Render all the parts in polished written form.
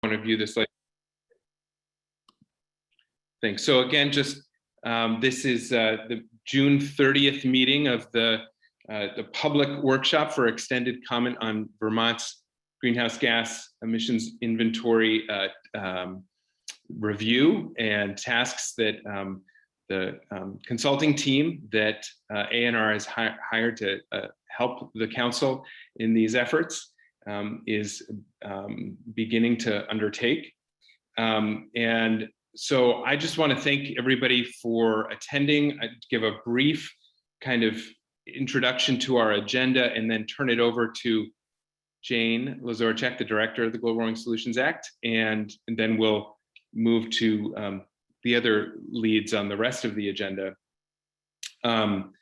want to view this like thing. So again, just this is the June 30th meeting of the public workshop for extended comment on Vermont's greenhouse gas emissions inventory review and tasks that the consulting team that ANR has hired to help the council in these efforts is beginning to undertake. And so I just want to thank everybody for attending. I'd give a brief kind of introduction to our agenda and then turn it over to Jane Lazorchak, the director of the Global Warming Solutions Act, and then we'll move to the other leads on the rest of the agenda. And,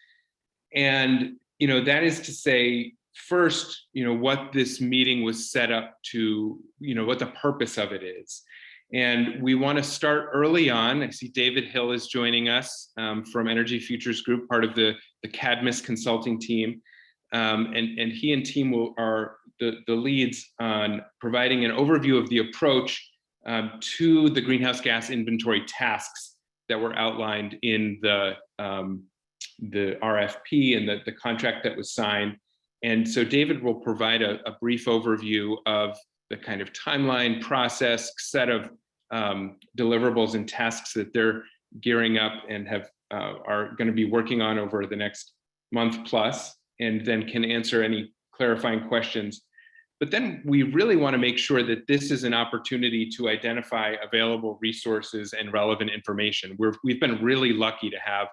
you know, that is to say, first, you know, what this meeting was set up to, you know, what the purpose of it is. And we want to start early on. I see David Hill is joining us from Energy Futures Group, part of the Cadmus consulting team. And he and team are the leads on providing an overview of the approach to the greenhouse gas inventory tasks that were outlined in the RFP and the contract that was signed. And so David will provide a brief overview of the kind of timeline, process, set of deliverables and tasks that they're gearing up and are going to be working on over the next month plus, and then can answer any clarifying questions. But then we really want to make sure that this is an opportunity to identify available resources and relevant information. We've been really lucky to have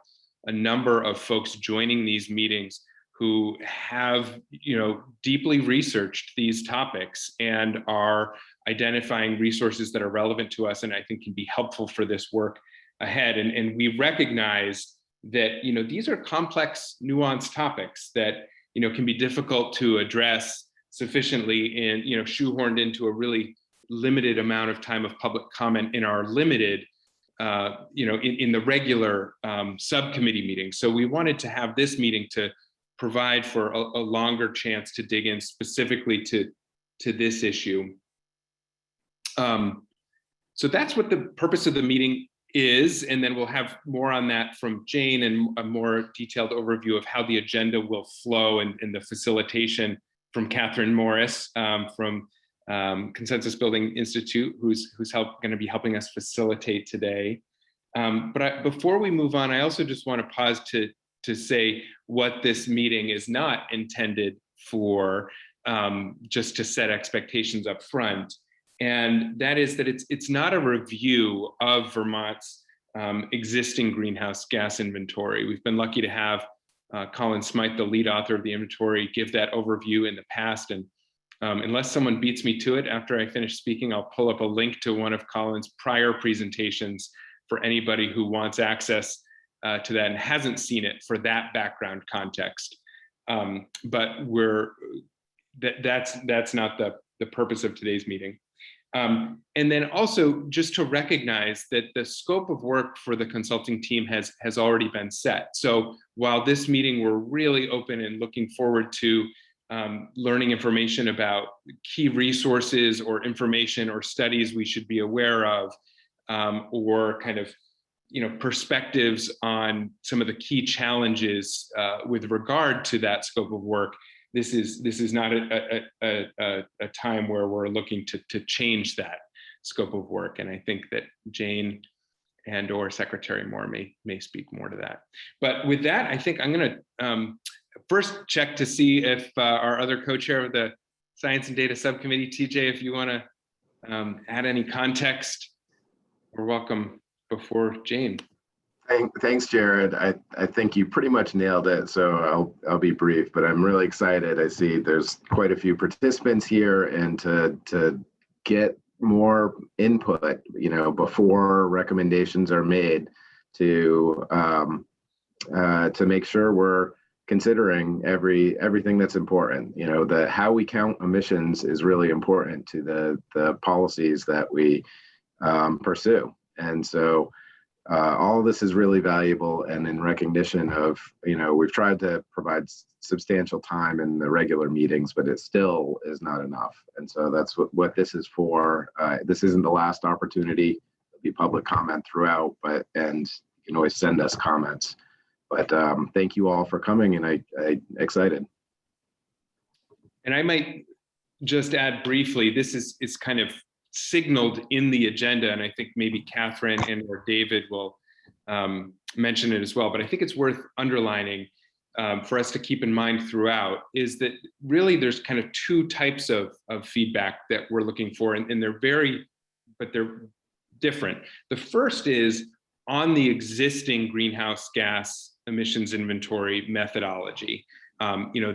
a number of folks joining these meetings who have, you know, deeply researched these topics and are identifying resources that are relevant to us and I think can be helpful for this work ahead. And we recognize that, you know, these are complex, nuanced topics that, you know, can be difficult to address sufficiently and, you know, shoehorned into a really limited amount of time of public comment in our limited, you know, in the regular subcommittee meeting. So we wanted to have this meeting to provide for a longer chance to dig in specifically to this issue. So that's what the purpose of the meeting is, and then we'll have more on that from Jane and a more detailed overview of how the agenda will flow and the facilitation from Catherine Morris from Consensus Building Institute, who's going to be helping us facilitate today. But before we move on, I also just want to pause to say what this meeting is not intended for, just to set expectations up front. And that is that it's not a review of Vermont's existing greenhouse gas inventory. We've been lucky to have Colin Smythe, the lead author of the inventory, give that overview in the past. And unless someone beats me to it, after I finish speaking, I'll pull up a link to one of Colin's prior presentations for anybody who wants access to that and hasn't seen it for that background context. But that's not the purpose of today's meeting. And then also just to recognize that the scope of work for the consulting team has already been set. So while this meeting, we're really open and looking forward to learning information about key resources or information or studies we should be aware of, or kind of, you know, perspectives on some of the key challenges with regard to that scope of work. This is not a time where we're looking to change that scope of work. And I think that Jane and or Secretary Moore may speak more to that. But with that, I think I'm going to first check to see if our other co-chair of the Science and Data Subcommittee, TJ, if you want to add any context, we're welcome before Jane. Thanks, Jared. I think you pretty much nailed it, so I'll be brief, but I'm really excited. I see there's quite a few participants here, and to get more input, you know, before recommendations are made, to make sure we're considering everything that's important. You know, how we count emissions is really important to the policies that we pursue, and so all of this is really valuable, and in recognition of, we've tried to provide substantial time in the regular meetings, but it still is not enough. And so that's what this is for. This isn't the last opportunity. There'll be public comment throughout, and you can always send us comments. But thank you all for coming, and I'm excited. And I might just add briefly, this is kind of signaled in the agenda, and I think maybe Catherine and or David will mention it as well, but I think it's worth underlining for us to keep in mind throughout, is that really there's kind of two types of feedback that we're looking for, and they're they're different. The first is on the existing greenhouse gas emissions inventory methodology.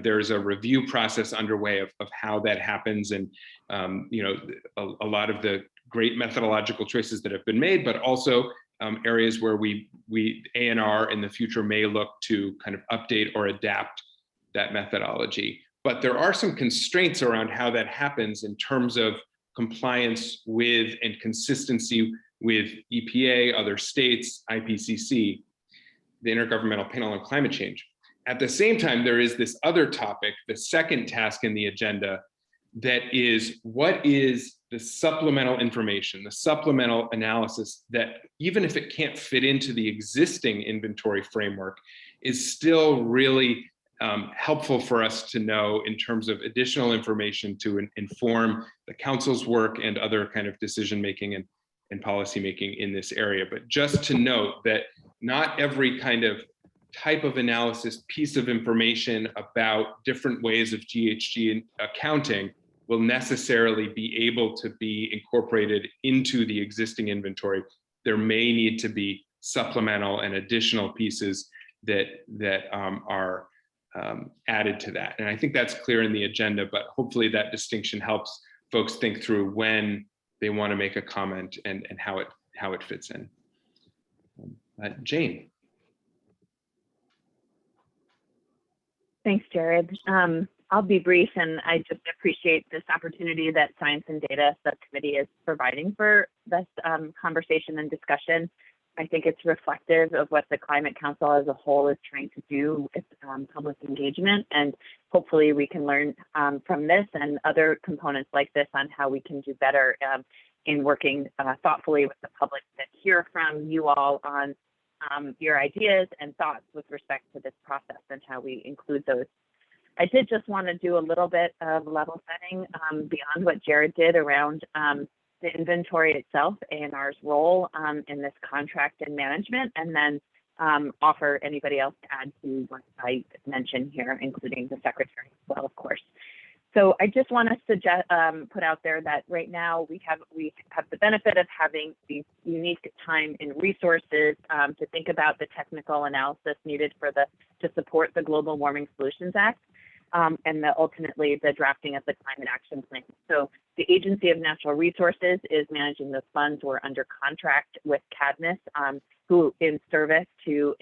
There's a review process underway of how that happens, and a lot of the great methodological choices that have been made, but also areas where we ANR in the future may look to kind of update or adapt that methodology. But there are some constraints around how that happens in terms of compliance with and consistency with EPA, other states, IPCC, the Intergovernmental Panel on Climate Change. At the same time, there is this other topic, the second task in the agenda, that is, what is the supplemental information, the supplemental analysis that, even if it can't fit into the existing inventory framework, is still really helpful for us to know in terms of additional information to inform the council's work and other kind of decision-making and policy-making in this area. But just to note that not every kind of type of analysis, piece of information about different ways of GHG accounting will necessarily be able to be incorporated into the existing inventory. There may need to be supplemental and additional pieces that are added to that. And I think that's clear in the agenda, but hopefully that distinction helps folks think through when they want to make a comment and how it fits in. Jane. Thanks, Jared. I'll be brief, and I just appreciate this opportunity that Science and Data Subcommittee is providing for this conversation and discussion. I think it's reflective of what the Climate Council as a whole is trying to do with public engagement, and hopefully we can learn from this and other components like this on how we can do better in working thoughtfully with the public to hear from you all on your ideas and thoughts with respect to this process and how we include those. I did just want to do a little bit of level setting beyond what Jared did around the inventory itself, ANR's role in this contract and management, and then offer anybody else to add to what I mentioned here, including the secretary as well, of course. So I just want to suggest, put out there that right now we have the benefit of having the unique time and resources to think about the technical analysis needed to support the Global Warming Solutions Act and ultimately the drafting of the Climate Action Plan. So the Agency of Natural Resources is managing those funds. We're under contract with Cadmus, who in service to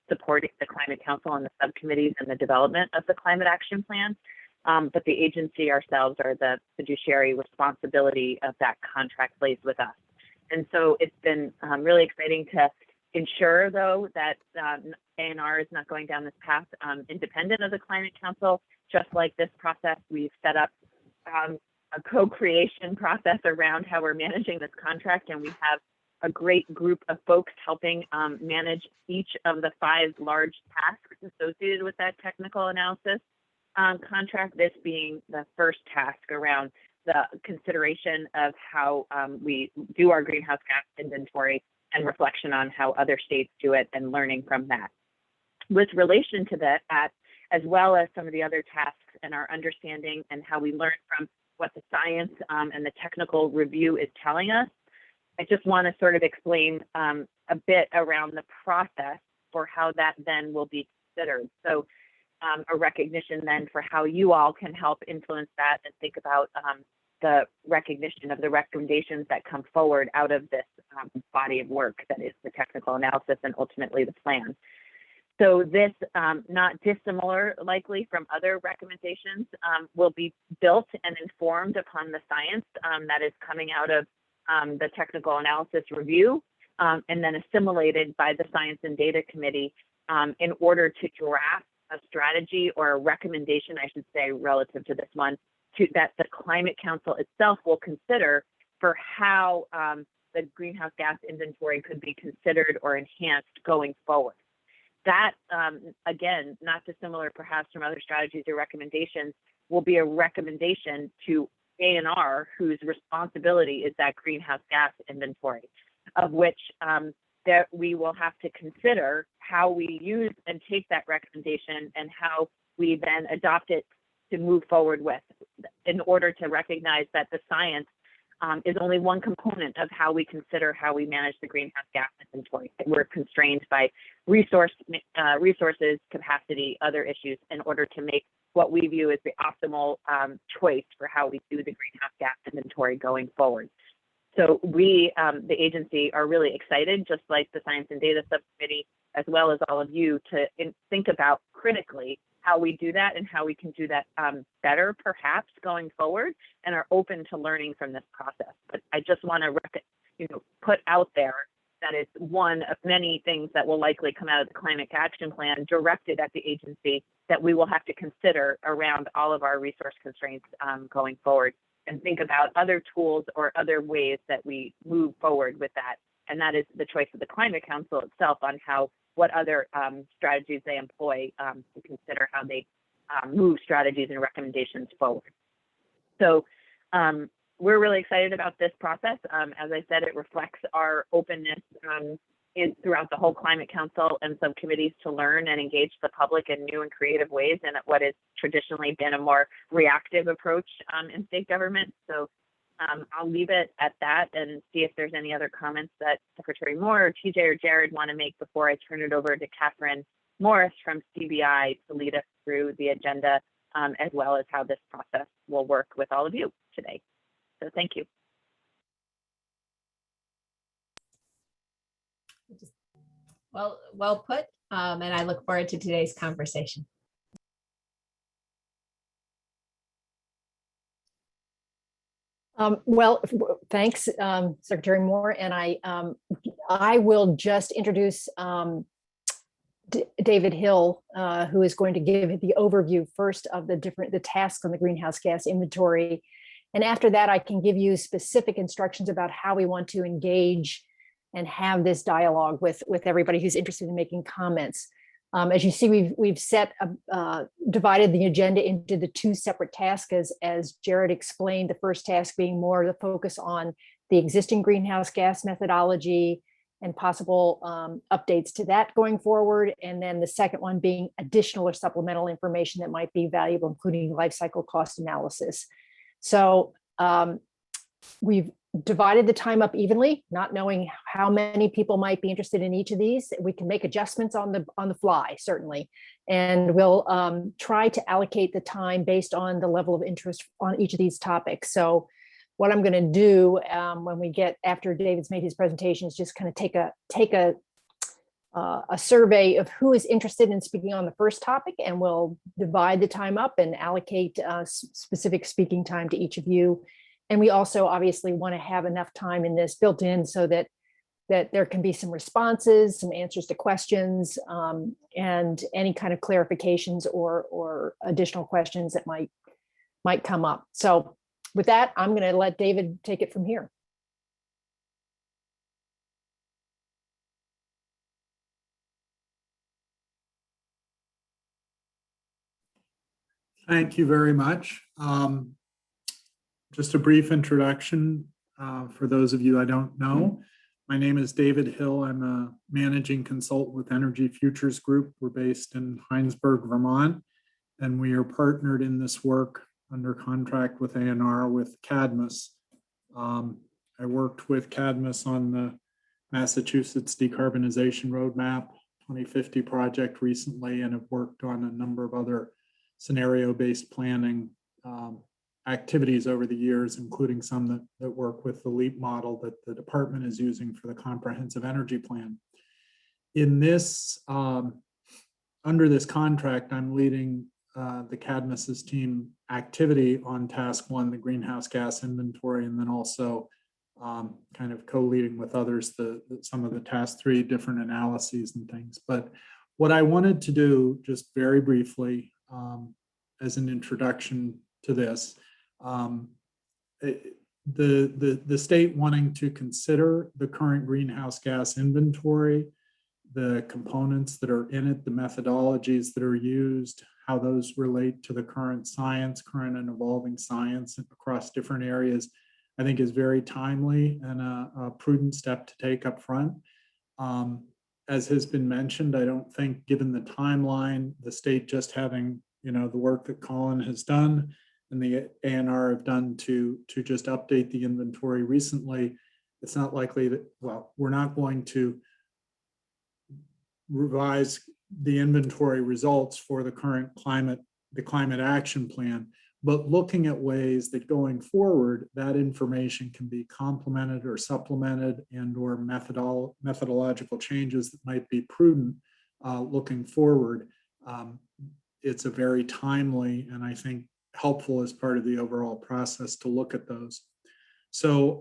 supporting the Climate Council and the subcommittees and the development of the Climate Action Plan. But the agency ourselves are the fiduciary responsibility of that contract lays with us. And so it's been really exciting to ensure, though, that ANR is not going down this path independent of the Climate Council. Just like this process, we've set up a co-creation process around how we're managing this contract, and we have a great group of folks helping manage each of the 5 large tasks associated with that technical analysis contract, this being the first task around the consideration of how we do our greenhouse gas inventory and reflection on how other states do it and learning from that. With relation to that, as well as some of the other tasks and our understanding and how we learn from what the science and the technical review is telling us, I just want to sort of explain a bit around the process for how that then will be considered. So a recognition then for how you all can help influence that and think about the recognition of the recommendations that come forward out of this body of work that is the technical analysis and ultimately the plan. So this, not dissimilar likely from other recommendations, will be built and informed upon the science that is coming out of the technical analysis review, and then assimilated by the Science and Data Committee in order to draft a strategy or a recommendation, I should say, relative to this one, that the Climate Council itself will consider for how the greenhouse gas inventory could be considered or enhanced going forward. That, again, not dissimilar perhaps from other strategies or recommendations, will be a recommendation to ANR, whose responsibility is that greenhouse gas inventory, of which that we will have to consider how we use and take that recommendation and how we then adopt it to move forward with, in order to recognize that the science is only one component of how we consider how we manage the greenhouse gas inventory. We're constrained by resources, capacity, other issues in order to make what we view as the optimal choice for how we do the greenhouse gas inventory going forward. So we, the agency, are really excited, just like the Science and Data Subcommittee, as well as all of you, to think about critically how we do that and how we can do that better, perhaps going forward, and are open to learning from this process. But I just want to, put out there that it's one of many things that will likely come out of the Climate Action Plan directed at the agency that we will have to consider around all of our resource constraints going forward, and think about other tools or other ways that we move forward with that. And that is the choice of the Climate Council itself on what other strategies they employ to consider how they move strategies and recommendations forward. So we're really excited about this process. As I said, it reflects our openness throughout the whole Climate Council and subcommittees to learn and engage the public in new and creative ways in what has traditionally been a more reactive approach in state government. So I'll leave it at that and see if there's any other comments that Secretary Moore or TJ or Jared want to make before I turn it over to Catherine Morris from CBI to lead us through the agenda, as well as how this process will work with all of you today. So thank you. Well put, and I look forward to today's conversation. Well, thanks, Secretary Moore, and I will just introduce David Hill, who is going to give the overview first of the tasks on the greenhouse gas inventory, and after that, I can give you specific instructions about how we want to engage and have this dialogue with everybody who's interested in making comments. As you see, we've divided the agenda into the two separate tasks, as Jared explained, the first task being more the focus on the existing greenhouse gas methodology and possible updates to that going forward. And then the second one being additional or supplemental information that might be valuable, including life cycle cost analysis. So we've divided the time up evenly, not knowing how many people might be interested in each of these. We can make adjustments on the fly, certainly, and we'll try to allocate the time based on the level of interest on each of these topics. So what I'm going to do when we get after David's made his presentation is just kind of take a survey of who is interested in speaking on the first topic, and we'll divide the time up and allocate specific speaking time to each of you. And we also obviously want to have enough time in this built in so that there can be some responses, some answers to questions, and any kind of clarifications or additional questions that might come up. So with that, I'm going to let David take it from here. Thank you very much. Just a brief introduction for those of you I don't know. My name is David Hill. I'm a managing consultant with Energy Futures Group. We're based in Heinsberg, Vermont, and we are partnered in this work under contract with ANR with Cadmus. I worked with Cadmus on the Massachusetts Decarbonization Roadmap 2050 project recently, and have worked on a number of other scenario-based planning activities over the years, including some that work with the LEAP model that the department is using for the comprehensive energy plan. In this, under this contract, I'm leading the Cadmus's team activity on task one, the greenhouse gas inventory, and then also kind of co-leading with others, some of the task 3 different analyses and things. But what I wanted to do, just very briefly, as an introduction to this, the state wanting to consider the current greenhouse gas inventory, the components that are in it, the methodologies that are used, how those relate to the current science, current and evolving science across different areas, I think is very timely and a prudent step to take up front. As has been mentioned, I don't think, given the timeline, the state just having, the work that Colin has done and the ANR have done to just update the inventory recently, it's not likely that, well, we're not going to revise the inventory results for the current climate action plan, but looking at ways that going forward, that information can be complemented or supplemented and or methodological changes that might be prudent looking forward. It's a very timely and I think helpful as part of the overall process to look at those. So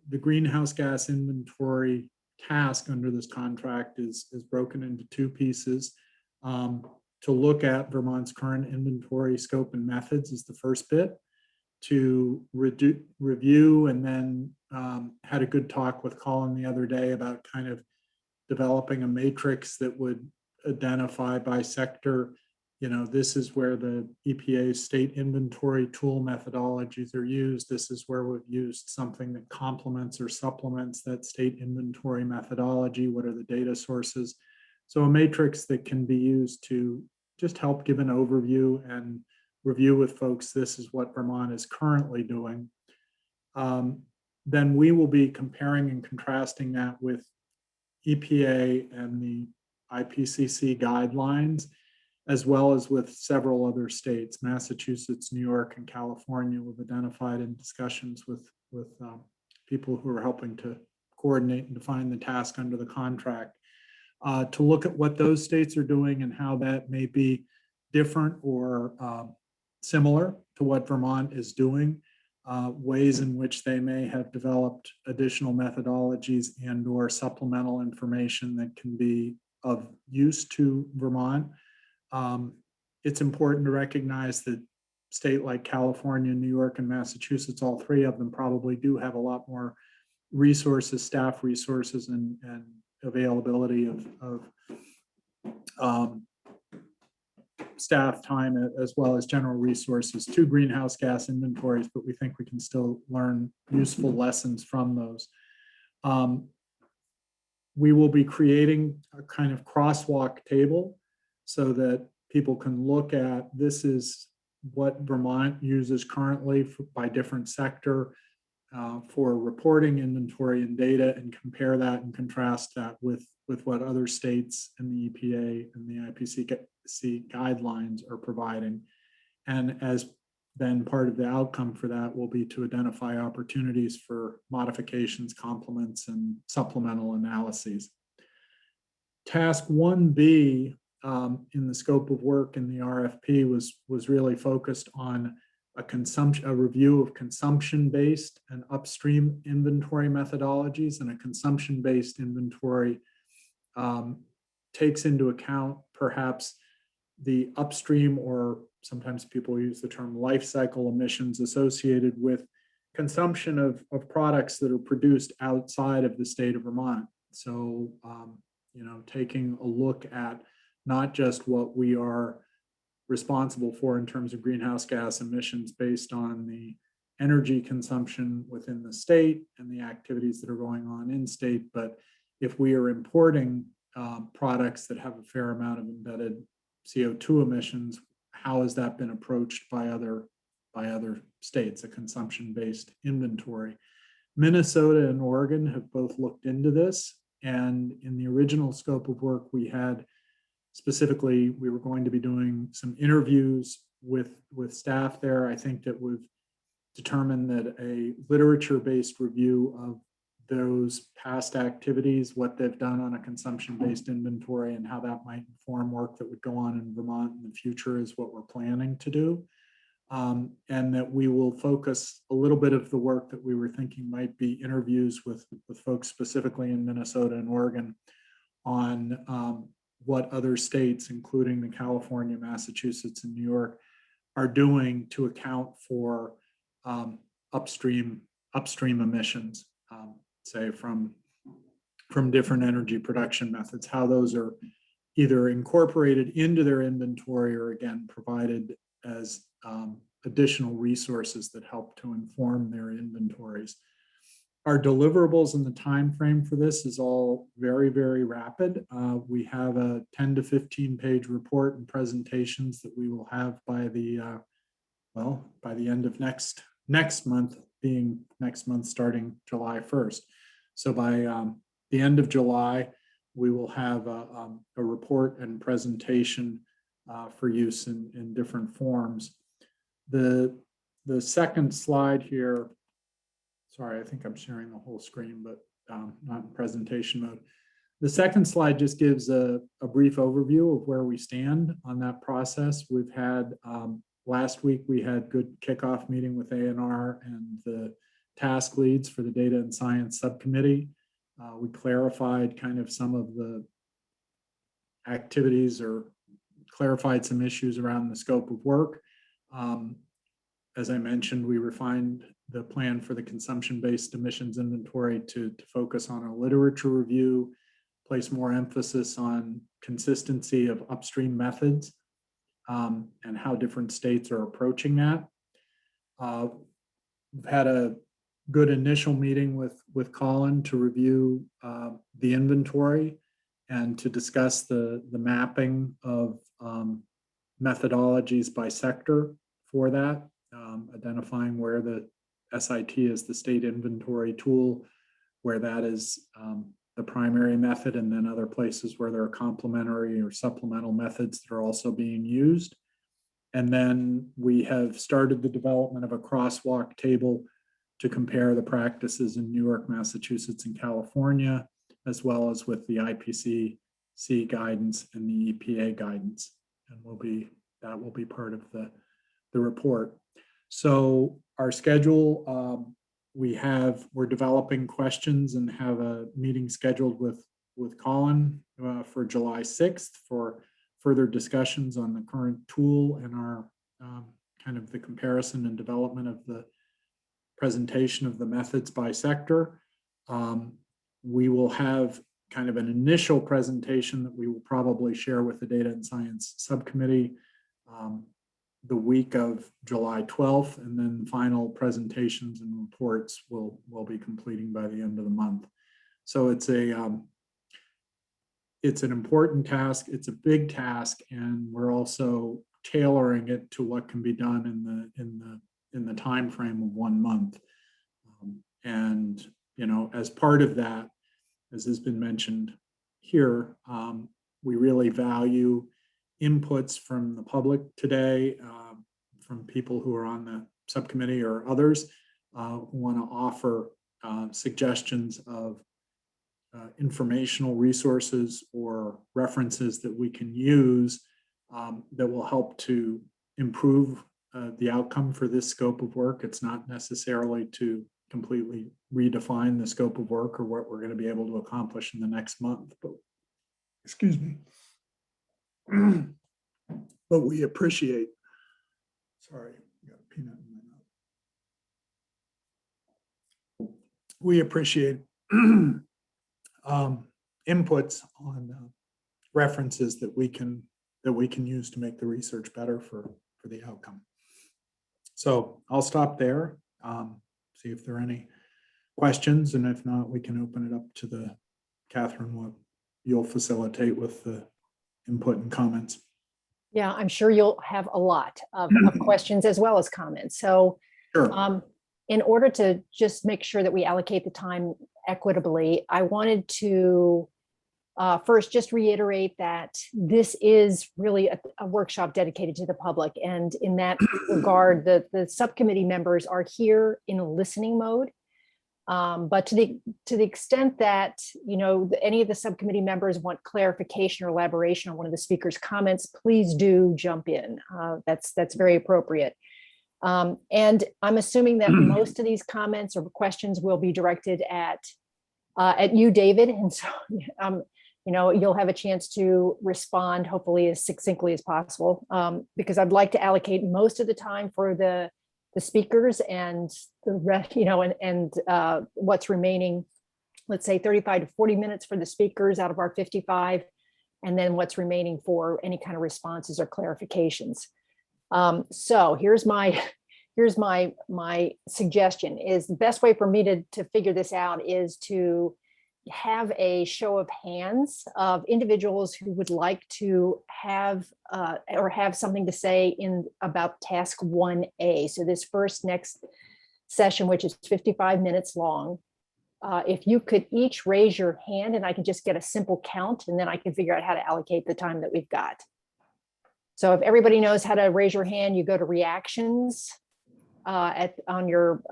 the greenhouse gas inventory task under this contract is broken into 2 pieces. To look at Vermont's current inventory scope and methods is the first bit. To review and then had a good talk with Colin the other day about kind of developing a matrix that would identify by sector, this is where the EPA state inventory tool methodologies are used. This is where we've used something that complements or supplements that state inventory methodology. What are the data sources? So a matrix that can be used to just help give an overview and review with folks, this is what Vermont is currently doing. Then we will be comparing and contrasting that with EPA and the IPCC guidelines, as well as with several other states, Massachusetts, New York, and California. We've identified in discussions with people who are helping to coordinate and define the task under the contract, to look at what those states are doing and how that may be different or similar to what Vermont is doing, ways in which they may have developed additional methodologies and or supplemental information that can be of use to Vermont. It's important to recognize that state like California, New York, and Massachusetts, all 3 of them probably do have a lot more resources, staff resources, and availability of staff time as well as general resources to greenhouse gas inventories, but we think we can still learn useful lessons from those. We will be creating a kind of crosswalk table so that people can look at, this is what Vermont uses currently by different sector for reporting inventory and data, and compare that and contrast that with what other states and the EPA and the IPCC guidelines are providing. And as then part of the outcome for that will be to identify opportunities for modifications, complements, and supplemental analyses. Task 1B in the scope of work in the RFP was really focused on a review of consumption-based and upstream inventory methodologies, and a consumption-based inventory takes into account perhaps the upstream, or sometimes people use the term life cycle emissions associated with consumption of products that are produced outside of the state of Vermont. So, taking a look at not just what we are responsible for in terms of greenhouse gas emissions based on the energy consumption within the state and the activities that are going on in state, but if we are importing products that have a fair amount of embedded CO2 emissions, how has that been approached by other states, a consumption-based inventory? Minnesota and Oregon have both looked into this, and in the original scope of work we had, specifically, we were going to be doing some interviews with staff there. I think that we've determined that a literature-based review of those past activities, what they've done on a consumption-based inventory, and how that might inform work that would go on in Vermont in the future is what we're planning to do. and that we will focus a little bit of the work that we were thinking might be interviews with folks specifically in Minnesota and Oregon on what other states, including the California, Massachusetts, and New York, are doing to account for upstream emissions, say from different energy production methods, how those are either incorporated into their inventory or again provided as additional resources that help to inform their inventories. Our deliverables and the time frame for this is all very, very rapid. We have a 10 to 15 page report and presentations that we will have by the end of next month, being next month starting July 1st. So by the end of July, we will have a report and presentation for use in different forms. The second slide here, sorry, I think I'm sharing the whole screen, but not in presentation mode. The second slide just gives a brief overview of where we stand on that process. We've had, last week, we had good kickoff meeting with ANR and the task leads for the Data and Science Subcommittee. We clarified kind of some of the activities or clarified some issues around the scope of work. As I mentioned, we refined the plan for the consumption-based emissions inventory to focus on a literature review, place more emphasis on consistency of upstream methods and how different states are approaching that. We've had a good initial meeting with Colin to review the inventory and to discuss the mapping of methodologies by sector for that, identifying where the SIT is the state inventory tool, where that is the primary method, and then other places where there are complementary or supplemental methods that are also being used. And then we have started the development of a crosswalk table to compare the practices in New York, Massachusetts, and California, as well as with the IPCC guidance and the EPA guidance. And that will be part of the report. So our schedule, we're developing questions and have a meeting scheduled with Colin for July 6th for further discussions on the current tool and our kind of the comparison and development of the presentation of the methods by sector. We will have kind of an initial presentation that we will probably share with the Data and Science Subcommittee the week of July 12th, and then final presentations and reports will be completing by the end of the month. So it's an important task. It's a big task, and we're also tailoring it to what can be done in the time frame of 1 month. And as part of that, as has been mentioned here, we really value inputs from the public today, from people who are on the subcommittee or others who want to offer suggestions of informational resources or references that we can use that will help to improve the outcome for this scope of work. It's not necessarily to completely redefine the scope of work or what we're going to be able to accomplish in the next month, but excuse me. But we appreciate, sorry, I got a peanut in my mouth. We appreciate inputs on references that we can use to make the research better for the outcome. So I'll stop there, see if there are any questions, and if not, we can open it up to Catherine, what you'll facilitate with the input and comments. Yeah, I'm sure you'll have a lot of questions as well as comments. So Sure. In order to just make sure that we allocate the time equitably, I wanted to first just reiterate that this is really a workshop dedicated to the public. And in that regard, the subcommittee members are here in a listening mode. But to the extent that any of the subcommittee members want clarification or elaboration on one of the speaker's comments, please do jump in. That's very appropriate. And I'm assuming that most of these comments or questions will be directed at you, David. And so, you'll have a chance to respond, hopefully as succinctly as possible, because I'd like to allocate most of the time for the speakers and the rest, and what's remaining, let's say 35 to 40 minutes for the speakers out of our 55, and then what's remaining for any kind of responses or clarifications. So here's my suggestion. Is the best way for me to figure this out is to have a show of hands of individuals who would like to have or have something to say about task 1A. So this next session, which is 55 minutes long. If you could each raise your hand, and I can just get a simple count, and then I can figure out how to allocate the time that we've got. So if everybody knows how to raise your hand, you go to reactions on your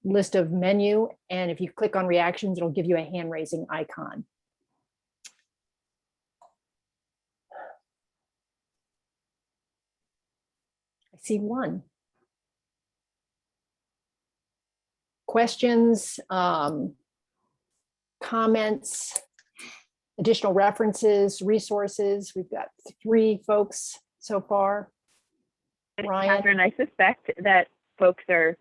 list of menu. And if you click on reactions, it'll give you a hand raising icon. I see one. Questions, comments, additional references, resources. We've got 3 folks so far. Ryan? Catherine, I suspect that folks are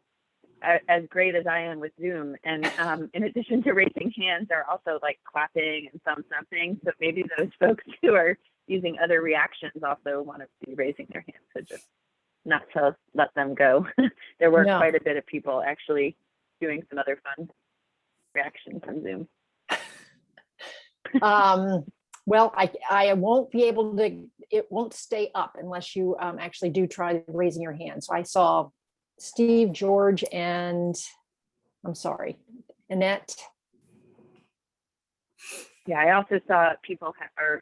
as great as I am with Zoom, and in addition to raising hands, are also like clapping and thumbs-upping. So maybe those folks who are using other reactions also want to be raising their hands. So just not to let them go. There were quite a bit of people actually doing some other fun reactions on Zoom. Well, I won't be able to, it won't stay up unless you actually do try raising your hand. So I saw Steve, George, and I'm sorry, Annette. Yeah, I also saw people are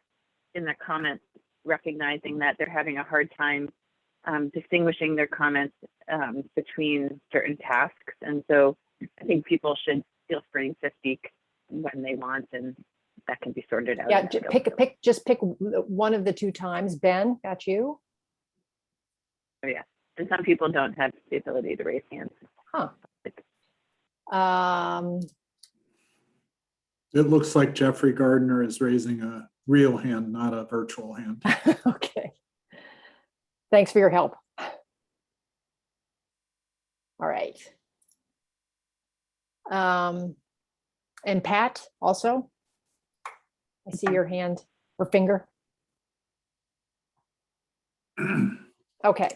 in the comments recognizing that they're having a hard time distinguishing their comments between certain tasks. And so I think people should feel free to speak when they want, and that can be sorted out. Yeah, just pick one of the 2 times. Ben, got you? Oh, yeah. And some people don't have the ability to raise hands. Huh. It looks like Jeffrey Gardner is raising a real hand, not a virtual hand. Okay. Thanks for your help. All right. And Pat also? I see your hand or finger. Okay.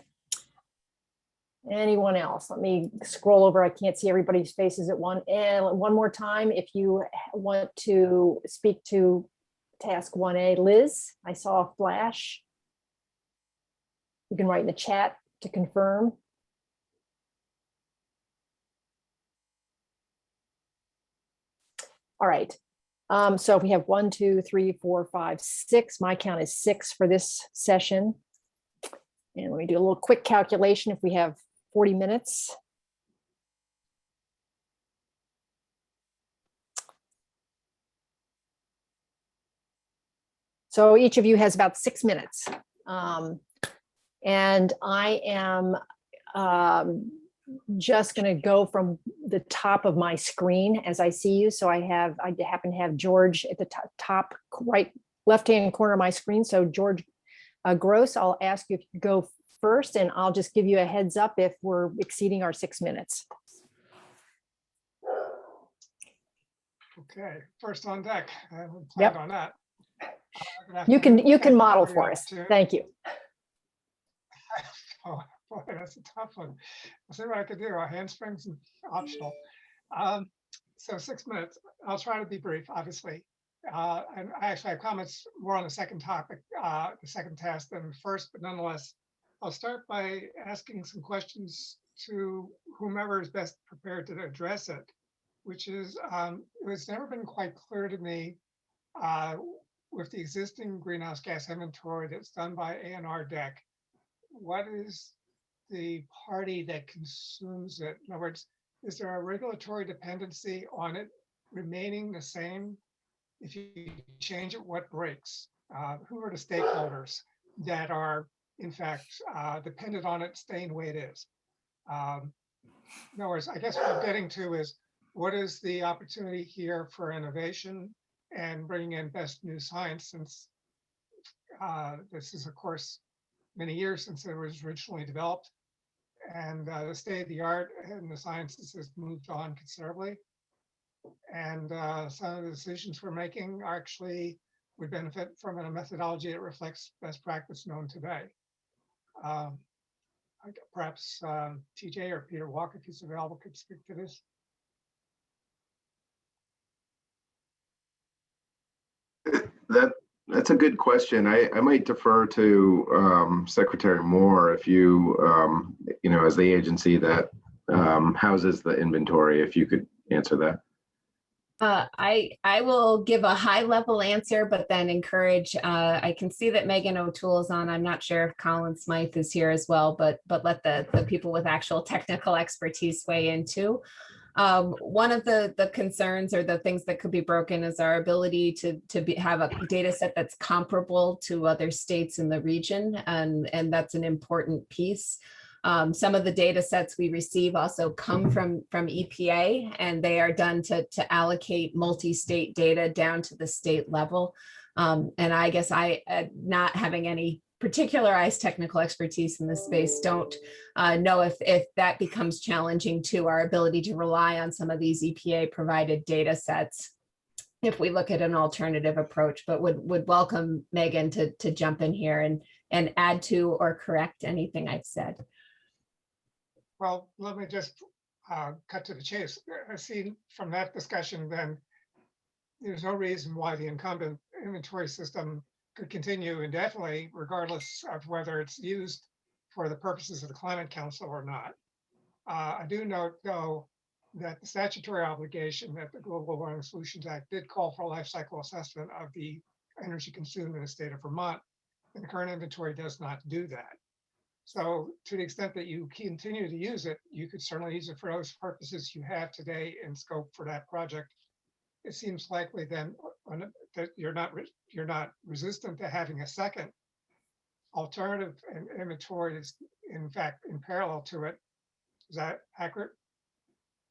Anyone else? Let me scroll over. I can't see everybody's faces at one. And one more time, if you want to speak to task 1A, Liz, I saw a flash. You can write in the chat to confirm. All right. So we have 1, 2, 3, 4, 5, 6. My count is 6 for this session. And let me do a little quick calculation if we have 40 minutes. So each of you has about 6 minutes. And I am just going to go from the top of my screen as I see you. So I happen to have George at the top right left-hand corner of my screen. So George Gross, I'll ask you if you go first, and I'll just give you a heads up if we're exceeding our 6 minutes. Okay, first on deck. I haven't planned on that. You can model for us. Thank you. Oh boy, that's a tough one. I'll see what I can do. Our handsprings and optional. So 6 minutes. I'll try to be brief, obviously. And I actually have comments more on the second topic, the second task than the first, but nonetheless, I'll start by asking some questions to whomever is best prepared to address it, which is, it's never been quite clear to me with the existing greenhouse gas inventory that's done by A&R DEC, what is the party that consumes it? In other words, is there a regulatory dependency on it remaining the same? If you change it, what breaks? Who are the stakeholders that are, in fact, dependent on it staying the way it is? In other words, I guess what I'm getting to is what is the opportunity here for innovation and bringing in best new science, since this is, of course, many years since it was originally developed, and the state of the art in the sciences has moved on considerably. And some of the decisions we're making actually would benefit from a methodology that reflects best practice known today. Perhaps TJ or Peter Walker, if he's available, could speak to this. That's a good question. I might defer to Secretary Moore if you, as the agency that houses the inventory, if you could answer that. I will give a high level answer, but then encourage, I can see that Megan O'Toole is on. I'm not sure if Colin Smythe is here as well, but let the people with actual technical expertise weigh in too. One of the concerns or the things that could be broken is our ability to have a data set that's comparable to other states in the region. And that's an important piece. Some of the data sets we receive also come from EPA, and they are done to allocate multi-state data down to the state level. And I guess not having any particularized technical expertise in this space, don't know if that becomes challenging to our ability to rely on some of these EPA provided data sets if we look at an alternative approach, but would welcome Megan to jump in here and add to or correct anything I've said. Well, let me just cut to the chase. I see from that discussion, then there's no reason why the incumbent inventory system could continue indefinitely, regardless of whether it's used for the purposes of the Climate Council or not. I do note, though, that the statutory obligation that the Global Warming Solutions Act did call for a life cycle assessment of the energy consumed in the state of Vermont, and the current inventory does not do that. So to the extent that you continue to use it, you could certainly use it for those purposes you have today in scope for that project. It seems likely then that you're not resistant to having a second alternative inventory is in fact in parallel to it. Is that accurate?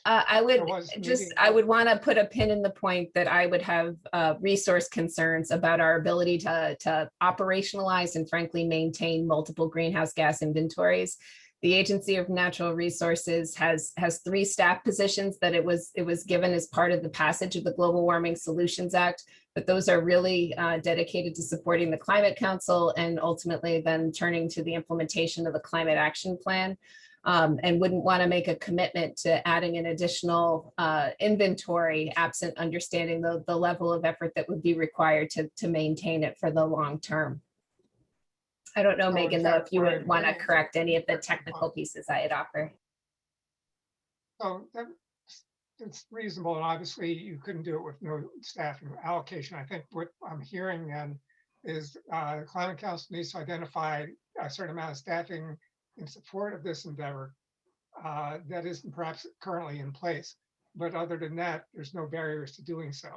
I would want to put a pin in the point that I would have resource concerns about our ability to operationalize and frankly maintain multiple greenhouse gas inventories. The Agency of Natural Resources has 3 staff positions that it was given as part of the passage of the Global Warming Solutions Act, but those are really dedicated to supporting the Climate Council and ultimately then turning to the implementation of the Climate Action Plan. And wouldn't want to make a commitment to adding an additional inventory absent understanding the level of effort that would be required to maintain it for the long term. I don't know, Megan, though, if you would want to correct any of the technical pieces I had offered. So it's reasonable, and obviously you couldn't do it with no staff allocation. I think what I'm hearing then is the Climate Council needs to identify a certain amount of staffing in support of this endeavor that isn't perhaps currently in place. But other than that, there's no barriers to doing so.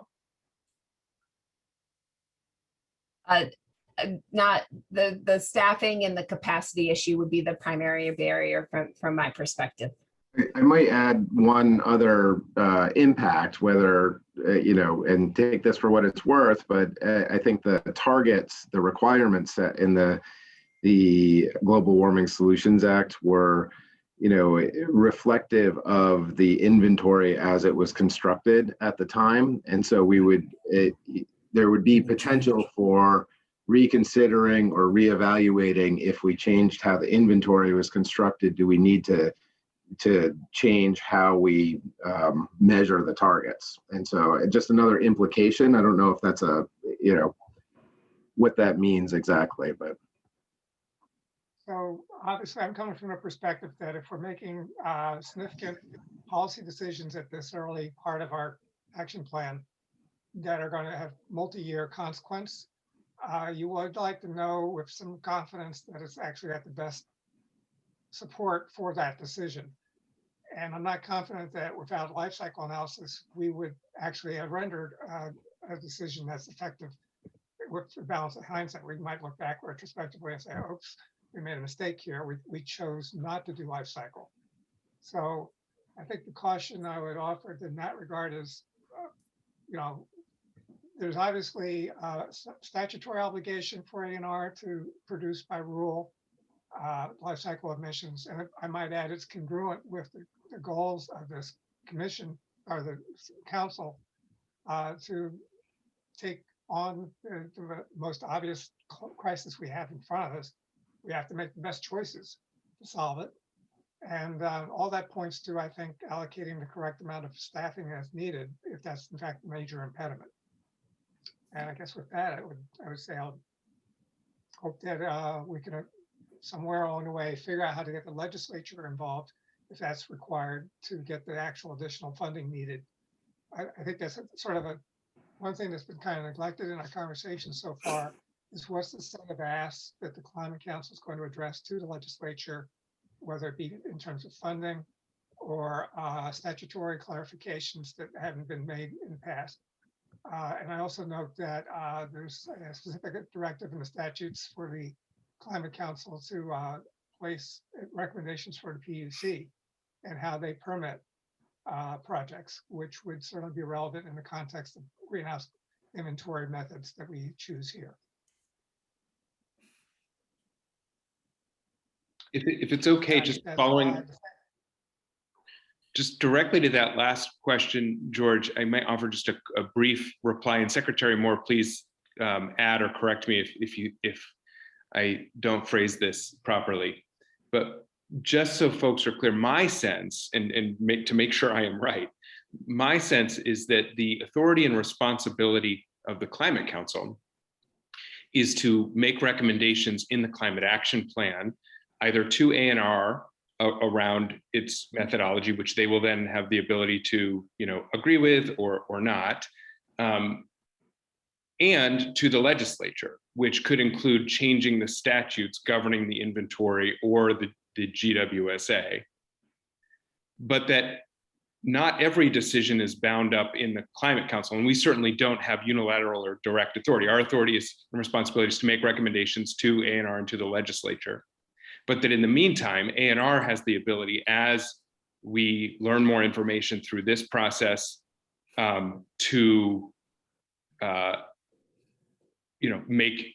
Not the staffing and the capacity issue would be the primary barrier from my perspective. I might add one other impact, whether, and take this for what it's worth, but I think the targets, the requirements set in the Global Warming Solutions Act were, reflective of the inventory as it was constructed at the time. And so there would be potential for reconsidering or reevaluating if we changed how the inventory was constructed. Do we need to change how we measure the targets? And so just another implication. I don't know if that's what that means exactly, but. So obviously I'm coming from a perspective that if we're making significant policy decisions at this early part of our action plan that are going to have multi-year consequence, you would like to know with some confidence that it's actually at the best support for that decision. And I'm not confident that without life cycle analysis, we would actually have rendered a decision that's effective with the balance of hindsight. We might look back retrospectively and say, oops, we made a mistake here. We chose not to do life cycle. So I think the caution I would offer in that regard is, you know, there's obviously a statutory obligation for ANR to produce by rule life cycle emissions. And I might add, it's congruent with the goals of this commission or the council to take on the most obvious crisis we have in front of us. We have to make the best choices to solve it. And all that points to, I think, allocating the correct amount of staffing as needed, if that's in fact a major impediment. And I guess with that, I would say I'll hope that we can somewhere along the way figure out how to get the legislature involved if that's required to get the actual additional funding needed. I think that's sort of one thing that's been kind of neglected in our conversation so far is what's the set of asks that the Climate Council is going to address to the legislature, whether it be in terms of funding or statutory clarifications that haven't been made in the past. And I also note that there's a specific directive in the statutes for the Climate Council to place recommendations for the PUC and how they permit projects, which would certainly be relevant in the context of greenhouse inventory methods that we choose here. If it's okay, just following, just directly to that last question, George, I might offer just a brief reply, and Secretary Moore, please add or correct me if I don't phrase this properly. But just so folks are clear, my sense, and to make sure I am right, my sense is that the authority and responsibility of the Climate Council is to make recommendations in the Climate Action Plan, either to ANR around its methodology, which they will then have the ability to, agree with or not, and to the legislature, which could include changing the statutes governing the inventory or the GWSA. But that not every decision is bound up in the Climate Council, and we certainly don't have unilateral or direct authority. Our authority and responsibility is to make recommendations to ANR and to the legislature. But that in the meantime, ANR has the ability, as we learn more information through this process, to make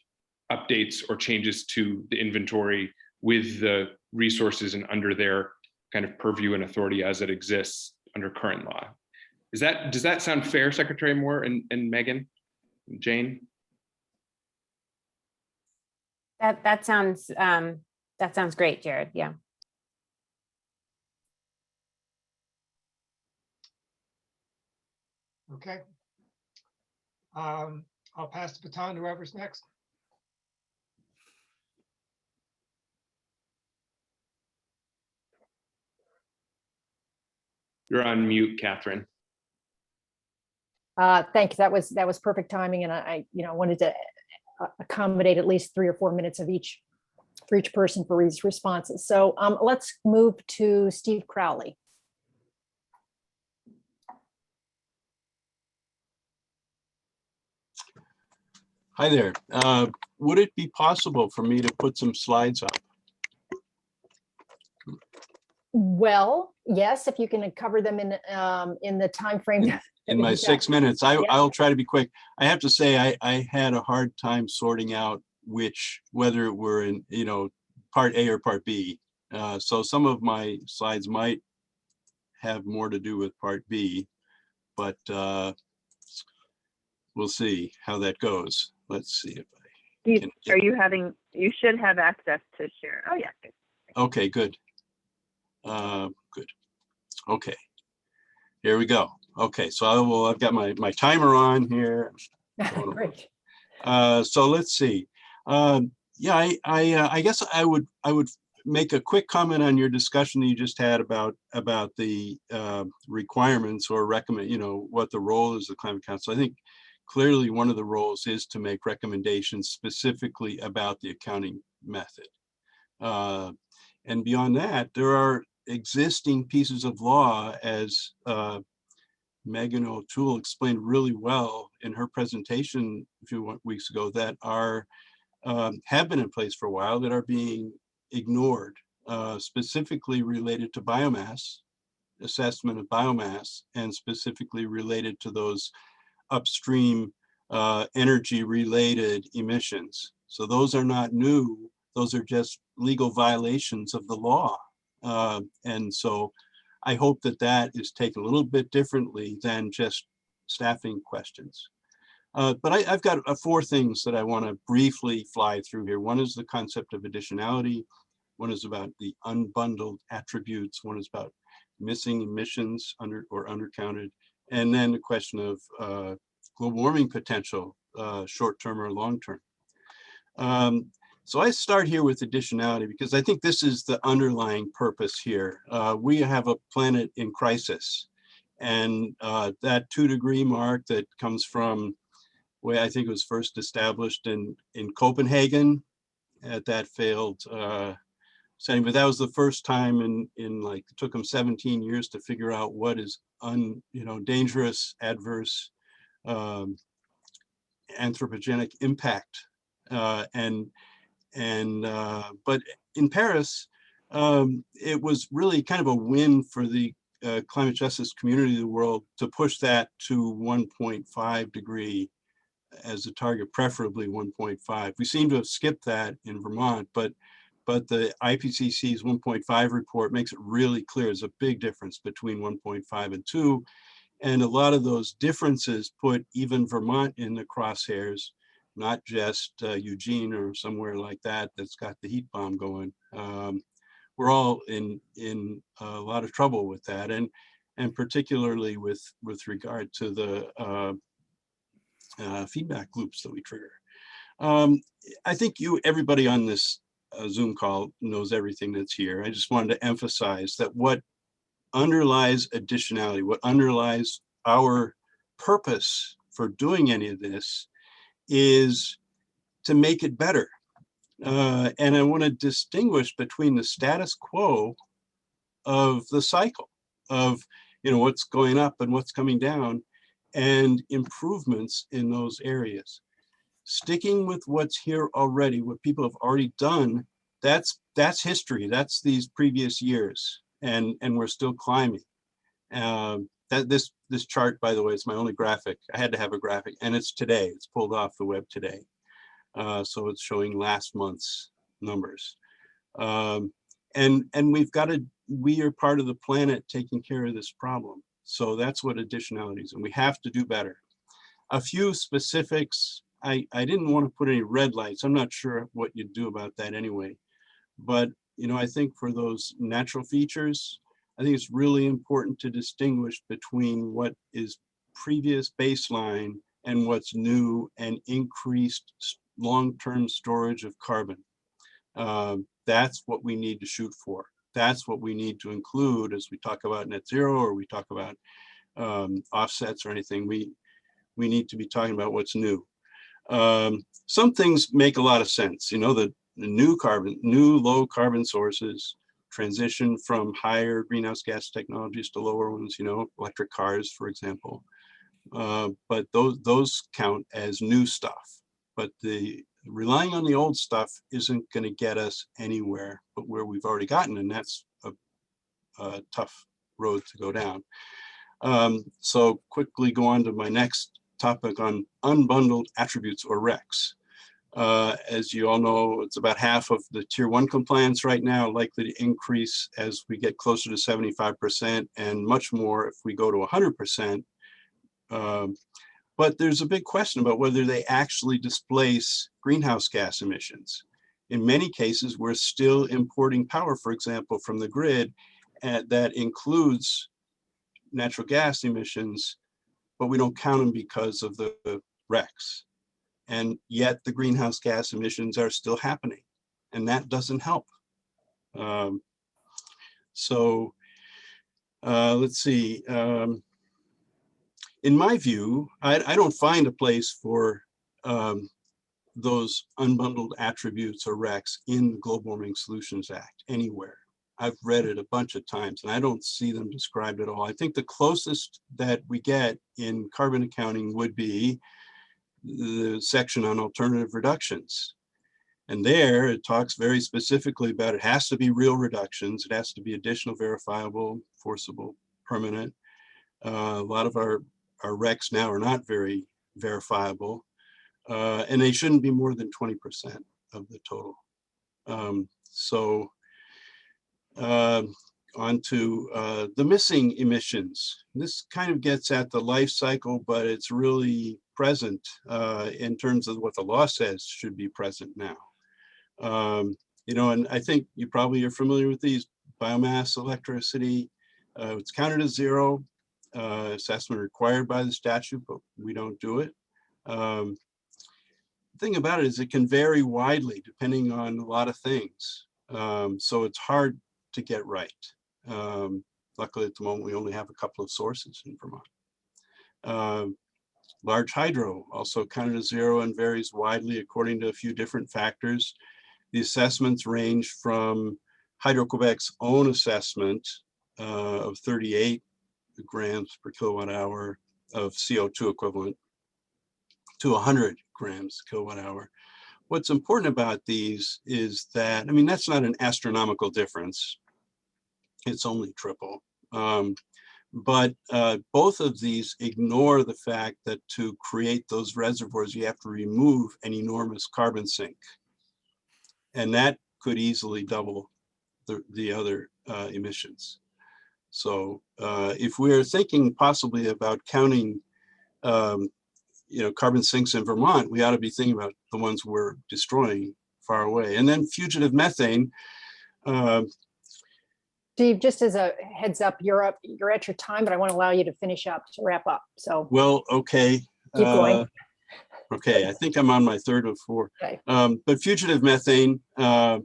updates or changes to the inventory with the resources and under their kind of purview and authority as it exists under current law. Does that sound fair, Secretary Moore and Megan, and Jane? That sounds great, Jared. Yeah. Okay. I'll pass the baton to whoever's next. You're on mute, Catherine. Thank you. That was perfect timing, and I wanted to accommodate at least 3 or 4 minutes of each for each person for these responses. So let's move to Steve Crowley. Hi there. Would it be possible for me to put some slides up? Well, yes, if you can cover them in the time frame. In my 6 minutes, I'll try to be quick. I have to say, I had a hard time sorting out whether it were in, part A or part B. So some of my slides might have more to do with part B, but we'll see how that goes. Let's see if I can get... you should have access to share. Oh yeah. Okay, good. Good. Okay, here we go. Okay, so I've got my timer on here. Great. So let's see. Yeah, I guess I would make a quick comment on your discussion that you just had about the requirements or recommend, what the role is of the Climate Council. I think clearly one of the roles is to make recommendations specifically about the accounting method. And beyond that, there are existing pieces of law, as Megan O'Toole explained really well in her presentation a few weeks ago, that have been in place for a while, that are being ignored specifically related to biomass, assessment of biomass, and specifically related to those upstream energy related emissions. So those are not new, those are just legal violations of the law. And so I hope that that is taken a little bit differently than just staffing questions. But I've got 4 things that I want to briefly fly through here. One is the concept of additionality. One is about the unbundled attributes. One is about missing emissions undercounted. And then the question of global warming potential, short-term or long-term. So I start here with additionality because I think this is the underlying purpose here. We have a planet in crisis, and that 2-degree mark that comes from where I think it was first established in Copenhagen at that failed setting, but that was the first time in like, it took them 17 years to figure out what is dangerous, adverse, anthropogenic impact. But in Paris, it was really kind of a win for the climate justice community of the world to push that to 1.5 degree as a target, preferably 1.5. We seem to have skipped that in Vermont, but the IPCC's 1.5 report makes it really clear there's a big difference between 1.5 and 2. And a lot of those differences put even Vermont in the crosshairs, not just Eugene or somewhere like that that's got the heat bomb going. We're all in a lot of trouble with that, and particularly with regard to the feedback loops that we trigger. I think everybody on this Zoom call knows everything that's here. I just wanted to emphasize that what underlies additionality, what underlies our purpose for doing any of this is to make it better. And I want to distinguish between the status quo of the cycle of what's going up and what's coming down and improvements in those areas. Sticking with what's here already, what people have already done, that's history, that's these previous years, and we're still climbing. This chart, by the way, is my only graphic. I had to have a graphic, and it's today. It's pulled off the web today. So it's showing last month's numbers. And we are part of the planet taking care of this problem. So that's what additionality is, and we have to do better. A few specifics. I didn't want to put any red lights. I'm not sure what you do about that anyway. But I think for those natural features, I think it's really important to distinguish between what is previous baseline and what's new and increased long-term storage of carbon. That's what we need to shoot for. That's what we need to include as we talk about net zero or we talk about offsets or anything. We need to be talking about what's new. Some things make a lot of sense. The new low carbon sources, transition from higher greenhouse gas technologies to lower ones, electric cars, for example. But those count as new stuff. But relying on the old stuff isn't going to get us anywhere but where we've already gotten, and that's a tough road to go down. So quickly go on to my next topic on unbundled attributes or RECs. As you all know, it's about half of the tier 1 compliance right now, likely to increase as we get closer to 75% and much more if we go to 100%. But there's a big question about whether they actually displace greenhouse gas emissions. In many cases, we're still importing power, for example, from the grid that includes natural gas emissions, but we don't count them because of the RECs. And yet the greenhouse gas emissions are still happening, and that doesn't help. Let's see. In my view, I don't find a place for those unbundled attributes or RECs in the Global Warming Solutions Act anywhere. I've read it a bunch of times and I don't see them described at all. I think the closest that we get in carbon accounting would be the section on alternative reductions. And there it talks very specifically about it has to be real reductions. It has to be additional, verifiable, forcible, permanent. A lot of our recs now are not very verifiable, and they shouldn't be more than 20% of the total. On to the missing emissions. This kind of gets at the life cycle, but it's really present in terms of what the law says should be present now. You know, and I think you probably are familiar with these. Biomass electricity, it's counted as zero, assessment required by the statute, but we don't do it. The thing about it is it can vary widely depending on a lot of things. So it's hard to get right. Luckily at the moment, we only have a couple of sources in Vermont. Large hydro also counted as zero and varies widely according to a few different factors. The assessments range from Hydro-Quebec's own assessment of 38 grams per kilowatt hour of CO2 equivalent to 100 grams kilowatt hour. What's important about these is that, I mean, that's not an astronomical difference. It's only triple. But both of these ignore the fact that to create those reservoirs, you have to remove an enormous carbon sink. And that could easily double the other emissions. So if we're thinking possibly about counting you know, carbon sinks in Vermont, we ought to be thinking about the ones we're destroying far away. And then fugitive methane. Steve, just as a heads up, you're at your time, but I want to allow you to finish up, to wrap up. So well, okay. Keep going. Okay, I think I'm on my third or fourth. Okay. But fugitive methane, I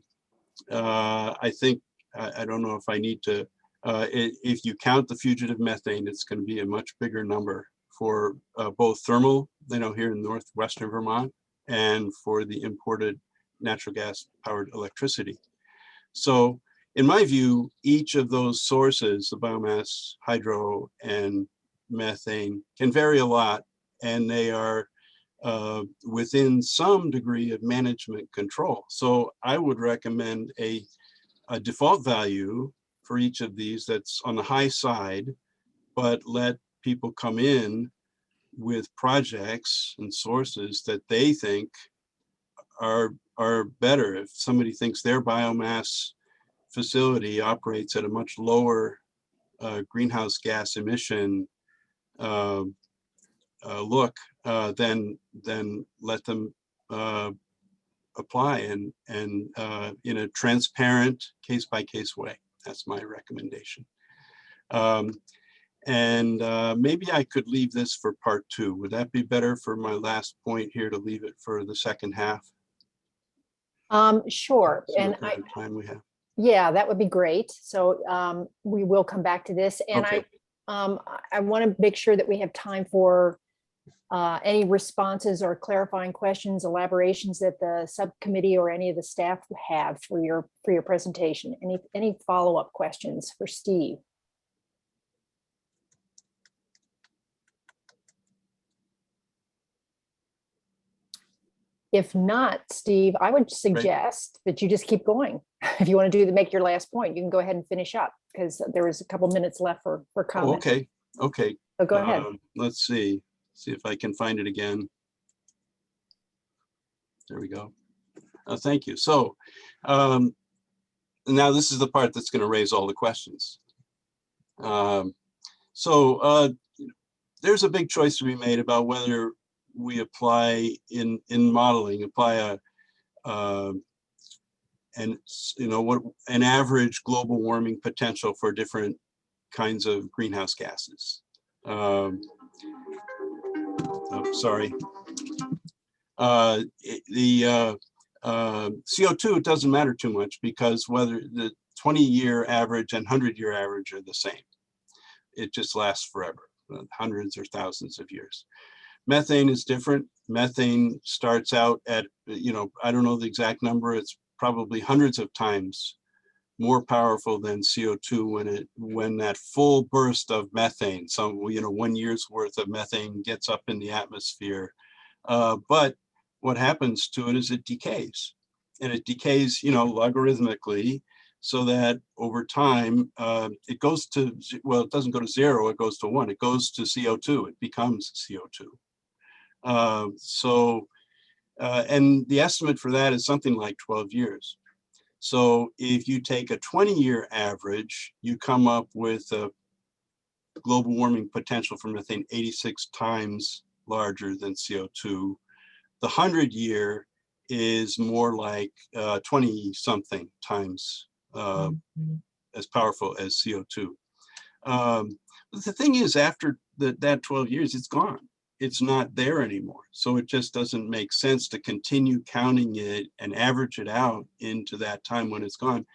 think, I don't know if I need to, if you count the fugitive methane, it's going to be a much bigger number for both thermal, you know, here in northwestern Vermont, and for the imported natural gas powered electricity. So in my view, each of those sources, the biomass, hydro, and methane, can vary a lot, and they are within some degree of management control. So I would recommend a default value for each of these that's on the high side, but let people come in with projects and sources that they think are better. If somebody thinks their biomass facility operates at a much lower greenhouse gas emission look, then let them apply and in a transparent case-by-case way. That's my recommendation. And maybe I could leave this for part two. Would that be better for my last point here, to leave it for the second half? Sure. See And what kind of time we have. yeah, that would be great. So we will come back to this. And Okay. I want to make sure that we have time for any responses or clarifying questions, elaborations that the subcommittee or any of the staff have for your presentation. Any follow-up questions for Steve? If not, Steve, I would suggest that you just keep going. If you want to make your last point, you can go ahead and finish up, because there is a couple minutes left for comment. Okay. Okay. So go ahead. Let's see if I can find it again. There we go. Thank you. So now this is the part that's going to raise all the questions. There's a big choice to be made about whether we apply in modeling, apply an average global warming potential for different kinds of greenhouse gases. Sorry. The CO2, it doesn't matter too much, because whether the 20-year average and 100-year average are the same. It just lasts forever, hundreds or thousands of years. Methane is different. Methane starts out at, I don't know the exact number, it's probably hundreds of times more powerful than CO2 when that full burst of methane, 1 year's worth of methane gets up in the atmosphere. But what happens to it is it decays. it decays, logarithmically, so that over time it goes to, well, it doesn't go to 0, it goes to 1, it goes to CO2, it becomes CO2. And the estimate for that is something like 12 years. So if you take a 20-year average, you come up with a global warming potential for methane 86 times larger than CO2. The 100-year is more like 20-something times as powerful as CO2. But the thing is, after that 12 years, it's gone. It's not there anymore. So it just doesn't make sense to continue counting it and average it out into that time when it's gone,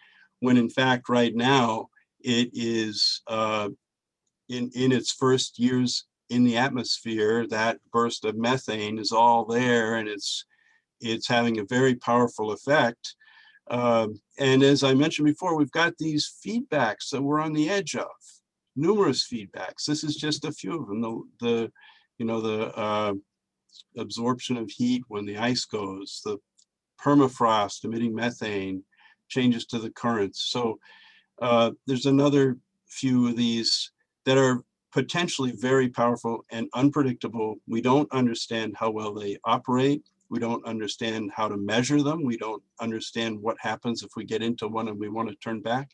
when in fact, right now, it is in its first years in the atmosphere. That burst of methane is all there, and it's having a very powerful effect. And as I mentioned before, we've got these feedbacks that we're on the edge of, numerous feedbacks. This is just a few of them. The absorption of heat when the ice goes, the permafrost emitting methane, changes to the currents. So there's another few of these that are potentially very powerful and unpredictable. We don't understand how well they operate. We don't understand how to measure them. We don't understand what happens if we get into one and we want to turn back.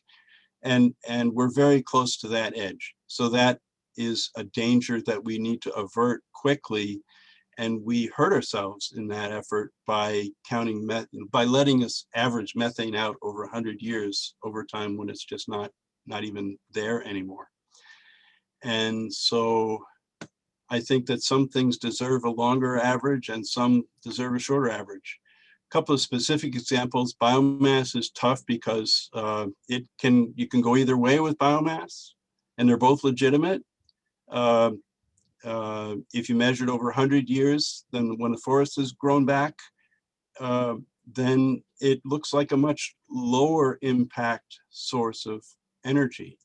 And we're very close to that edge. So that is a danger that we need to avert quickly. And we hurt ourselves in that effort by counting, by letting us average methane out over 100 years over time when it's just not even there anymore. And so I think that some things deserve a longer average and some deserve a shorter average. A couple of specific examples: biomass is tough because you can go either way with biomass, and they're both legitimate. If you measured over 100 years, then when the forest has grown back, then it looks like a much lower impact source of energy.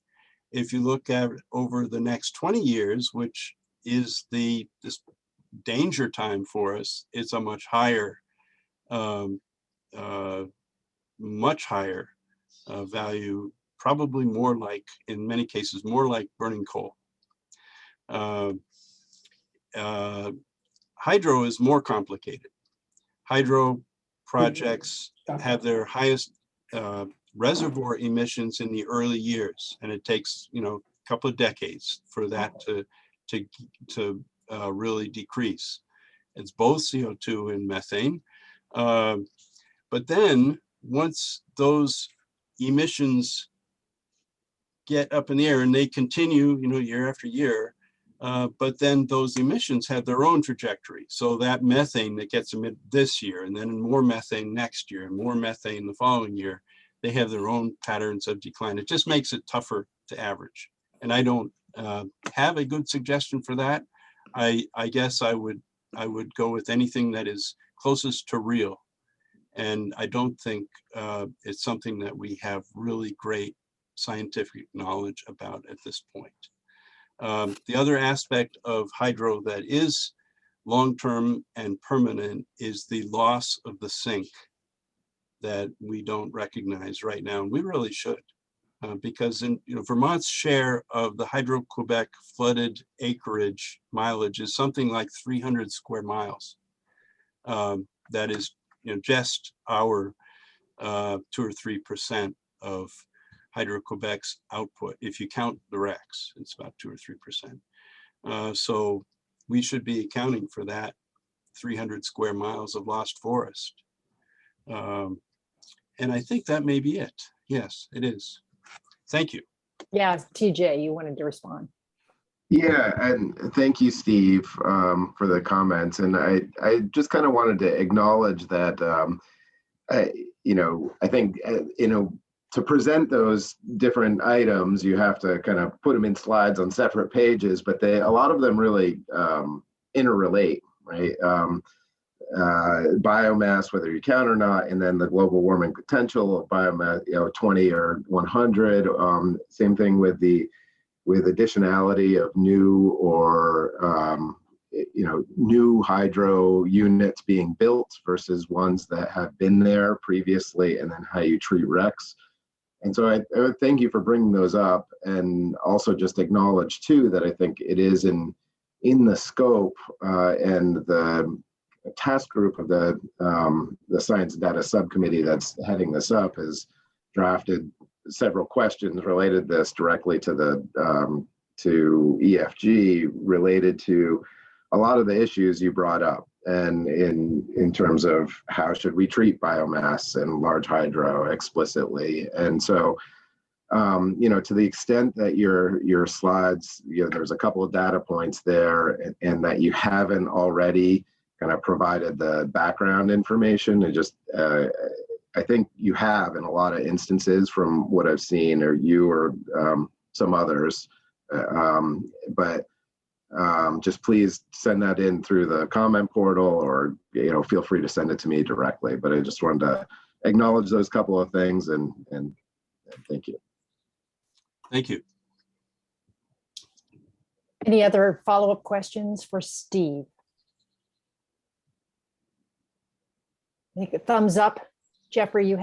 If you look at over the next 20 years, which is this danger time for us, it's a much higher value, probably more like, in many cases, more like burning coal. Hydro is more complicated. Hydro projects have their highest reservoir emissions in the early years, and it takes a couple of decades for that to really decrease. It's both CO2 and methane. But then once those emissions get up in the air, and they continue, year after year, but then those emissions have their own trajectory. So that methane that gets emitted this year, and then more methane next year, and more methane the following year, they have their own patterns of decline. It just makes it tougher to average. And I don't have a good suggestion for that. I guess I would go with anything that is closest to real. And I don't think it's something that we have really great scientific knowledge about at this point. The other aspect of hydro that is long-term and permanent is the loss of the sink that we don't recognize right now, and we really should, because in Vermont's share of the Hydro-Quebec flooded acreage mileage is something like 300 square miles. That is just our 2 or 3% of Hydro-Quebec's output. If you count the RECs, it's about 2 or 3%. So we should be accounting for that 300 square miles of lost forest. And I think that may be it. Yes, it is. Thank you. Yeah, TJ, you wanted to respond. Yeah, and thank you, Steve, for the comments. And I just kind of wanted to acknowledge that, I think, to present those different items, you have to kind of put them in slides on separate pages, but a lot of them really interrelate, right? Biomass, whether you count or not, and then the global warming potential of biomass, 20 or 100. Same thing with additionality of new or new hydro units being built versus ones that have been there previously, and then how you treat RECs. And so I would thank you for bringing those up, and also just acknowledge too that I think it is in the scope and the task group of the Science and Data Subcommittee that's heading this up has drafted several questions related to this directly to the to EFG, related to a lot of the issues you brought up, and in terms of how should we treat biomass and large hydro explicitly. And so to the extent that your slides, there's a couple of data points there, and that you haven't already kind of provided the background information, and just I think you have in a lot of instances from what I've seen, or you or some others, but just please send that in through the comment portal, or feel free to send it to me directly. But I just wanted to acknowledge those couple of things, and thank you. Thank you. Any other follow-up questions for Steve? Make a thumbs up. Jeffrey, you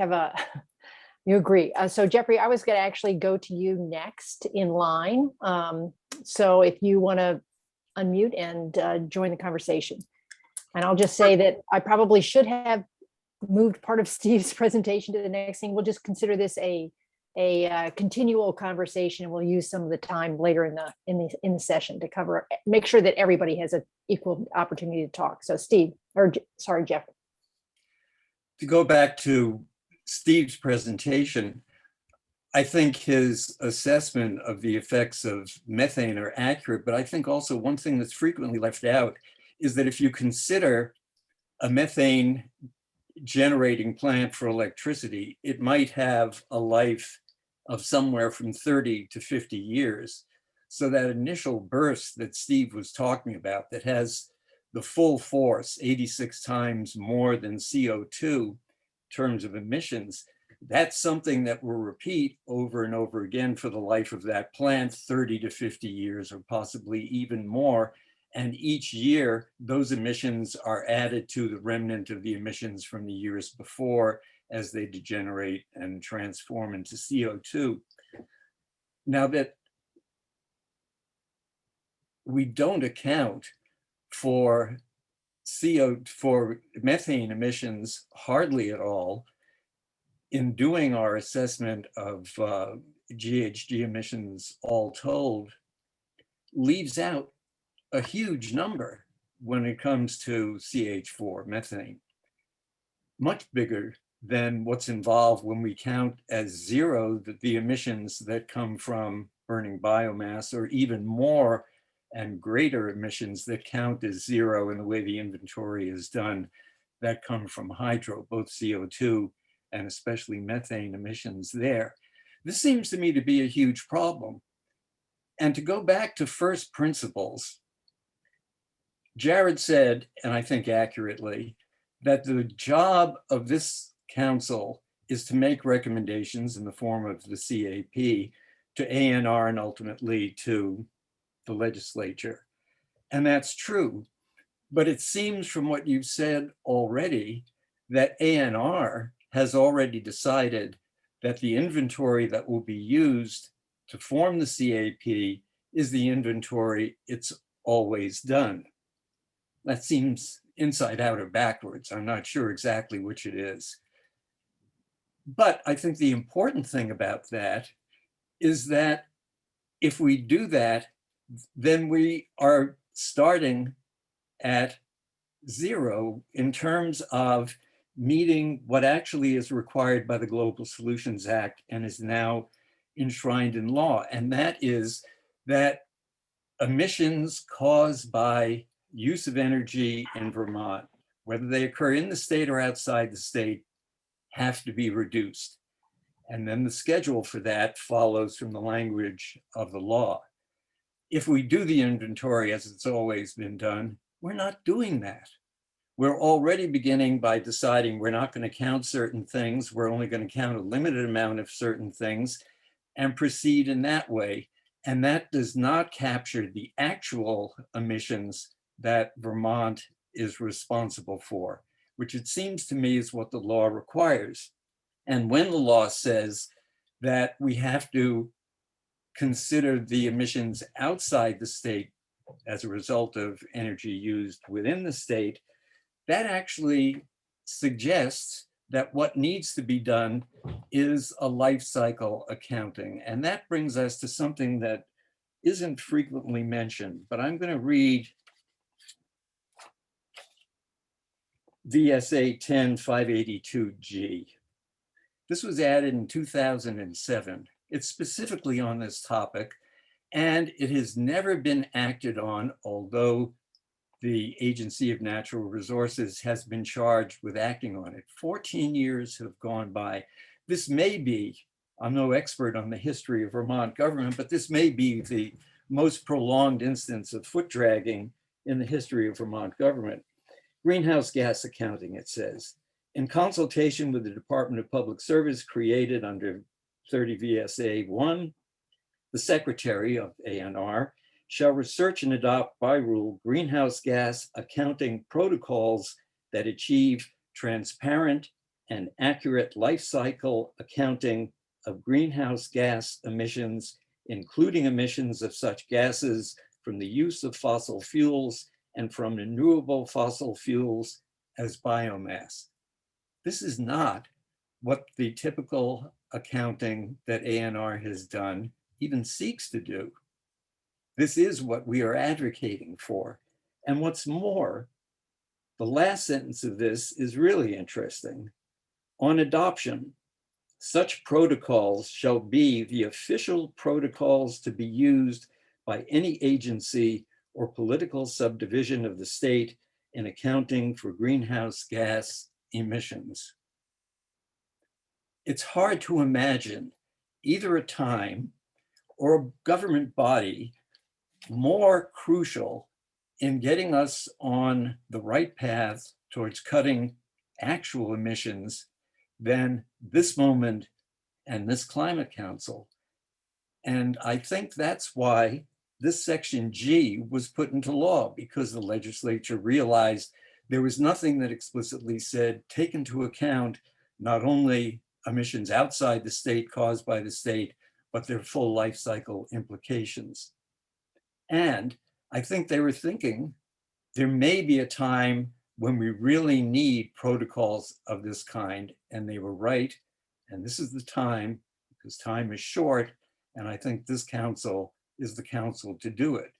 agree. So Jeffrey, I was going to actually go to you next in line. So if you want to unmute and join the conversation. And I'll just say that I probably should have moved part of Steve's presentation to the next thing. We'll just consider this a continual conversation, and we'll use some of the time later in the session to make sure that everybody has an equal opportunity to talk. So Jeff. To go back to Steve's presentation, I think his assessment of the effects of methane are accurate, but I think also one thing that's frequently left out is that if you consider a methane generating plant for electricity, it might have a life of somewhere from 30 to 50 years. So that initial burst that Steve was talking about, that has the full force, 86 times more than CO2 in terms of emissions, that's something that will repeat over and over again for the life of that plant, 30 to 50 years, or possibly even more. And each year, those emissions are added to the remnant of the emissions from the years before as they degenerate and transform into CO2. Now that we don't account for methane emissions hardly at all in doing our assessment of GHG emissions, all told, leaves out a huge number when it comes to CH4, methane, much bigger than what's involved when we count as zero the emissions that come from burning biomass, or even more and greater emissions that count as zero in the way the inventory is done that come from hydro, both CO2 and especially methane emissions there. This seems to me to be a huge problem. And to go back to first principles, Jared said, and I think accurately, that the job of this council is to make recommendations in the form of the CAP to ANR and ultimately to the legislature. And that's true. But it seems from what you've said already that ANR has already decided that the inventory that will be used to form the CAP is the inventory it's always done. That seems inside out or backwards. I'm not sure exactly which it is. But I think the important thing about that is that if we do that, then we are starting at zero in terms of meeting what actually is required by the Global Solutions Act and is now enshrined in law. And that is that emissions caused by use of energy in Vermont, whether they occur in the state or outside the state, have to be reduced. And then the schedule for that follows from the language of the law. If we do the inventory as it's always been done, we're not doing that. We're already beginning by deciding we're not going to count certain things. We're only going to count a limited amount of certain things and proceed in that way. And that does not capture the actual emissions that Vermont is responsible for, which it seems to me is what the law requires. And when the law says that we have to consider the emissions outside the state as a result of energy used within the state, that actually suggests that what needs to be done is a life cycle accounting. And that brings us to something that isn't frequently mentioned, but I'm going to read VSA 10-582G. This was added in 2007. It's specifically on this topic, and it has never been acted on, although the Agency of Natural Resources has been charged with acting on it. 14 years have gone by. This may be, I'm no expert on the history of Vermont government, but this may be the most prolonged instance of foot dragging in the history of Vermont government. Greenhouse gas accounting, it says, in consultation with the Department of Public Service created under 30 VSA 1, the Secretary of ANR shall research and adopt by rule greenhouse gas accounting protocols that achieve transparent and accurate life cycle accounting of greenhouse gas emissions, including emissions of such gases from the use of fossil fuels and from renewable fossil fuels as biomass. This is not what the typical accounting that ANR has done even seeks to do. This is what we are advocating for. And what's more, the last sentence of this is really interesting. On adoption, such protocols shall be the official protocols to be used by any agency or political subdivision of the state in accounting for greenhouse gas emissions. It's hard to imagine either a time or a government body more crucial in getting us on the right path towards cutting actual emissions than this moment and this climate council. And I think that's why this section G was put into law, because the legislature realized there was nothing that explicitly said, take into account not only emissions outside the state caused by the state, but their full life cycle implications. And I think they were thinking there may be a time when we really need protocols of this kind, and they were right. And this is the time, because time is short, and I think this council is the council to do it.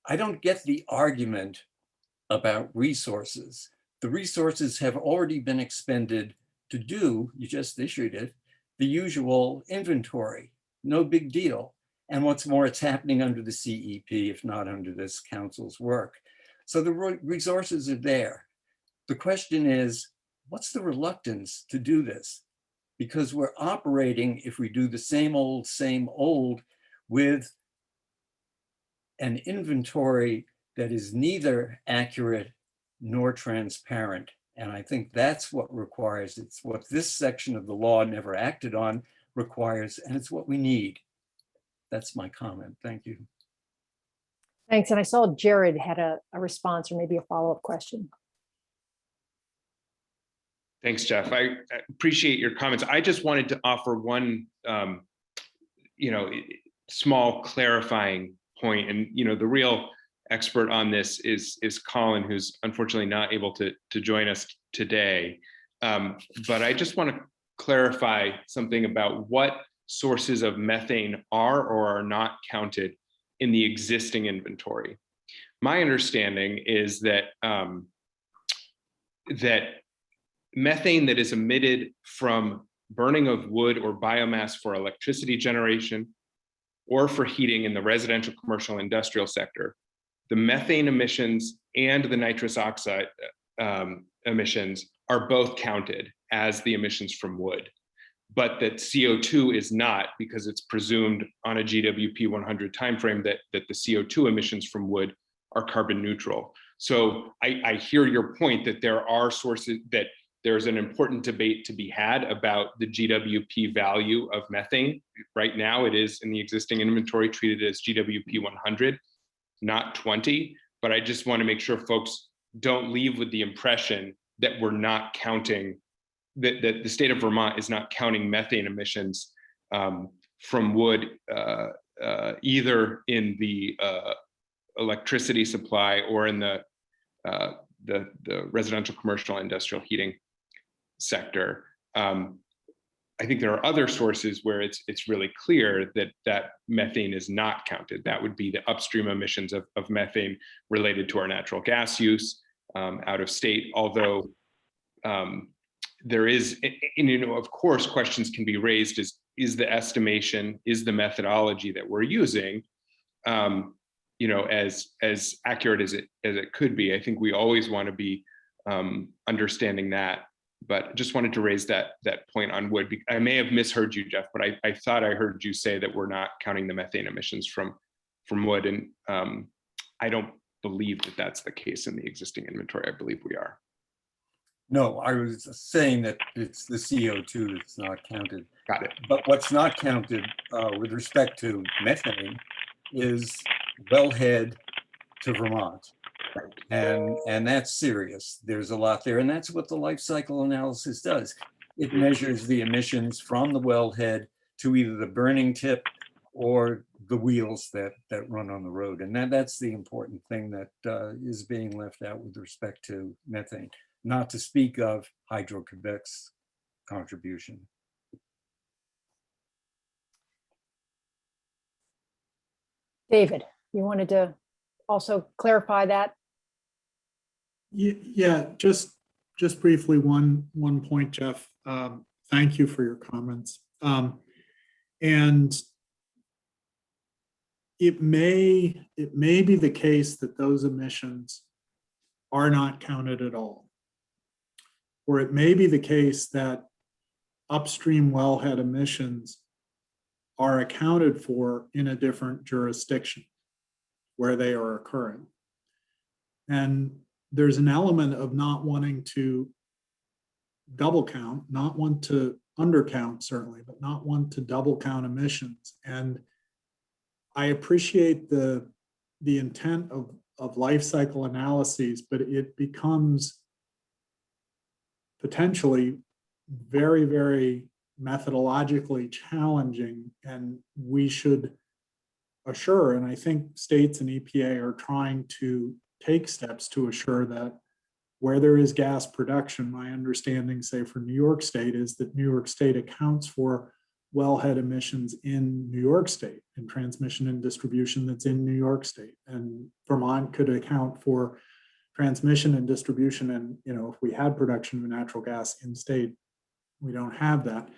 I don't get the argument about resources. The resources have already been expended to do, you just issued it, the usual inventory, no big deal. And what's more, it's happening under the CEP, if not under this council's work. So the resources are there. The question is, what's the reluctance to do this? Because we're operating, if we do the same old, with an inventory that is neither accurate nor transparent. And I think that's what requires, it's what this section of the law never acted on requires, and it's what we need. That's my comment. Thank you. Thanks. And I saw Jared had a response or maybe a follow-up question. Thanks, Jeff. I appreciate your comments. I just wanted to offer one, small clarifying point. And, the real expert on this is Colin, who's unfortunately not able to join us today. But I just want to clarify something about what sources of methane are or are not counted in the existing inventory. My understanding is that that methane that is emitted from burning of wood or biomass for electricity generation or for heating in the residential, commercial, industrial sector, the methane emissions and the nitrous oxide emissions are both counted as the emissions from wood, but that CO2 is not, because it's presumed on a GWP 100 timeframe that the CO2 emissions from wood are carbon neutral. So I hear your point that there are sources, that there's an important debate to be had about the GWP value of methane. Right now, it is in the existing inventory treated as GWP 100, not 20. but I just want to make sure folks don't leave with the impression that we're not counting, that the state of Vermont is not counting methane emissions from wood, either in the electricity supply or in the residential, commercial, industrial heating sector. I think there are other sources where it's really clear that methane is not counted. That would be the upstream emissions of methane related to our natural gas use out of state. Although there is, and of course, questions can be raised: is the estimation, is the methodology that we're using, as accurate as it could be? I think we always want to be understanding that. But just wanted to raise that point on wood. I may have misheard you, Jeff, but I thought I heard you say that we're not counting the methane emissions from wood, and I don't believe that that's the case in the existing inventory. I believe we are. No, I was saying that it's the CO2 that's not counted. Got it. But what's not counted with respect to methane is wellhead to Vermont. And that's serious. There's a lot there. And that's what the life cycle analysis does. It measures the emissions from the wellhead to either the burning tip or the wheels that run on the road. And that's the important thing that is being left out with respect to methane, not to speak of Hydro-Quebec's contribution. David, you wanted to also clarify that? Yeah, just briefly, one point, Jeff. Thank you for your comments. And it may be the case that those emissions are not counted at all. Or it may be the case that upstream wellhead emissions are accounted for in a different jurisdiction where they are occurring. And there's an element of not wanting to double count, not want to undercount certainly, but not want to double count emissions. And I appreciate the intent of life cycle analyses, but it becomes potentially very, very methodologically challenging, and we should assure, and I think states and EPA are trying to take steps to assure that where there is gas production, my understanding, say for New York State, is that New York State accounts for wellhead emissions in New York State and transmission and distribution that's in New York State. And Vermont could account for transmission and distribution. And, if we had production of natural gas in state, we don't have that.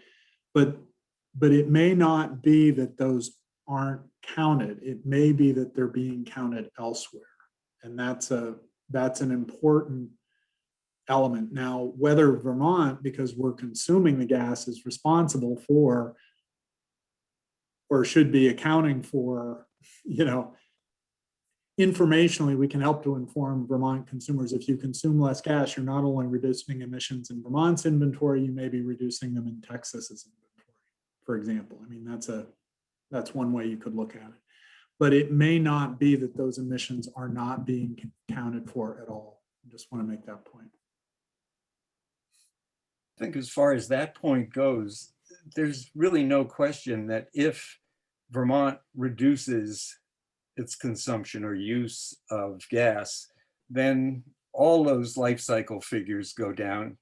But it may not be that those aren't counted. It may be that they're being counted elsewhere. And that's an important element. Now, whether Vermont, because we're consuming the gas, is responsible for or should be accounting for, informationally, we can help to inform Vermont consumers. If you consume less gas, you're not only reducing emissions in Vermont's inventory, you may be reducing them in Texas's inventory, for example. I mean, that's one way you could look at it. But it may not be that those emissions are not being counted for at all. I just want to make that point. I think as far as that point goes, there's really no question that if Vermont reduces its consumption or use of gas, then all those life cycle figures go down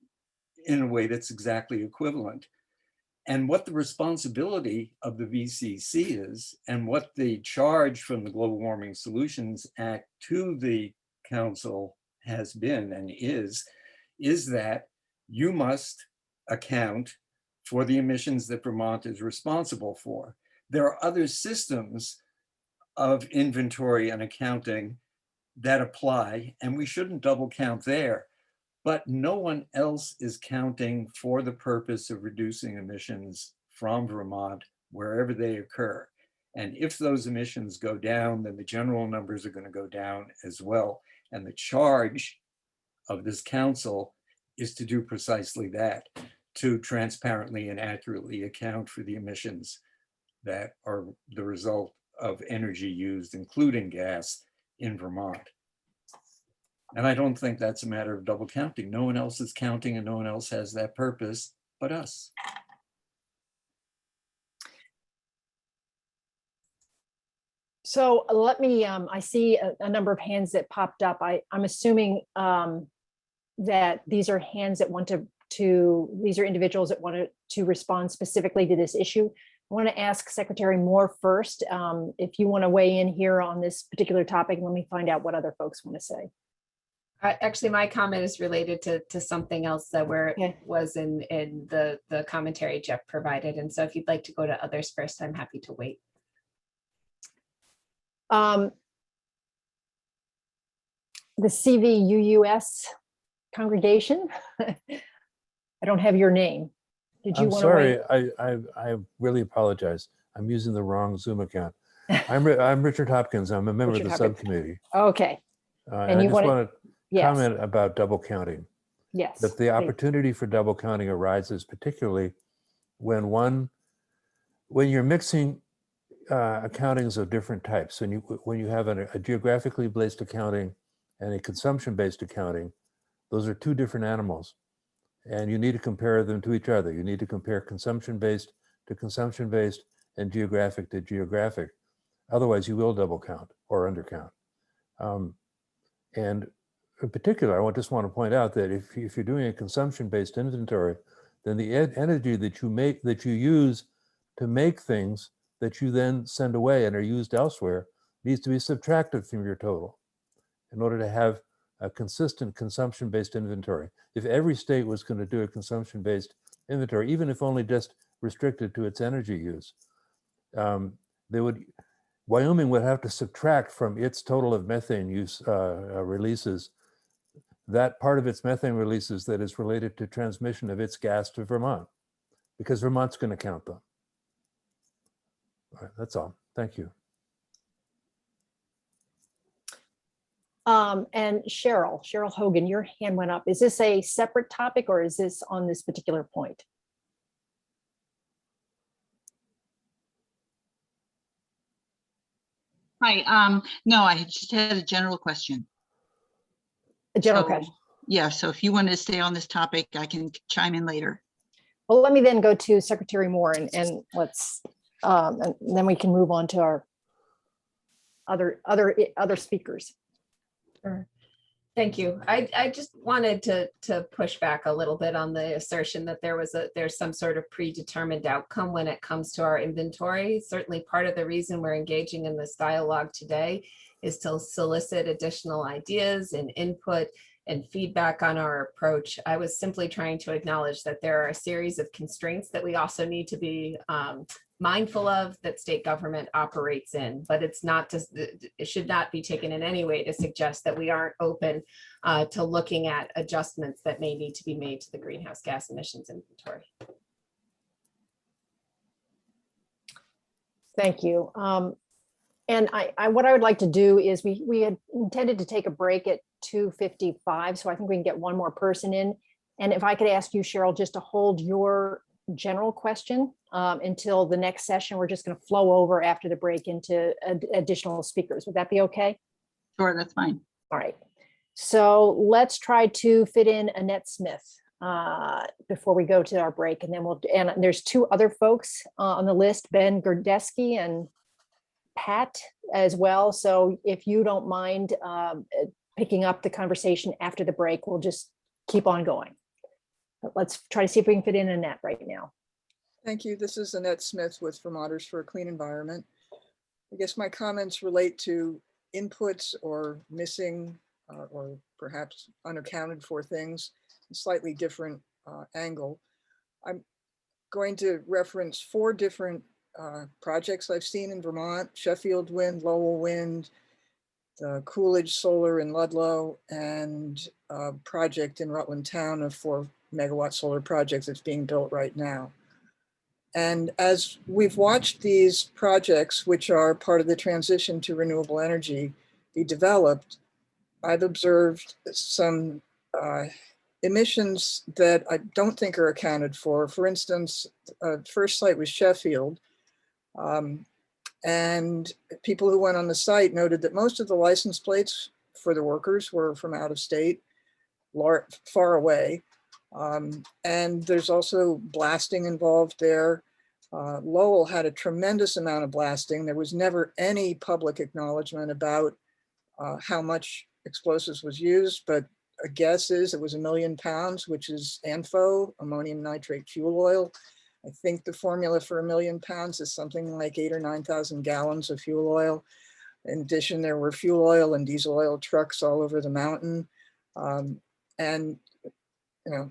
in a way that's exactly equivalent. And what the responsibility of the VCC is, and what the charge from the Global Warming Solutions Act to the council has been and is that you must account for the emissions that Vermont is responsible for. There are other systems of inventory and accounting that apply, and we shouldn't double count there. But no one else is counting for the purpose of reducing emissions from Vermont wherever they occur. And if those emissions go down, then the general numbers are going to go down as well. And the charge of this council is to do precisely that, to transparently and accurately account for the emissions that are the result of energy used, including gas, in Vermont. And I don't think that's a matter of double counting. No one else is counting and no one else has that purpose but us. So let me, I see a number of hands that popped up. I'm assuming that these are hands that want these are individuals that want to respond specifically to this issue. I want to ask Secretary Moore first, if you want to weigh in here on this particular topic. Let me find out what other folks want to say. Actually, my comment is related to something else that was in the commentary Jeff provided. And so if you'd like to go to others first, I'm happy to wait. The CVUUS congregation. I don't have your name. Did you I'm want sorry, to weigh? I really apologize. I'm using the wrong Zoom account. I'm Richard Hopkins. I'm a member Richard of the Hopkins. subcommittee. Okay. And I you just wanna- want to Yes. comment about double counting. Yes. That the opportunity for double counting arises particularly when you're mixing accountings of different types. When you have a geographically based accounting and a consumption-based accounting, those are two different animals. And you need to compare them to each other. You need to compare consumption-based to consumption-based and geographic to geographic. Otherwise, you will double count or undercount. And in particular, I just want to point out that if you're doing a consumption-based inventory, then the energy that you use to make things that you then send away and are used elsewhere needs to be subtracted from your total in order to have a consistent consumption-based inventory. If every state was going to do a consumption-based inventory, even if only just restricted to its energy use, Wyoming would have to subtract from its total of methane use releases that part of its methane releases that is related to transmission of its gas to Vermont, because Vermont's going to count them. All right, that's all. Thank you. And Cheryl Hogan, your hand went up. Is this a separate topic or is this on this particular point? Hi, no, I just had a general question. A general question. Yeah, so if you want to stay on this topic, I can chime in later. Well, let me then go to Secretary Moore and let's, and then we can move on to our other speakers. Sure. Thank you. I just wanted to push back a little bit on the assertion that there's some sort of predetermined outcome when it comes to our inventory. Certainly part of the reason we're engaging in this dialogue today is to solicit additional ideas and input and feedback on our approach. I was simply trying to acknowledge that there are a series of constraints that we also need to be mindful of that state government operates in, but it's not just, it should not be taken in any way to suggest that we aren't open to looking at adjustments that may need to be made to the greenhouse gas emissions inventory. Thank you. And what I would like to do is we had intended to take a break at 2:55, so I think we can get one more person in. And if I could ask you, Cheryl, just to hold your general question until the next session. We're just going to flow over after the break into additional speakers. Would that be okay? Sure, that's fine. All right. So let's try to fit in Annette Smith before we go to our break. And then and there's two other folks on the list, Ben Gordesky and Pat as well. So if you don't mind picking up the conversation after the break, we'll just keep on going. But let's try to see if we can fit in Annette right now. Thank you. This is Annette Smith with Vermonters for a Clean Environment. I guess my comments relate to inputs or missing or perhaps unaccounted for things, a slightly different angle. I'm going to reference 4 different projects I've seen in Vermont: Sheffield Wind, Lowell Wind, the Coolidge Solar in Ludlow, and a project in Rutland Town of 4 megawatt solar projects that's being built right now. And as we've watched these projects, which are part of the transition to renewable energy, be developed, I've observed some emissions that I don't think are accounted for. For instance, first site was Sheffield. And people who went on the site noted that most of the license plates for the workers were from out of state, far away. And there's also blasting involved there. Lowell had a tremendous amount of blasting. There was never any public acknowledgement about how much explosives was used, but a guess is it was 1 million pounds, which is ANFO, ammonium nitrate fuel oil. I think the formula for 1 million pounds is something like 8,000 or 9,000 gallons of fuel oil. In addition, there were fuel oil and diesel oil trucks all over the mountain. And, you know,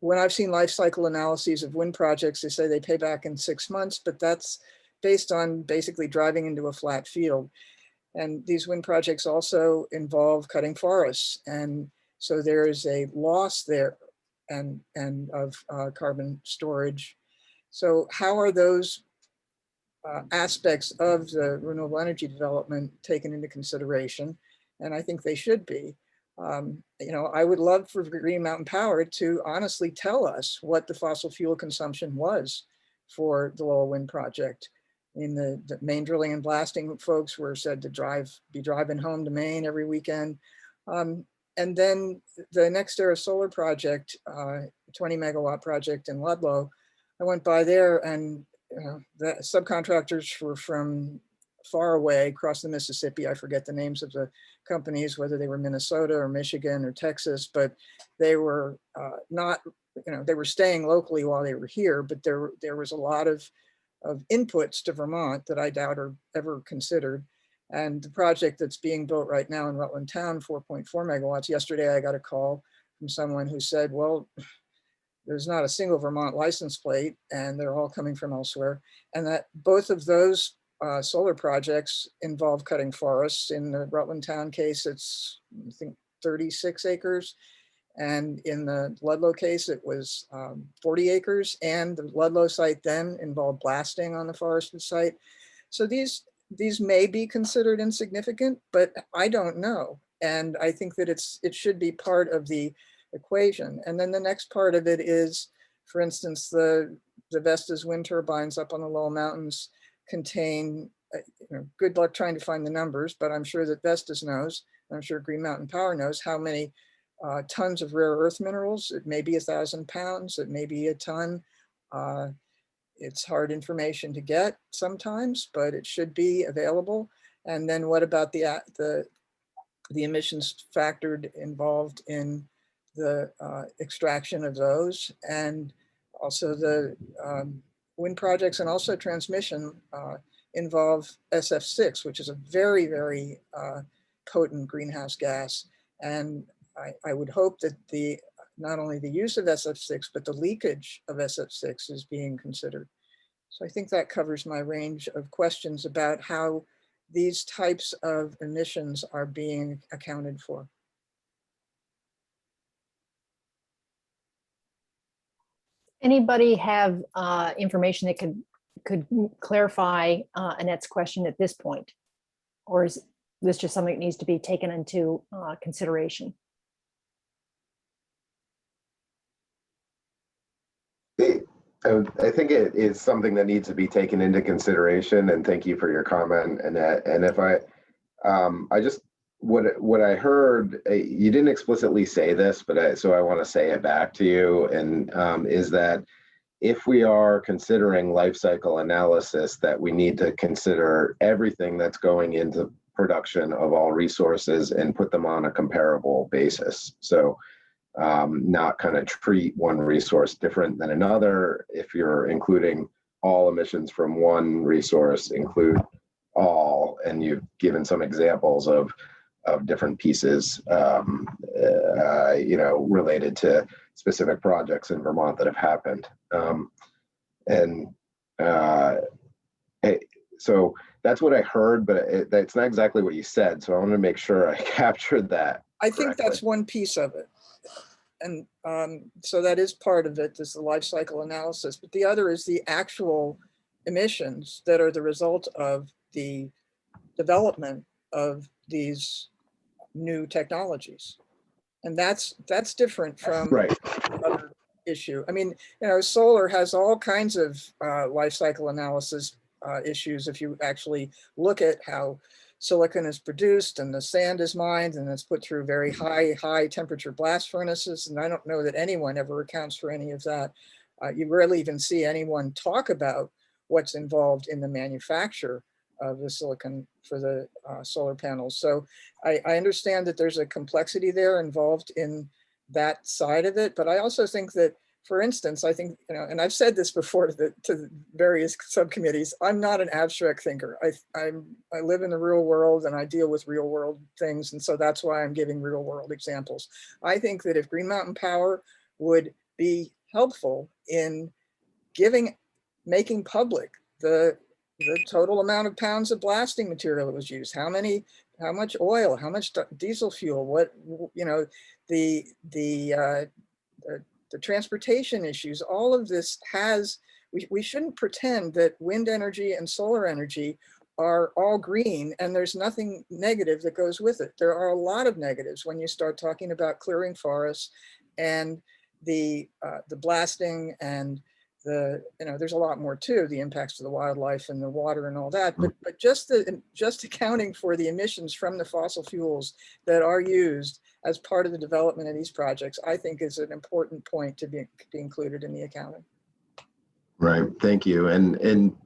when I've seen life cycle analyses of wind projects, they say they pay back in 6 months, but that's based on basically driving into a flat field. And these wind projects also involve cutting forests. And so there is a loss there and of carbon storage. So how are those aspects of the renewable energy development taken into consideration? And I think they should be. You know, I would love for Green Mountain Power to honestly tell us what the fossil fuel consumption was for the Lowell Wind Project. In the main drilling and blasting folks were said to be driving home to Maine every weekend. And then the NextEra solar project, 20 megawatt project in Ludlow, I went by there and the subcontractors were from far away across the Mississippi. I forget the names of the companies, whether they were Minnesota or Michigan or Texas, but they were not, you know, they were staying locally while they were here, but there was a lot of inputs to Vermont that I doubt are ever considered. And the project that's being built right now in Rutland Town, 4.4 megawatts. Yesterday, I got a call from someone who said, well, there's not a single Vermont license plate and they're all coming from elsewhere. And that both of those solar projects involve cutting forests. In the Rutland Town case, it's, I think, 36 acres. And in the Ludlow case, it was 40 acres. And the Ludlow site then involved blasting on the forested site. So these may be considered insignificant, but I don't know. And I think that it should be part of the equation. And then the next part of it is, for instance, the Vestas wind turbines up on the Lowell Mountains contain, good luck trying to find the numbers, but I'm sure that Vestas knows, I'm sure Green Mountain Power knows how many tons of rare earth minerals. It may be 1,000 pounds, it may be a ton. It's hard information to get sometimes, but it should be available. And then what about the emissions factored involved in the extraction of those, and also the wind projects and also transmission involve SF6, which is a very, very potent greenhouse gas. And I would hope that not only the use of SF6, but the leakage of SF6 is being considered. So I think that covers my range of questions about how these types of emissions are being accounted for. Anybody have information that could clarify Annette's question at this point? Or is this just something that needs to be taken into consideration? I think it is something that needs to be taken into consideration, and thank you for your comment, Annette. And if I just, what I heard, you didn't explicitly say this, but so I want to say it back to you, and is that if we are considering life cycle analysis, that we need to consider everything that's going into production of all resources and put them on a comparable basis. So not kind of treat one resource different than another. If you're including all emissions from one resource, include all, and you've given some examples of different pieces, related to specific projects in Vermont that have happened. So that's what I heard, but that's not exactly what you said. So I want to make sure I captured that. I think that's one piece of it. And so that is part of it, is the life cycle analysis, but the other is the actual emissions that are the result of the development of these new technologies. And that's different from the other issue. I mean, solar has all kinds of life cycle analysis issues. If you actually look at how silicon is produced and the sand is mined and it's put through very high temperature blast furnaces. And I don't know that anyone ever accounts for any of that. You rarely even see anyone talk about what's involved in the manufacture of the silicon for the solar panels. So I understand that there's a complexity there involved in that side of it, but I also think that, for instance, I think, and I've said this before to the various subcommittees, I'm not an abstract thinker. I live in the real world and I deal with real world things. And so that's why I'm giving real world examples. I think that if Green Mountain Power would be helpful in making public the total amount of pounds of blasting material that was used, how much oil, how much diesel fuel, what, the transportation issues, all of this we shouldn't pretend that wind energy and solar energy are all green and there's nothing negative that goes with it. There are a lot of negatives when you start talking about clearing forests and the blasting and there's a lot more too, the impacts to the wildlife and the water and all that, but just accounting for the emissions from the fossil fuels that are used as part of the development of these projects, I think is an important point to be included in the accounting. Right, thank you. And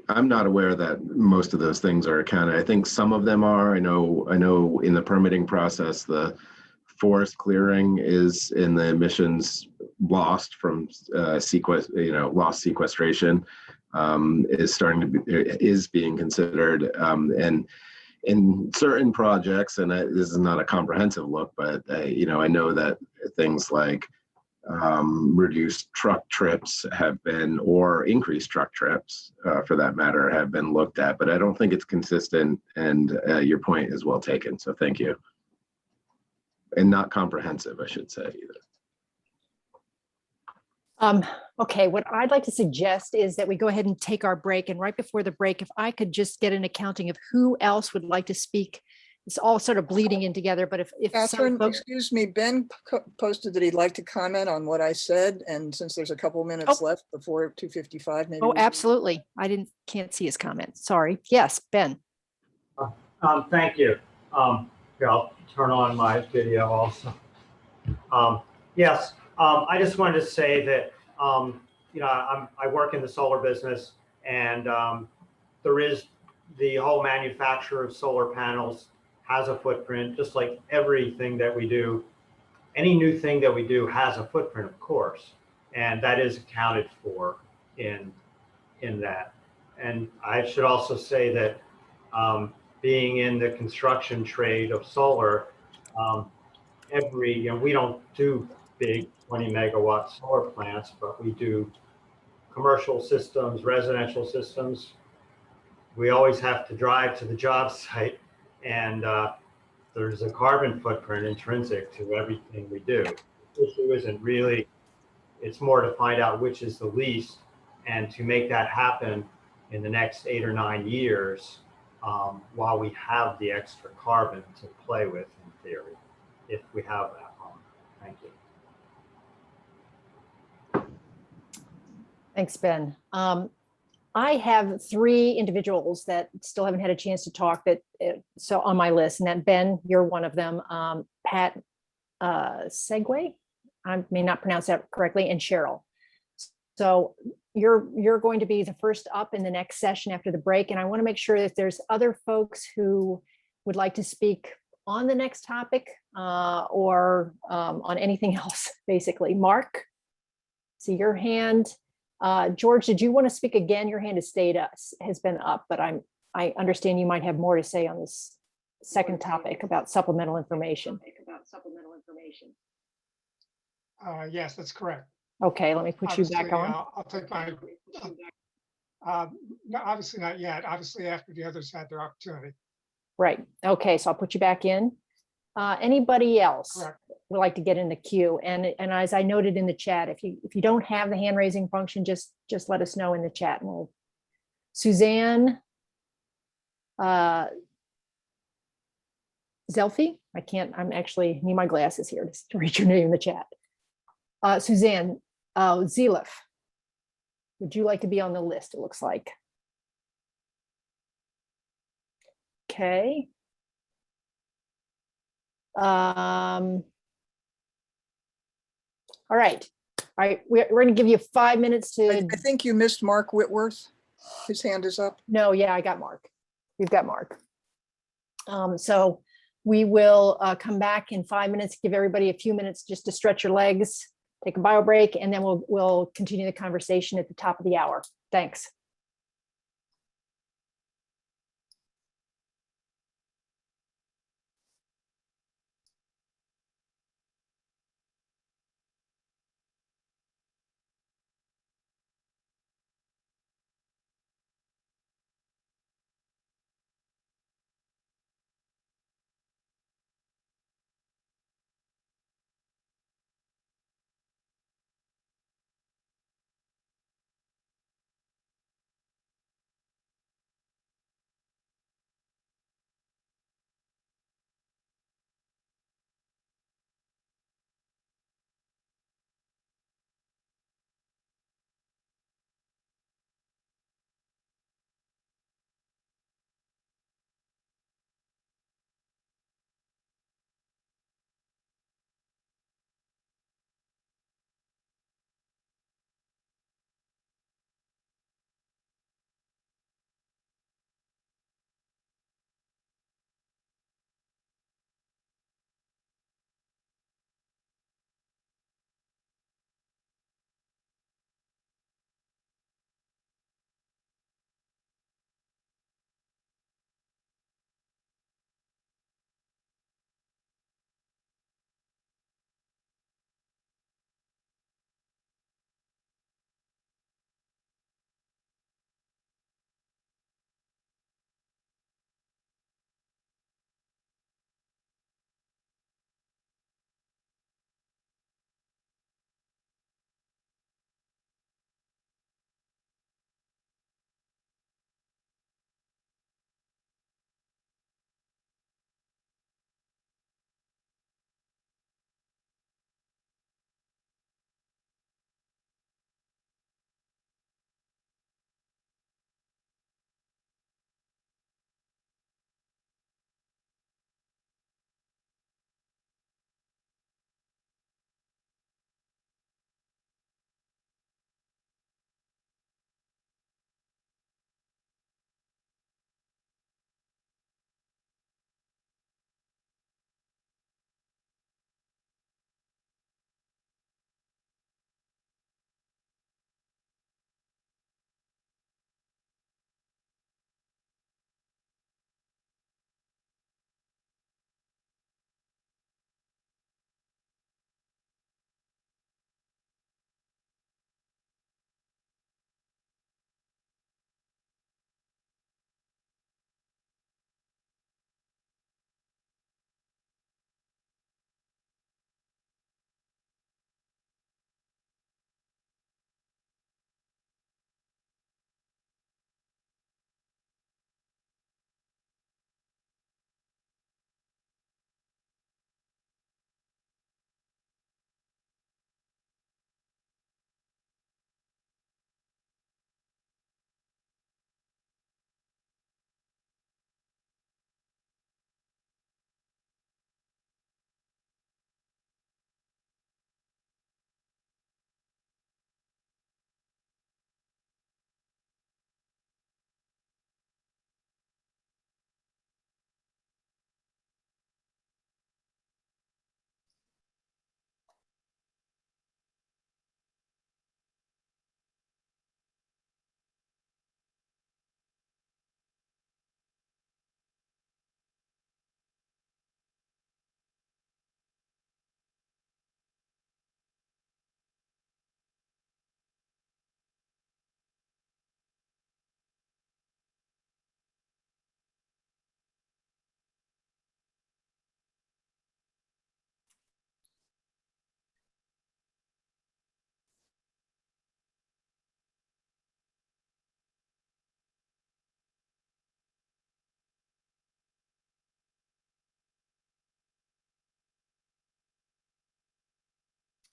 I'm not aware that most of those things are accounted. I think some of them are. I know in the permitting process, the forest clearing is in the emissions lost from lost sequestration is being considered, and in certain projects, and this is not a comprehensive look, but I know that things like reduced truck trips have been, or increased truck trips for that matter, have been looked at, but I don't think it's consistent, and your point is well taken, so thank you. And not comprehensive, I should say, either. Okay, what I'd like to suggest is that we go ahead and take our break. And right before the break, if I could just get an accounting of who else would like to speak. It's all sort of bleeding in together, but if Catherine, excuse me, Ben posted that he'd like to comment on what I said. And since there's a couple minutes left before 2:55, maybe. Oh, absolutely. Can't see his comment. Sorry. Yes, Ben. Thank you. Here, I'll turn on my video also. Yes, I just wanted to say that, I work in the solar business, and there is the whole manufacture of solar panels has a footprint, just like everything that we do. Any new thing that we do has a footprint, of course, and that is accounted for in that. And I should also say that being in the construction trade of solar, we don't do big 20 megawatt solar plants, but we do commercial systems, residential systems. We always have to drive to the job site, and there's a carbon footprint intrinsic to everything we do. The issue isn't really, it's more to find out which is the least, and to make that happen in the next 8 or 9 years, while we have the extra carbon to play with in theory, if we have that moment. Thank you. Thanks, Ben. I have 3 individuals that still haven't had a chance to talk so on my list, and that Ben, you're one of them, Pat Segway, I may not pronounce that correctly, and Cheryl. So you're going to be the first up in the next session after the break. And I want to make sure that there's other folks who would like to speak on the next topic or on anything else, basically. Mark, see your hand. George, did you want to speak again? Your hand has been up, but I understand you might have more to say on this second topic about supplemental information. Yes, that's correct. Okay, let me put you back on. I'll take my, no, obviously not yet, obviously after the others had their opportunity. Right, okay, so I'll put you back in. Anybody else Correct. would like to get in the queue? And as I noted in the chat, if you don't have the hand raising function, just let us know in the chat. And we'll, Suzanne Zelfi, I'm actually need my glasses here to read your name in the chat. Suzanne Zelif, would you like to be on the list? It looks like. Okay. All right. All right, we're going to give you 5 minutes I to, think you missed Mark Whitworth. His hand is up. no, yeah, I got Mark. We've got Mark. So we will come back in 5 minutes, give everybody a few minutes just to stretch your legs, take a bio break, and then we'll continue the conversation at the top of the hour. Thanks.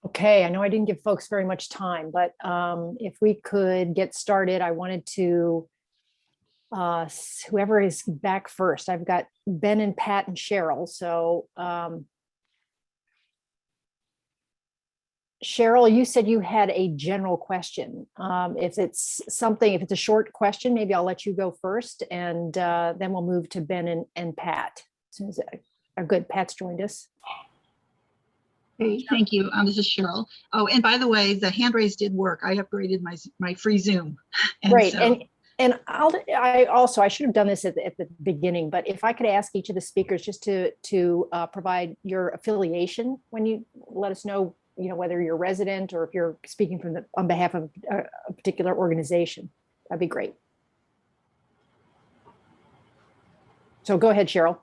Okay, I know I didn't give folks very much time, but if we could get started, I wanted to whoever is back first. I've got Ben and Pat and Cheryl. So Cheryl, you said you had a general question. If it's a short question, maybe I'll let you go first, and then we'll move to Ben and Pat. As soon as good, Pat's joined us. Hey, thank you. This is Cheryl. Oh, and by the way, the hand raise did work. I upgraded my free Zoom. Great. So, And I should have done this at the beginning, but if I could ask each of the speakers just to provide your affiliation when you let us know, whether you're a resident or if you're speaking on behalf of a particular organization, that'd be great. So go ahead, Cheryl.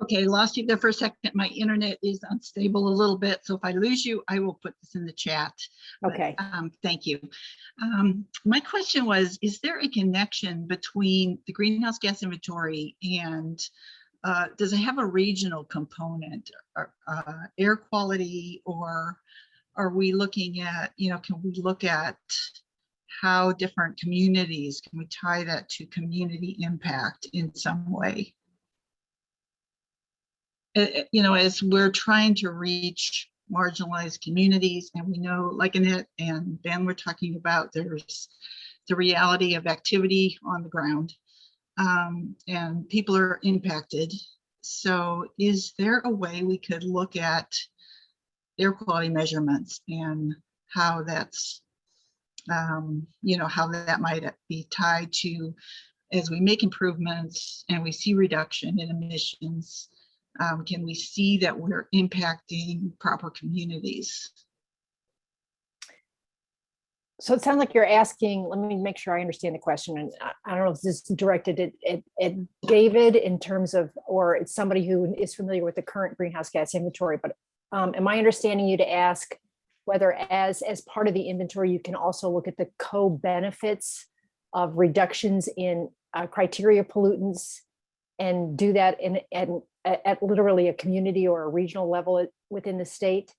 okay, lost you there for a second. My internet is unstable a little bit, so if I lose you, I will put this in the chat. Okay. But, thank you. My question was, is there a connection between the greenhouse gas inventory and does it have a regional component, or air quality, or are we looking at, can we look at how different communities, can we tie that to community impact in some way? As we're trying to reach marginalized communities, and we know, like Annette and Ben were talking about, there's the reality of activity on the ground, and people are impacted. So is there a way we could look at air quality measurements and how that's, how that might be tied to, as we make improvements and we see reduction in emissions, can we see that we're impacting proper communities? So it sounds like you're asking, let me make sure I understand the question. And I don't know if this is directed at David in terms of, or it's somebody who is familiar with the current greenhouse gas inventory, but am I understanding you to ask whether as part of the inventory, you can also look at the co-benefits of reductions in criteria pollutants and do that at literally a community or a regional level within the state?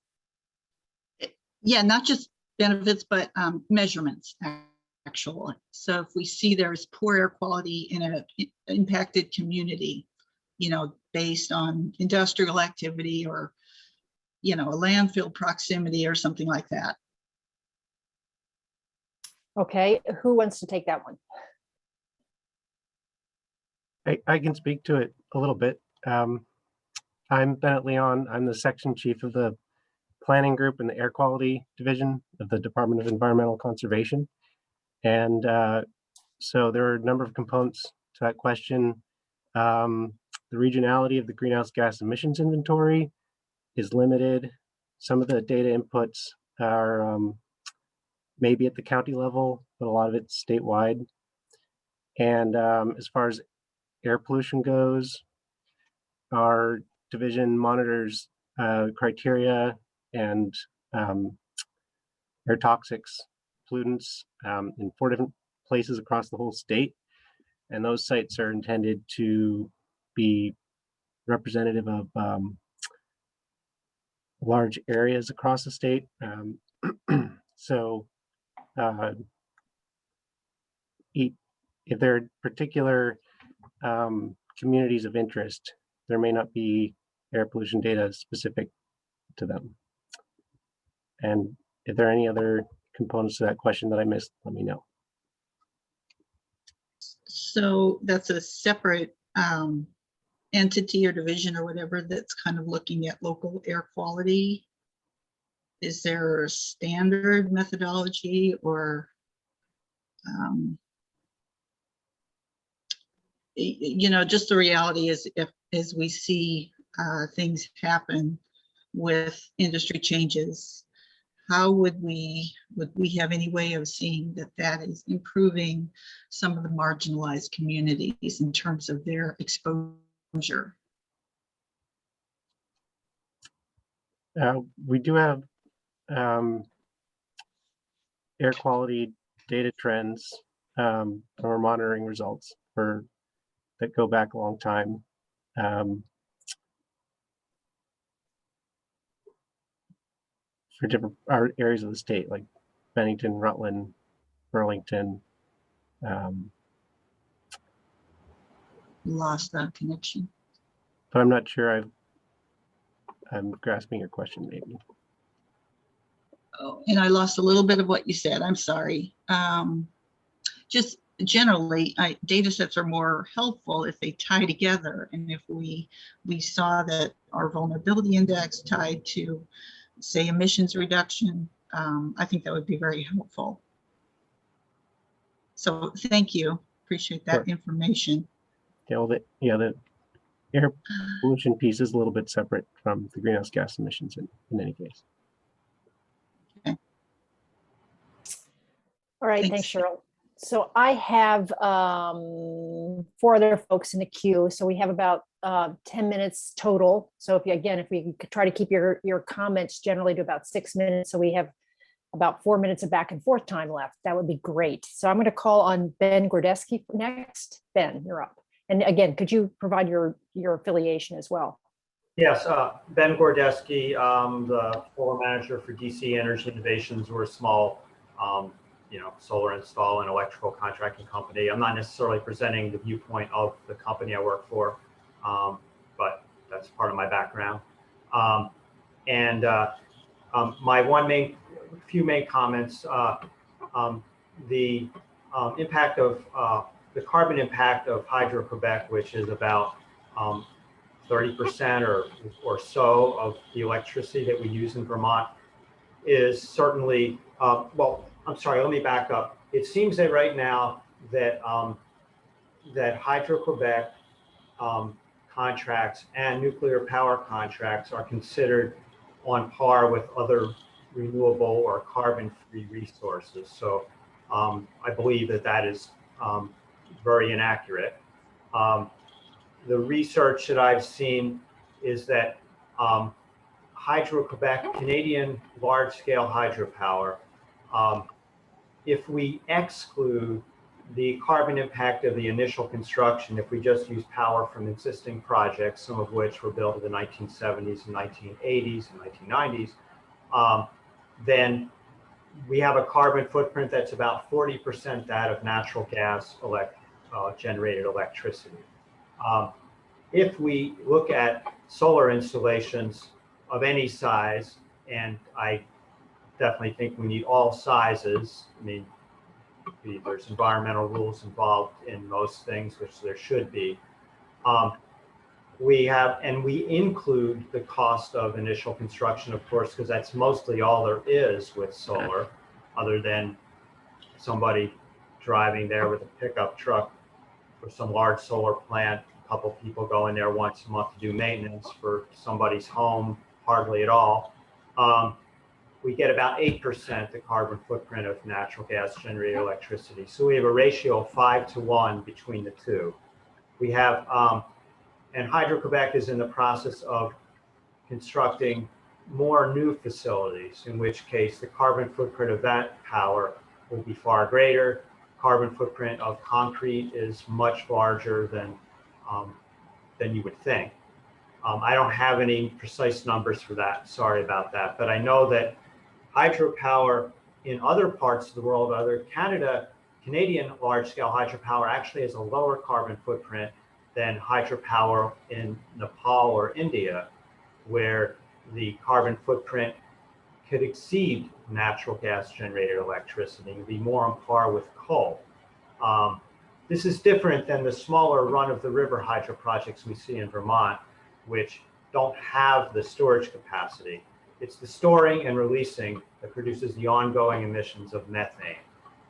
Yeah, not just benefits, but measurements, actually. So if we see there's poor air quality in an impacted community, based on industrial activity or, a landfill proximity or something like that. Okay, who wants to take that one? I can speak to it a little bit. I'm Bennett Leon. I'm the section chief of the planning group in the air quality division of the Department of Environmental Conservation. And so there are a number of components to that question. The regionality of the greenhouse gas emissions inventory is limited. Some of the data inputs are maybe at the county level, but a lot of it's statewide. And as far as air pollution goes, our division monitors criteria and air toxics, pollutants in 4 different places across the whole state. And those sites are intended to be representative of large areas across the state. So if there are particular communities of interest, there may not be air pollution data specific to them. And if there are any other components to that question that I missed, let me know. So that's a separate entity or division or whatever that's kind of looking at local air quality. Is there a standard methodology or just the reality is, if as we see things happen with industry changes, how would we have any way of seeing that is improving some of the marginalized communities in terms of their exposure? We do have air quality data trends or monitoring results that go back a long time. For different areas of the state, like Bennington, Rutland, Burlington, lost the connection. But I'm not sure I'm grasping your question maybe. Oh, and I lost a little bit of what you said. I'm sorry. Just generally, data sets are more helpful if they tie together. And if we saw that our vulnerability index tied to, say, emissions reduction, I think that would be very helpful. So thank you. Appreciate that information. Yeah, well, the air pollution piece is a little bit separate from the greenhouse gas emissions in any case. Okay. All right, thanks, Cheryl. So I have 4 other folks in the queue. So we have about 10 minutes total. So if we could try to keep your comments generally to about 6 minutes, so we have about 4 minutes of back and forth time left, that would be great. So I'm going to call on Ben Gordeski next. Ben, you're up. And again, could you provide your affiliation as well? Yes, Ben Gordeski, the former manager for DC Energy Innovations. We're a small, solar install and electrical contracting company. I'm not necessarily presenting the viewpoint of the company I work for, but that's part of my background. My few main comments, the impact of the carbon impact of Hydro-Quebec, which is about 30% or so of the electricity that we use in Vermont, is certainly, I'm sorry, let me back up. It seems that right now that that Hydro-Quebec contracts and nuclear power contracts are considered on par with other renewable or carbon-free resources. So I believe that is very inaccurate. The research that I've seen is that Hydro-Quebec, Canadian large-scale hydropower, if we exclude the carbon impact of the initial construction, if we just use power from existing projects, some of which were built in the 1970s and 1980s and 1990s, then we have a carbon footprint that's about 40% that of natural gas generated electricity. If we look at solar installations of any size, and I definitely think we need all sizes. I mean, there's environmental rules involved in most things, which there should be. We include the cost of initial construction, of course, because that's mostly all there is with solar, other than somebody driving there with a pickup truck for some large solar plant, a couple people go in there once a month to do maintenance for somebody's home, hardly at all. We get about 8% the carbon footprint of natural gas generated electricity. So we have a ratio of 5 to 1 between the two. We have, and Hydro-Quebec is in the process of constructing more new facilities, in which case the carbon footprint of that power will be far greater. Carbon footprint of concrete is much larger than you would think. I don't have any precise numbers for that, sorry about that, but I know that hydropower in other parts of the world, Canadian large-scale hydropower actually has a lower carbon footprint than hydropower in Nepal or India, where the carbon footprint could exceed natural gas generated electricity and be more on par with coal. This is different than the smaller run-of-the-river hydro projects we see in Vermont, which don't have the storage capacity. It's the storing and releasing that produces the ongoing emissions of methane.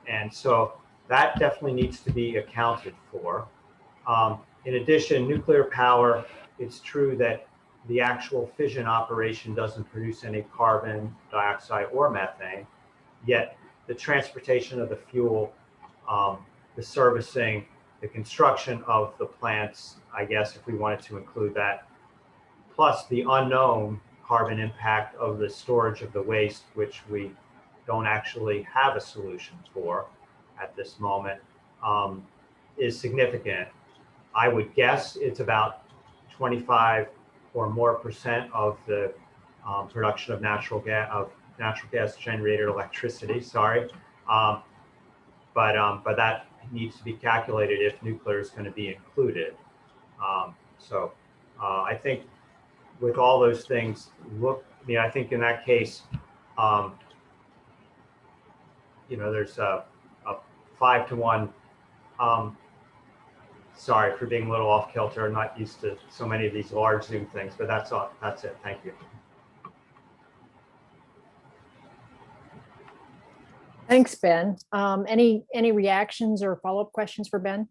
And so that definitely needs to be accounted for. In addition, nuclear power, it's true that the actual fission operation doesn't produce any carbon dioxide or methane, yet the transportation of the fuel, the servicing, the construction of the plants, I guess if we wanted to include that, plus the unknown carbon impact of the storage of the waste, which we don't actually have a solution for at this moment, is significant. I would guess it's about 25 or more % of the production of natural gas generated electricity. Sorry, but that needs to be calculated if nuclear is going to be included. So I think with all those things, I think in that case, there's a 5-to-1. Sorry for being a little off kilter. I'm not used to so many of these large Zoom things, but that's all. That's it. Thank you. Thanks, Ben. Any reactions or follow-up questions for Ben?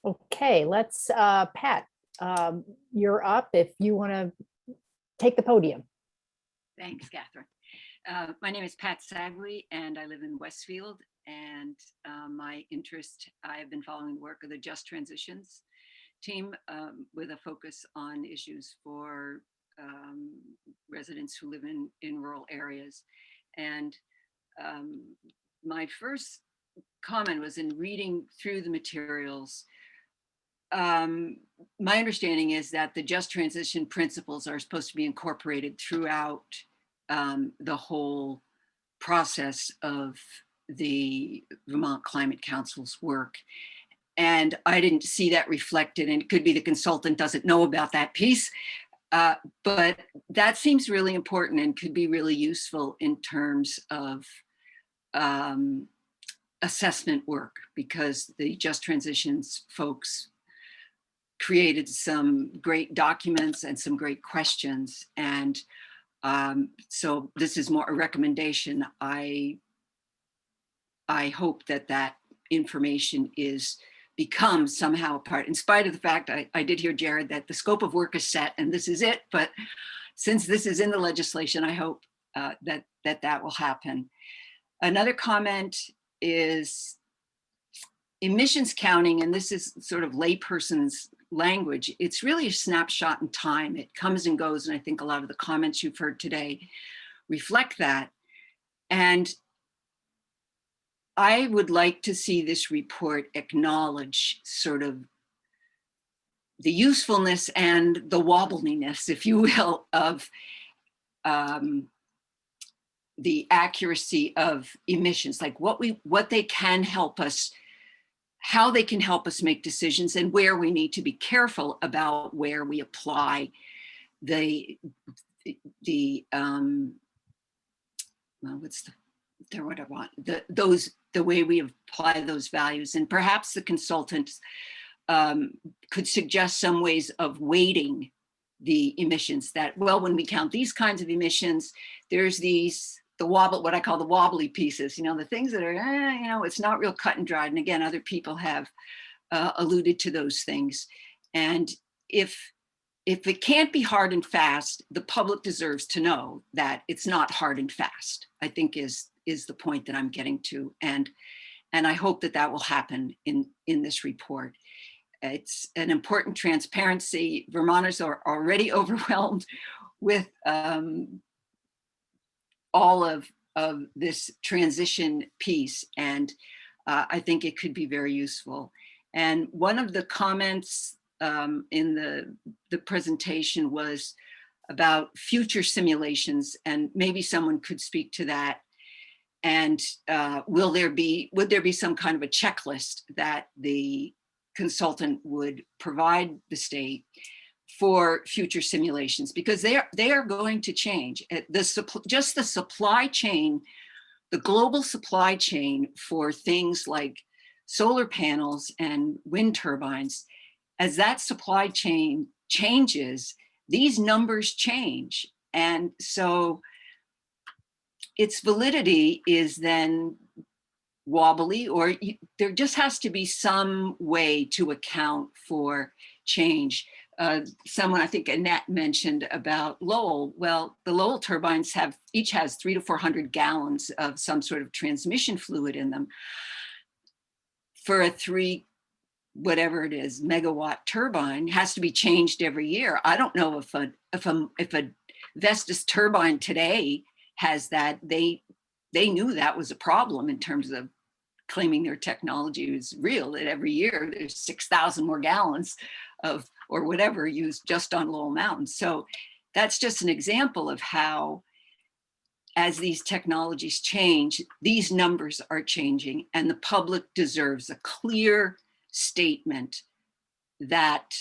Okay, let's, Pat, you're up if you want to take the podium. Thanks, Catherine. My name is Pat Sagley, and I live in Westfield. And my interest, I have been following the work of the Just Transitions team with a focus on issues for residents who live in rural areas. And my first comment was in reading through the materials. My understanding is that the just transition principles are supposed to be incorporated throughout the whole process of the Vermont Climate Council's work. And I didn't see that reflected, and it could be the consultant doesn't know about that piece, but that seems really important and could be really useful in terms of assessment work, because the Just Transitions folks created some great documents and some great questions. And so this is more a recommendation. I hope that information becomes somehow a part, in spite of the fact I did hear, Jared, that the scope of work is set and this is it. But since this is in the legislation, I hope that will happen. Another comment is emissions counting, and this is sort of layperson's language. It's really a snapshot in time. It comes and goes, and I think a lot of the comments you've heard today reflect that. And I would like to see this report acknowledge sort of the usefulness and the wobbliness, if you will, of the accuracy of emissions, like what they can help us, how they can help us make decisions, and where we need to be careful about where we apply the way we apply those values. And perhaps the consultants could suggest some ways of weighting the emissions, that, well, when we count these kinds of emissions, there's what I call the wobbly pieces, the things that are, it's not real cut and dried. And again, other people have alluded to those things. And if it can't be hard and fast, the public deserves to know that it's not hard and fast, I think is the point that I'm getting to. And I hope that will happen in this report. It's an important transparency. Vermonters are already overwhelmed with all of this transition piece. And I think it could be very useful. And one of the comments in the presentation was about future simulations, and maybe someone could speak to that. And would there be some kind of a checklist that the consultant would provide the state for future simulations, because they are going to change. Just the supply chain, the global supply chain for things like solar panels and wind turbines, as that supply chain changes, these numbers change. And so its validity is then wobbly, or there just has to be some way to account for change. Someone, I think Annette, mentioned about Lowell. Well, the Lowell turbines each has 300 to 400 gallons of some sort of transmission fluid in them. For a 3, whatever it is, megawatt turbine, has to be changed every year. I don't know if a Vestas turbine today has that. They knew that was a problem in terms of claiming their technology was real, that every year there's 6,000 more gallons of, or whatever, used just on Lowell Mountain. So that's just an example of how as these technologies change, these numbers are changing, and the public deserves a clear statement that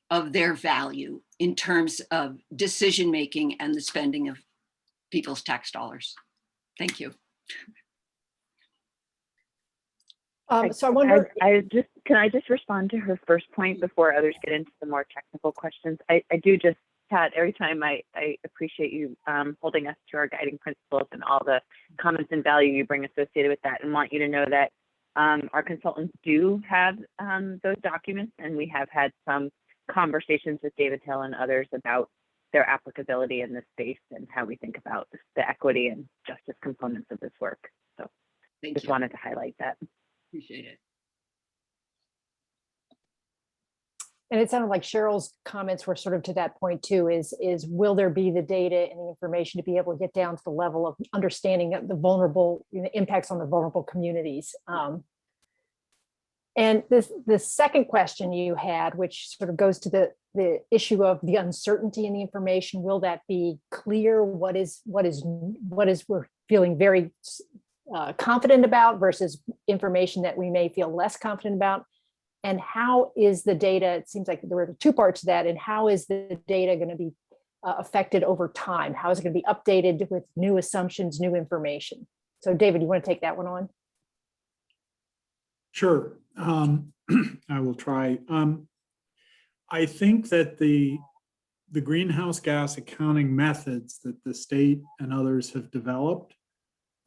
of their value in terms of decision making and the spending of people's tax dollars. Thank you. So I wonder, can I just respond to her first point before others get into the more technical questions? I do just, Pat, every time I appreciate you holding us to our guiding principles and all the comments and value you bring associated with that, and want you to know that our consultants do have those documents, and we have had some conversations with David Hill and others about their applicability in this space and how we think about the equity and justice components of this work. So just wanted to highlight that. Appreciate it. and it sounded like Cheryl's comments were sort of to that point too, is will there be the data and the information to be able to get down to the level of understanding of the vulnerable, impacts on the vulnerable communities. And the second question you had, which sort of goes to the issue of the uncertainty in the information, will that be clear? What is we're feeling very confident about versus information that we may feel less confident about? And how is the data, it seems like there were two parts to that, and how is the data going to be affected over time? How is it going to be updated with new assumptions, new information? So David, you want to take that one on? Sure, I will try. I think that the greenhouse gas accounting methods that the state and others have developed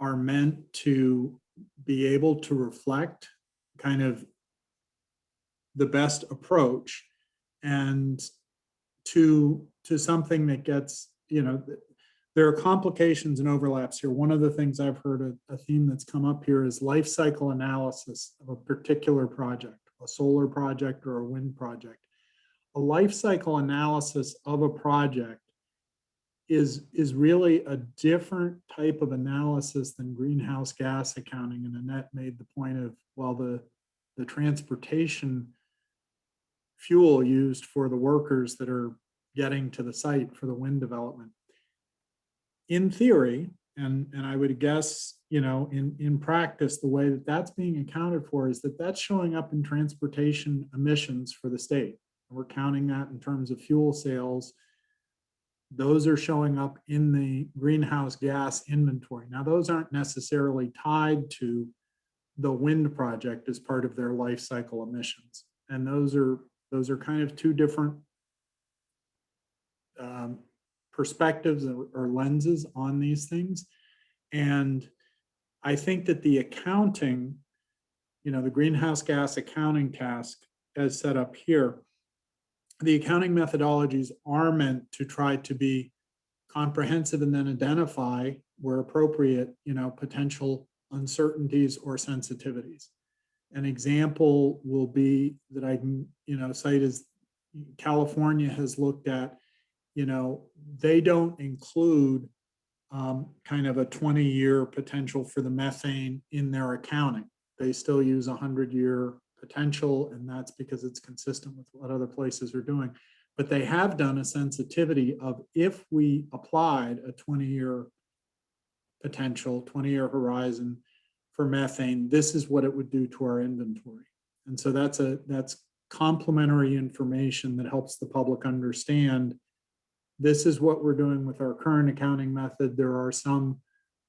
are meant to be able to reflect kind of the best approach, and to something that gets, there are complications and overlaps here. One of the things I've heard, a theme that's come up here, is life cycle analysis of a particular project, a solar project or a wind project. A life cycle analysis of a project is really a different type of analysis than greenhouse gas accounting. And Annette made the point of, well, the transportation fuel used for the workers that are getting to the site for the wind development. In theory, and I would guess, in practice, the way that that's being accounted for is that that's showing up in transportation emissions for the state. We're counting that in terms of fuel sales. Those are showing up in the greenhouse gas inventory. Now, those aren't necessarily tied to the wind project as part of their life cycle emissions. And those are kind of two different perspectives or lenses on these things. And I think that the accounting, the greenhouse gas accounting task as set up here, the accounting methodologies are meant to try to be comprehensive and then identify, where appropriate, potential uncertainties or sensitivities. An example will be that I can, cite is California has looked at, they don't include kind of a 20-year potential for the methane in their accounting. They still use 100-year potential, and that's because it's consistent with what other places are doing. But they have done a sensitivity of, if we applied a 20-year potential, 20-year horizon for methane, this is what it would do to our inventory. And so that's complementary information that helps the public understand this is what we're doing with our current accounting method. There are some,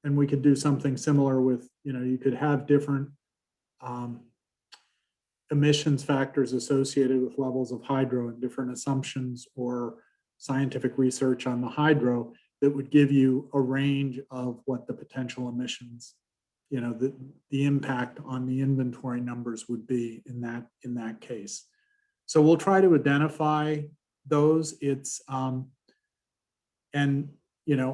and we could do something similar with, you could have different emissions factors associated with levels of hydro and different assumptions or scientific research on the hydro that would give you a range of what the potential emissions, the impact on the inventory numbers would be in that case. So we'll try to identify those. It's and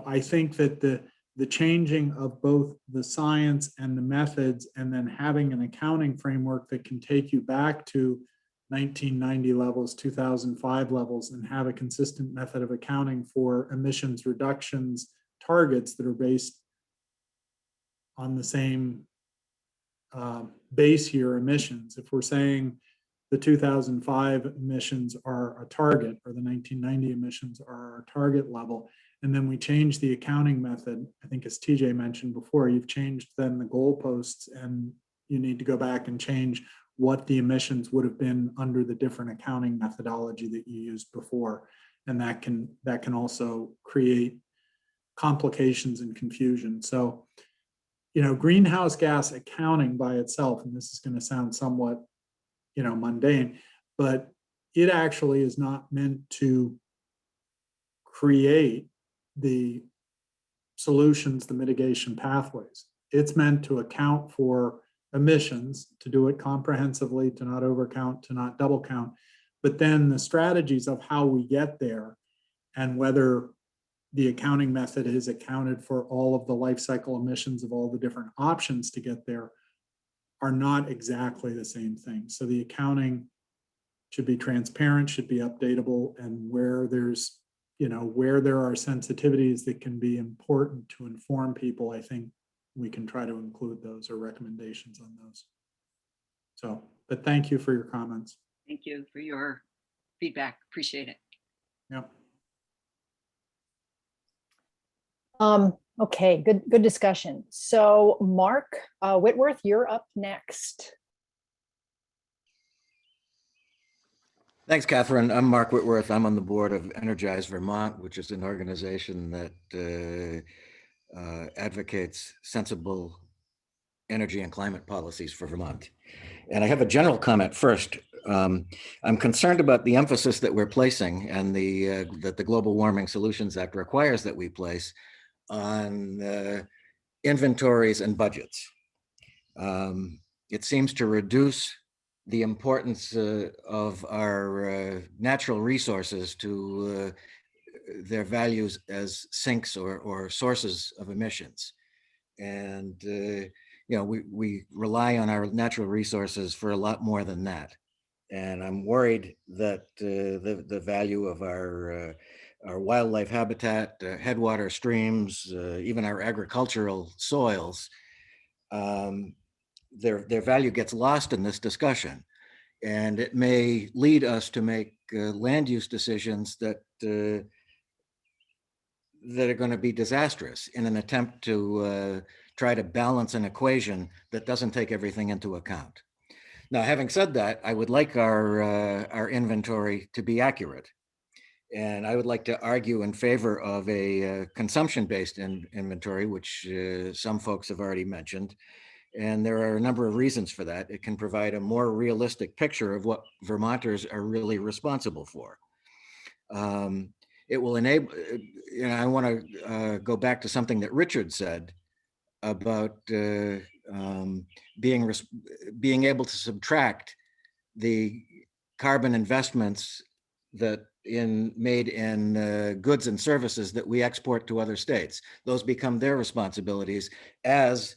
I think that the changing of both the science and the methods, and then having an accounting framework that can take you back to 1990 levels, 2005 levels, and have a consistent method of accounting for emissions reductions targets that are based on the same base year emissions. If we're saying the 2005 emissions are a target, or the 1990 emissions are our target level. And then we change the accounting method. I think as TJ mentioned before, you've changed then the goalposts, and you need to go back and change what the emissions would have been under the different accounting methodology that you used before. And that can also create complications and confusion. So, greenhouse gas accounting by itself, and this is going to sound somewhat, mundane, but it actually is not meant to create the solutions, the mitigation pathways. It's meant to account for emissions, to do it comprehensively, to not overcount, to not double count. But then the strategies of how we get there and whether the accounting method has accounted for all of the life cycle emissions of all the different options to get there are not exactly the same thing. So the accounting should be transparent, should be updatable, and where there's, where there are sensitivities that can be important to inform people, I think we can try to include those or recommendations on those. So, but thank you for your comments. Thank you for your feedback. Appreciate it. Yep. Okay, good discussion. So Mark Whitworth, you're up next. Thanks, Catherine. I'm Mark Whitworth. I'm on the board of Energize Vermont, which is an organization that advocates sensible energy and climate policies for Vermont. And I have a general comment first. I'm concerned about the emphasis that we're placing and that the Global Warming Solutions Act requires that we place on inventories and budgets. It seems to reduce the importance of our natural resources to their values as sinks or sources of emissions. And we rely on our natural resources for a lot more than that. And I'm worried that the value of our wildlife habitat, headwater streams, even our agricultural soils, their value gets lost in this discussion. And it may lead us to make land use decisions that are going to be disastrous in an attempt to try to balance an equation that doesn't take everything into account. Now, having said that, I would like our inventory to be accurate. And I would like to argue in favor of a consumption-based inventory, which some folks have already mentioned. And there are a number of reasons for that. It can provide a more realistic picture of what Vermonters are really responsible for. It will enable, I want to go back to something that Richard said about being able to subtract the carbon investments that made in goods and services that we export to other states. Those become their responsibilities as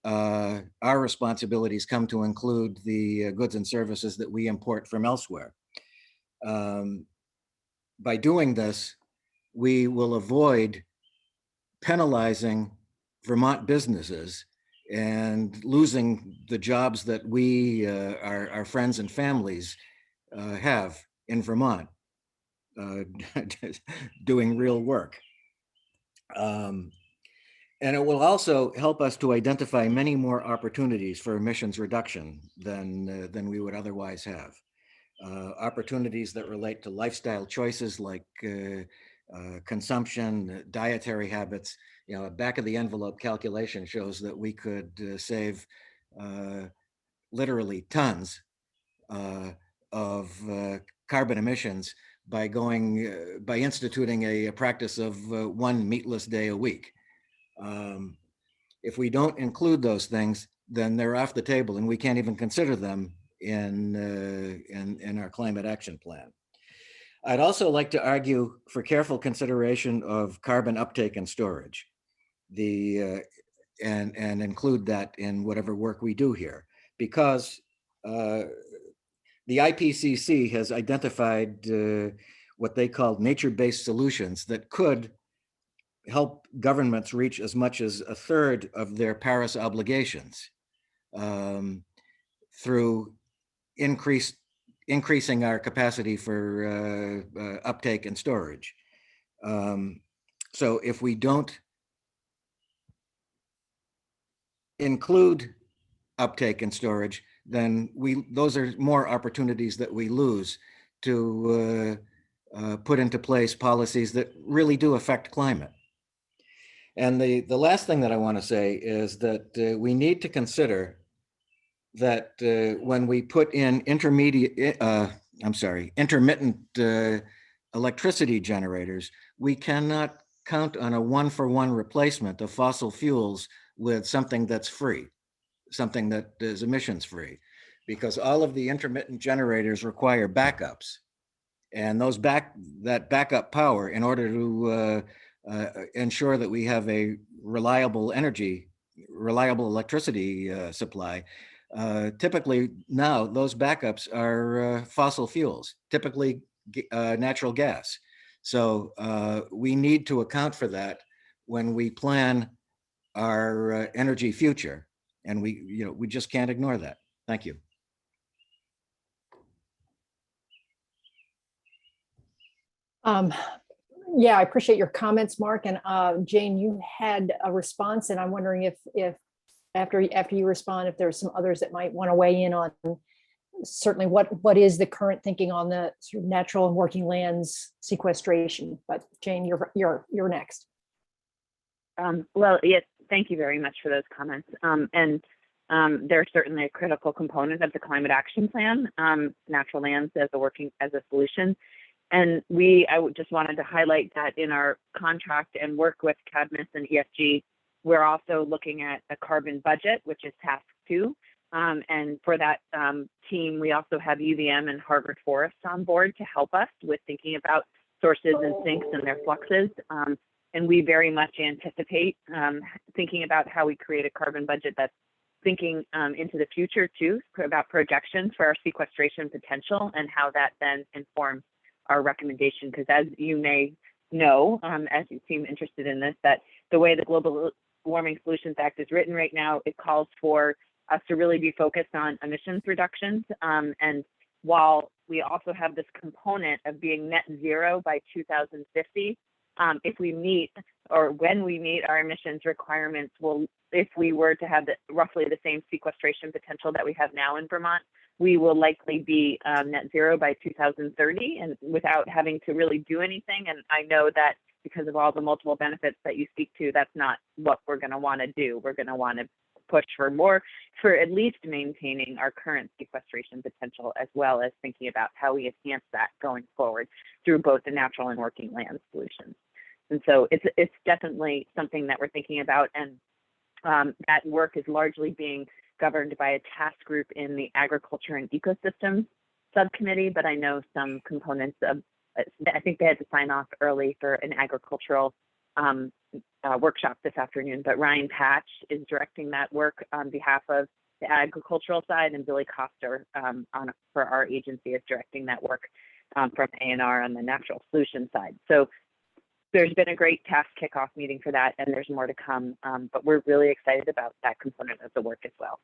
our responsibilities come to include the goods and services that we import from elsewhere. By doing this, we will avoid penalizing Vermont businesses and losing the jobs that we, our friends and families have in Vermont doing real work. And it will also help us to identify many more opportunities for emissions reduction than we would otherwise have. Opportunities that relate to lifestyle choices like consumption, dietary habits. A back of the envelope calculation shows that we could save literally tons of carbon emissions by instituting a practice of one meatless day a week. If we don't include those things, then they're off the table and we can't even consider them in our climate action plan. I'd also like to argue for careful consideration of carbon uptake and storage, and include that in whatever work we do here, because the IPCC has identified what they call nature-based solutions that could help governments reach as much as a third of their Paris obligations through increasing our capacity for uptake and storage. So if we don't include uptake and storage, then those are more opportunities that we lose to put into place policies that really do affect climate. And the last thing that I want to say is that we need to consider that when we put in intermittent electricity generators, we cannot count on a one-for-one replacement of fossil fuels with something that's free, something that is emissions free, because all of the intermittent generators require backups. And that backup power, in order to ensure that we have a reliable electricity supply, typically now those backups are fossil fuels, typically natural gas. So we need to account for that when we plan our energy future, and we just can't ignore that. Thank you. Yeah, I appreciate your comments, Mark. And Jane, you had a response, and I'm wondering if after you respond, if there's some others that might want to weigh in on certainly what is the current thinking on the sort of natural and working lands sequestration. But Jane, you're next. Well, yes, thank you very much for those comments. They're certainly a critical component of the climate action plan, natural lands as a solution. And I just wanted to highlight that in our contract and work with CADMIS and ESG, we're also looking at a carbon budget, which is task 2. And for that team, we also have UVM and Harvard Forests on board to help us with thinking about sources and sinks and their fluxes. And we very much anticipate thinking about how we create a carbon budget that's thinking into the future too, about projections for our sequestration potential and how that then informs our recommendation. Because as you may know, as you seem interested in this, that the way the Global Warming Solutions Act is written right now, it calls for us to really be focused on emissions reductions. And while we also have this component of being net zero by 2050, if we meet or when we meet our emissions requirements, if we were to have roughly the same sequestration potential that we have now in Vermont, we will likely be net zero by 2030 and without having to really do anything. And I know that because of all the multiple benefits that you speak to, that's not what we're going to want to do. We're going to want to push for at least maintaining our current sequestration potential, as well as thinking about how we enhance that going forward through both the natural and working land solutions. And so it's definitely something that we're thinking about. And that work is largely being governed by a task group in the Agriculture and Ecosystems Subcommittee, but I know some components of, I think they had to sign off early for an agricultural workshop this afternoon, but Ryan Patch is directing that work on behalf of the agricultural side, and Billy Coster for our agency is directing that work from A&R on the natural solution side. So there's been a great task kickoff meeting for that, and there's more to come, but we're really excited about that component of the work as well.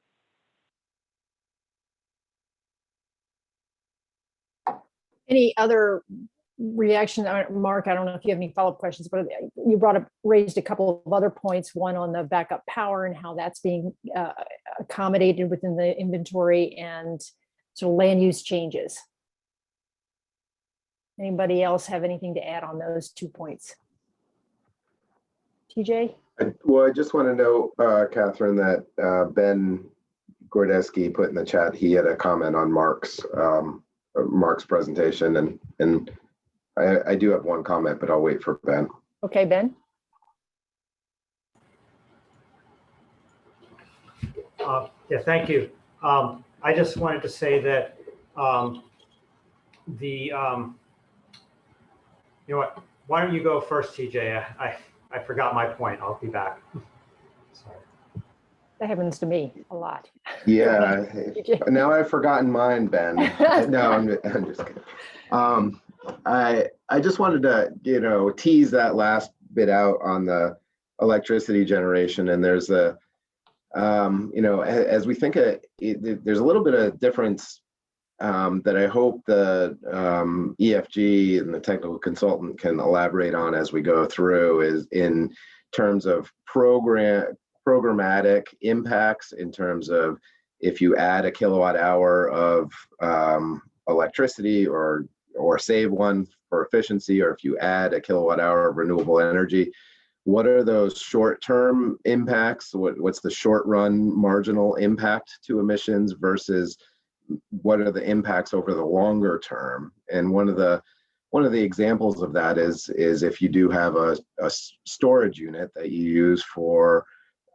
Any other reaction? Mark, I don't know if you have any follow-up questions, but you raised a couple of other points, one on the backup power and how that's being accommodated within the inventory, and sort of land use changes. Anybody else have anything to add on those 2 points? TJ? Well, I just want to know, Catherine, that Ben Gordeski put in the chat, he had a comment on Mark's presentation, and I do have one comment, but I'll wait for Ben. Okay, Ben. Yeah, thank you. I just wanted to say that you know what? Why don't you go first, TJ? I forgot my point. I'll be back. Sorry. That happens to me a lot. Yeah, now I've forgotten mine, Ben. No, I'm just kidding. I just wanted to, tease that last bit out on the electricity generation. And there's as we think there's a little bit of difference that I hope the EFG and the technical consultant can elaborate on as we go through is in terms of programmatic impacts, in terms of if you add a kilowatt hour of electricity or save one for efficiency, or if you add a kilowatt hour of renewable energy, what are those short-term impacts? What's the short-run marginal impact to emissions versus what are the impacts over the longer term? And one of the examples of that is if you do have a storage unit that you use for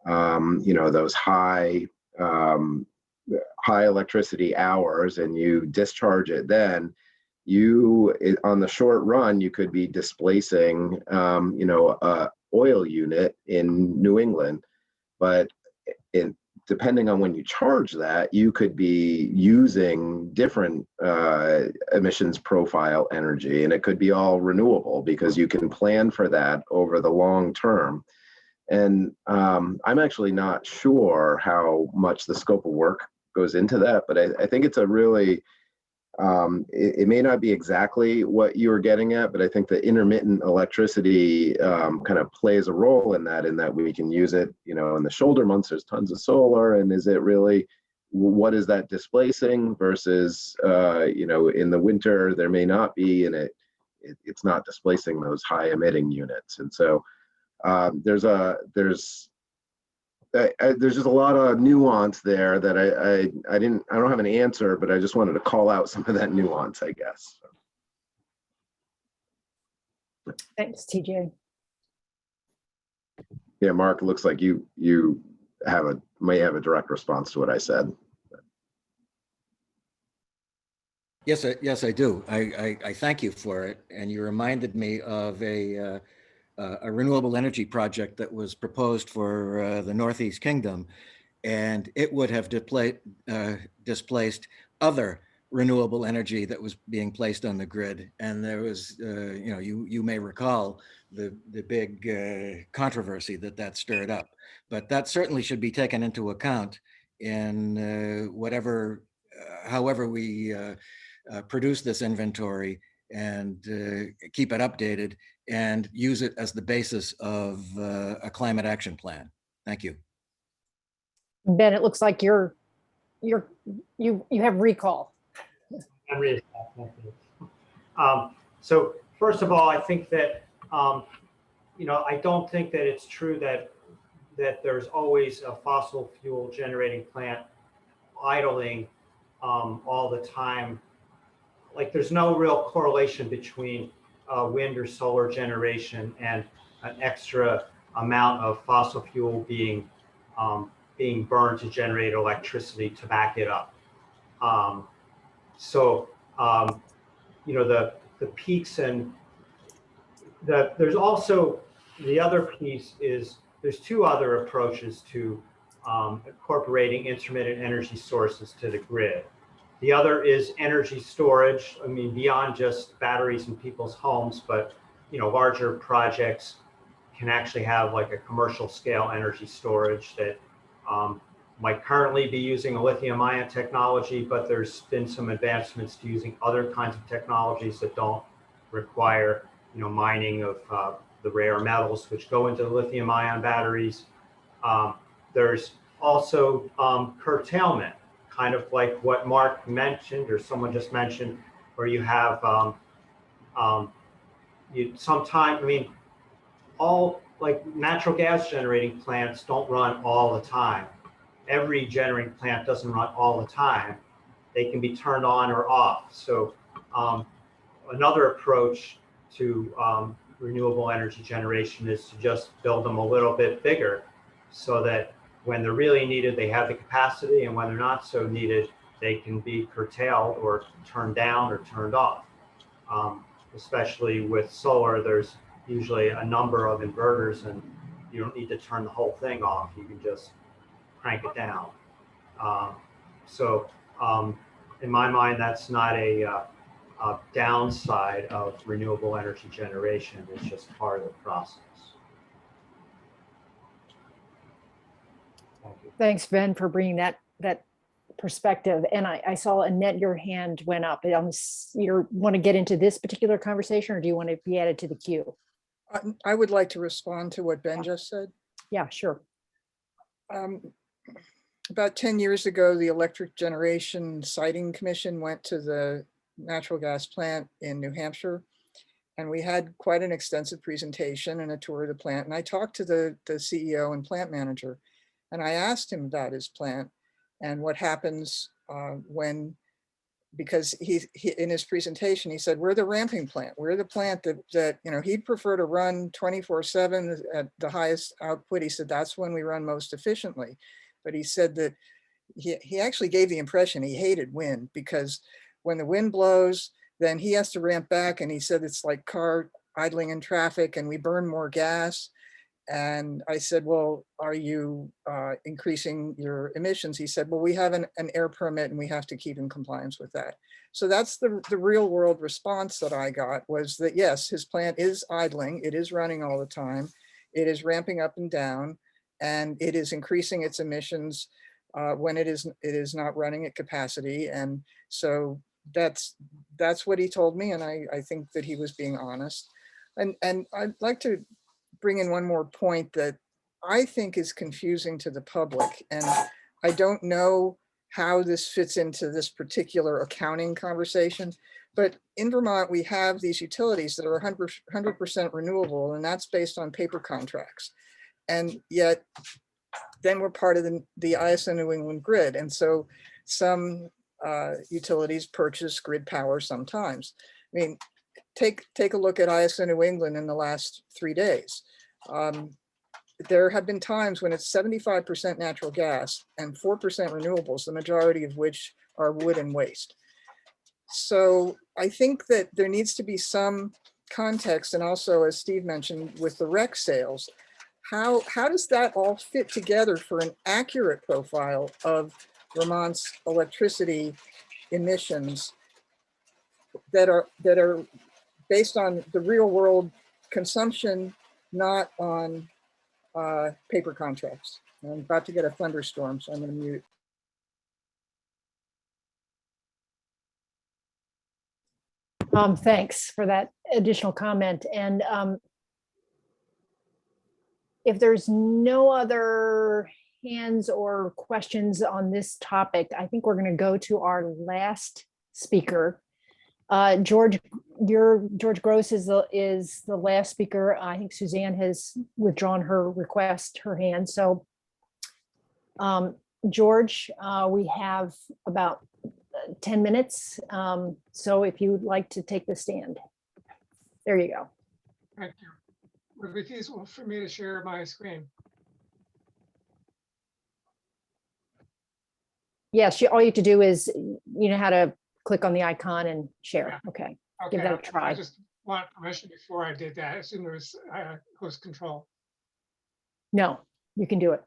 those high electricity hours, and you discharge it, then on the short run you could be displacing a oil unit in New England, but depending on when you charge that, you could be using different emissions profile energy, and it could be all renewable because you can plan for that over the long term. And I'm actually not sure how much the scope of work goes into that, but I think it's a really, it may not be exactly what you were getting at, but I think the intermittent electricity kind of plays a role in that we can use it, in the shoulder months, there's tons of solar, and is it really, what is that displacing versus, in the winter, there may not be, and it's not displacing those high emitting units. And so there's just a lot of nuance there that I don't have an answer, but I just wanted to call out some of that nuance, I guess. Thanks, TJ. Yeah, Mark, it looks like you may have a direct response to what I said. Yes, I do. I thank you for it. And you reminded me of a renewable energy project that was proposed for the Northeast Kingdom, and it would have displaced other renewable energy that was being placed on the grid. And there was, you may recall the big controversy that stirred up. But that certainly should be taken into account in however we produce this inventory and keep it updated and use it as the basis of a climate action plan. Thank you. Ben, it looks like you have recall. I'm ready. Thank you. So first of all, I think that I don't think that it's true that there's always a fossil fuel generating plant idling all the time. Like, there's no real correlation between wind or solar generation and an extra amount of fossil fuel being burned to generate electricity to back it up. The peaks, and there's also the other piece is there's two other approaches to incorporating intermittent energy sources to the grid. The other is energy storage. I mean, beyond just batteries in people's homes, but larger projects can actually have like a commercial scale energy storage that might currently be using a lithium-ion technology, but there's been some advancements to using other kinds of technologies that don't require mining of the rare metals which go into the lithium-ion batteries. There's also curtailment, kind of like what Mark mentioned or someone just mentioned, where you have all like natural gas generating plants don't run all the time. Every generating plant doesn't run all the time. They can be turned on or off. So another approach to renewable energy generation is to just build them a little bit bigger so that when they're really needed, they have the capacity, and when they're not so needed, they can be curtailed or turned down or turned off. Especially with solar, there's usually a number of inverters, and you don't need to turn the whole thing off. You can just crank it down. In my mind, that's not a downside of renewable energy generation. It's just part of the process. Thanks, Ben, for bringing that perspective. And I saw Annette, your hand went up. You want to get into this particular conversation, or do you want to be added to the queue? I would like to respond to what Ben just said. Yeah, sure. About 10 years ago, the Electric Generation Siting Commission went to the natural gas plant in New Hampshire, and we had quite an extensive presentation and a tour of the plant. And I talked to the CEO and plant manager, and I asked him about his plant and what happens when, because he in his presentation, he said, we're the ramping plant. We're the plant that he'd prefer to run 24/7 at the highest output. He said, that's when we run most efficiently. But he said that he actually gave the impression he hated wind, because when the wind blows, then he has to ramp back. And he said, it's like car idling in traffic and we burn more gas. And I said, well, are you increasing your emissions? He said, well, we have an air permit and we have to keep in compliance with that. So that's the real world response that I got, was that yes, his plant is idling. It is running all the time. It is ramping up and down, and it is increasing its emissions when it is not running at capacity. And so that's what he told me. And I think that he was being honest. And I'd like to bring in one more point that I think is confusing to the public. And I don't know how this fits into this particular accounting conversation, but in Vermont, we have these utilities that are 100% renewable, and that's based on paper contracts. And yet then we're part of the ISO New England grid. And so some utilities purchase grid power sometimes. I mean, take a look at ISO New England in the last 3 days. There have been times when it's 75% natural gas and 4% renewables, the majority of which are wood and waste. So I think that there needs to be some context, and also, as Steve mentioned, with the REC sales, how does that all fit together for an accurate profile of Vermont's electricity emissions that are based on the real world consumption, not on paper contracts? I'm about to get a thunderstorm, so I'm going to mute. Thanks for that additional comment. And if there's no other hands or questions on this topic, I think we're going to go to our last speaker. George Gross is the last speaker. I think Suzanne has withdrawn her request, her hand. So George, we have about 10 minutes. So if you would like to take the stand, there you go. Thank you. Would it be feasible for me to share my screen? Yes, all you have to do is, you know how to click on the icon and share. Okay, give that a try. I just want permission before I did that. I assume there was host control. No, you can do it.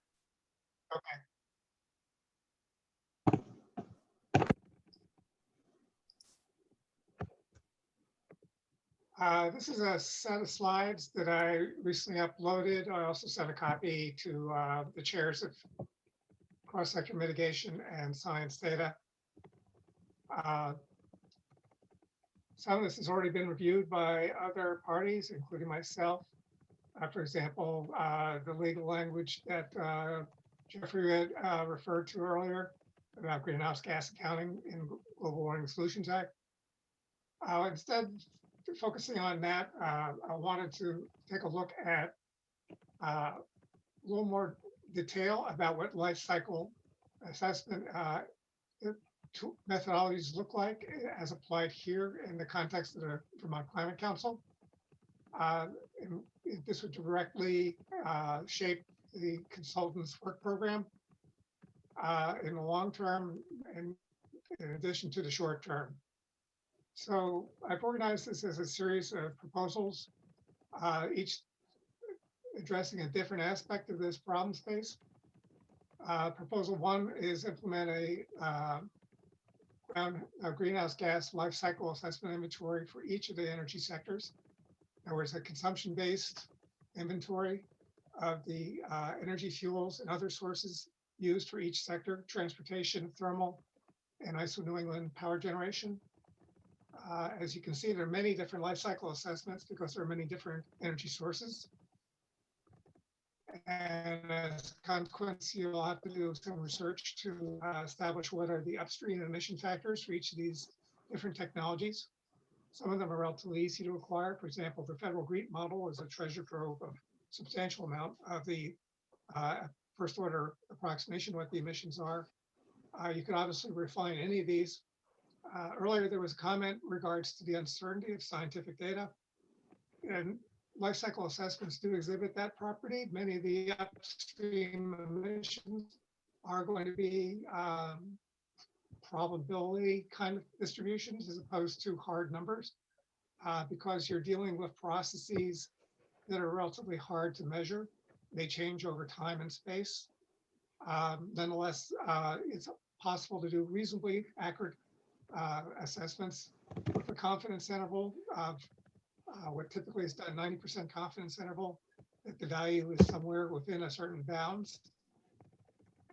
This is a set of slides that I recently uploaded. I also sent a copy to the chairs of cross-sector mitigation and science data. Some of this has already been reviewed by other parties, including myself. For example, the legal language that Jeffrey had referred to earlier about greenhouse gas accounting in Global Warming Solutions Act. Instead, focusing on that, I wanted to take a look at a little more detail about what life cycle assessment methodologies look like as applied here in the context of the Vermont Climate Council. This would directly shape the consultant's work program in the long term, and in addition to the short term. So I've organized this as a series of proposals, each addressing a different aspect of this problem space. Proposal 1 is implement a greenhouse gas life cycle assessment inventory for each of the energy sectors. In other words, a consumption-based inventory of the energy fuels and other sources used for each sector: transportation, thermal, and ISO New England power generation. As you can see, there are many different life cycle assessments because there are many different energy sources. And as a consequence, you'll have to do some research to establish what are the upstream emission factors for each of these different technologies. Some of them are relatively easy to acquire. For example, the federal GREET model is a treasure trove of substantial amount of the first order approximation what the emissions are. You can obviously refine any of these. Earlier, there was a comment in regards to the uncertainty of scientific data. And life cycle assessments do exhibit that property. Many of the upstream emissions are going to be probability kind of distributions as opposed to hard numbers because you're dealing with processes that are relatively hard to measure. They change over time and space. Nonetheless, it's possible to do reasonably accurate assessments with a confidence interval of what typically is done 90% confidence interval, that the value is somewhere within a certain bounds.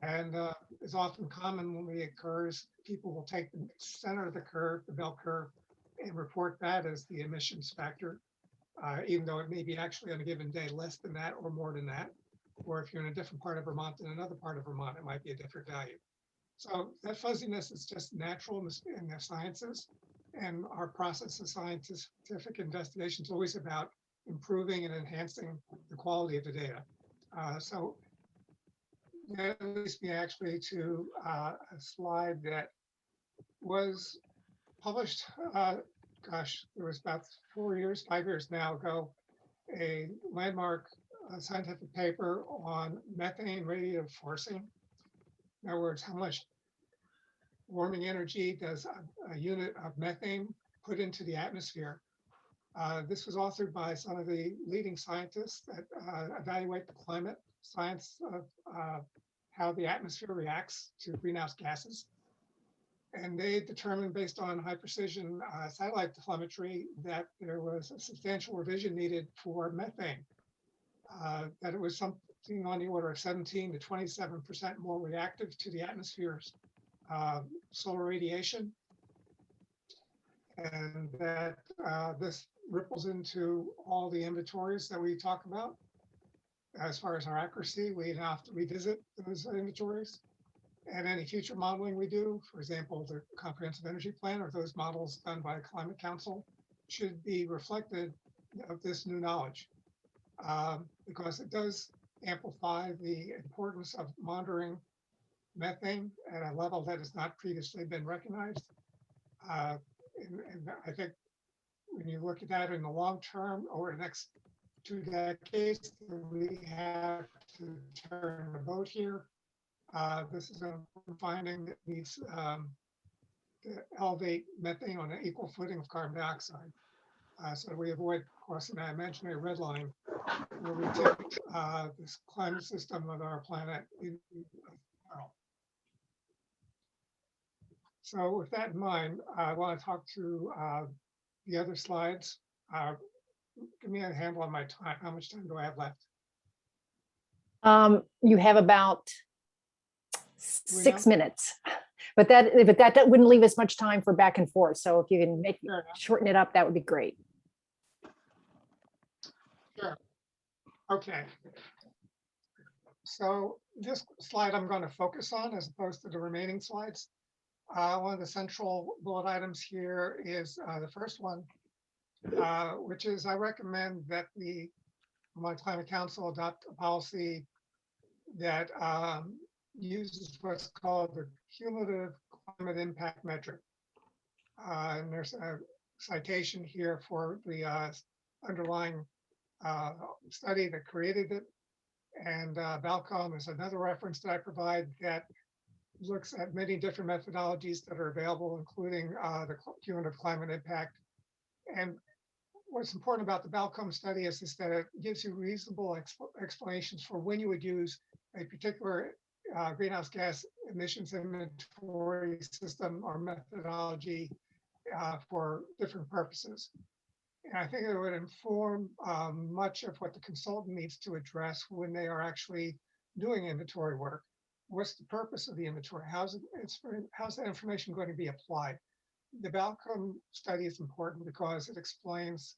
And it's often common when it occurs, people will take the center of the curve, the bell curve, and report that as the emissions factor, even though it may be actually on a given day less than that or more than that. Or if you're in a different part of Vermont than another part of Vermont, it might be a different value. So that fuzziness is just natural in the sciences. And our process of scientific investigation is always about improving and enhancing the quality of the data. So that leads me actually to a slide that was published, gosh, it was about 5 years now ago, a landmark scientific paper on methane radiative forcing. In other words, how much warming energy does a unit of methane put into the atmosphere? This was authored by some of the leading scientists that evaluate the climate science of how the atmosphere reacts to greenhouse gases. And they determined, based on high precision satellite telemetry, that there was a substantial revision needed for methane, that it was something on the order of 17 to 27% more reactive to the atmosphere's solar radiation, and that this ripples into all the inventories that we talk about. As far as our accuracy, we have to revisit those inventories, and any future modeling we do, for example, the Comprehensive Energy Plan or those models done by the Climate Council, should be reflected of this new knowledge, because it does amplify the importance of monitoring methane at a level that has not previously been recognized. And I think when you look at that in the long term, over the next 2 decades, we have to turn the boat here. This is an important finding that needs to elevate methane on an equal footing with carbon dioxide. So we avoid crossing that imaginary red line where we tip this climate system of our planet into peril. So with that in mind, I want to talk to the other slides. Give me a handle on my time. How much time do I have left? You have about 6 minutes, but that wouldn't leave us much time for back and forth. So if you can shorten it up, that would be great. Sure. Okay. So this slide I'm going to focus on as opposed to the remaining slides. One of the central bullet items here is the first one, which is I recommend that the Vermont Climate Council adopt a policy that uses what's called the cumulative climate impact metric. And there's a citation here for the underlying study that created it. And Balcom is another reference that I provide that looks at many different methodologies that are available, including the cumulative climate impact. And what's important about the Balcom study is that it gives you reasonable explanations for when you would use a particular greenhouse gas emissions inventory system or methodology for different purposes. And I think it would inform much of what the consultant needs to address when they are actually doing inventory work. what's the purpose of the inventory? How's that information going to be applied? The outcome study is important because it explains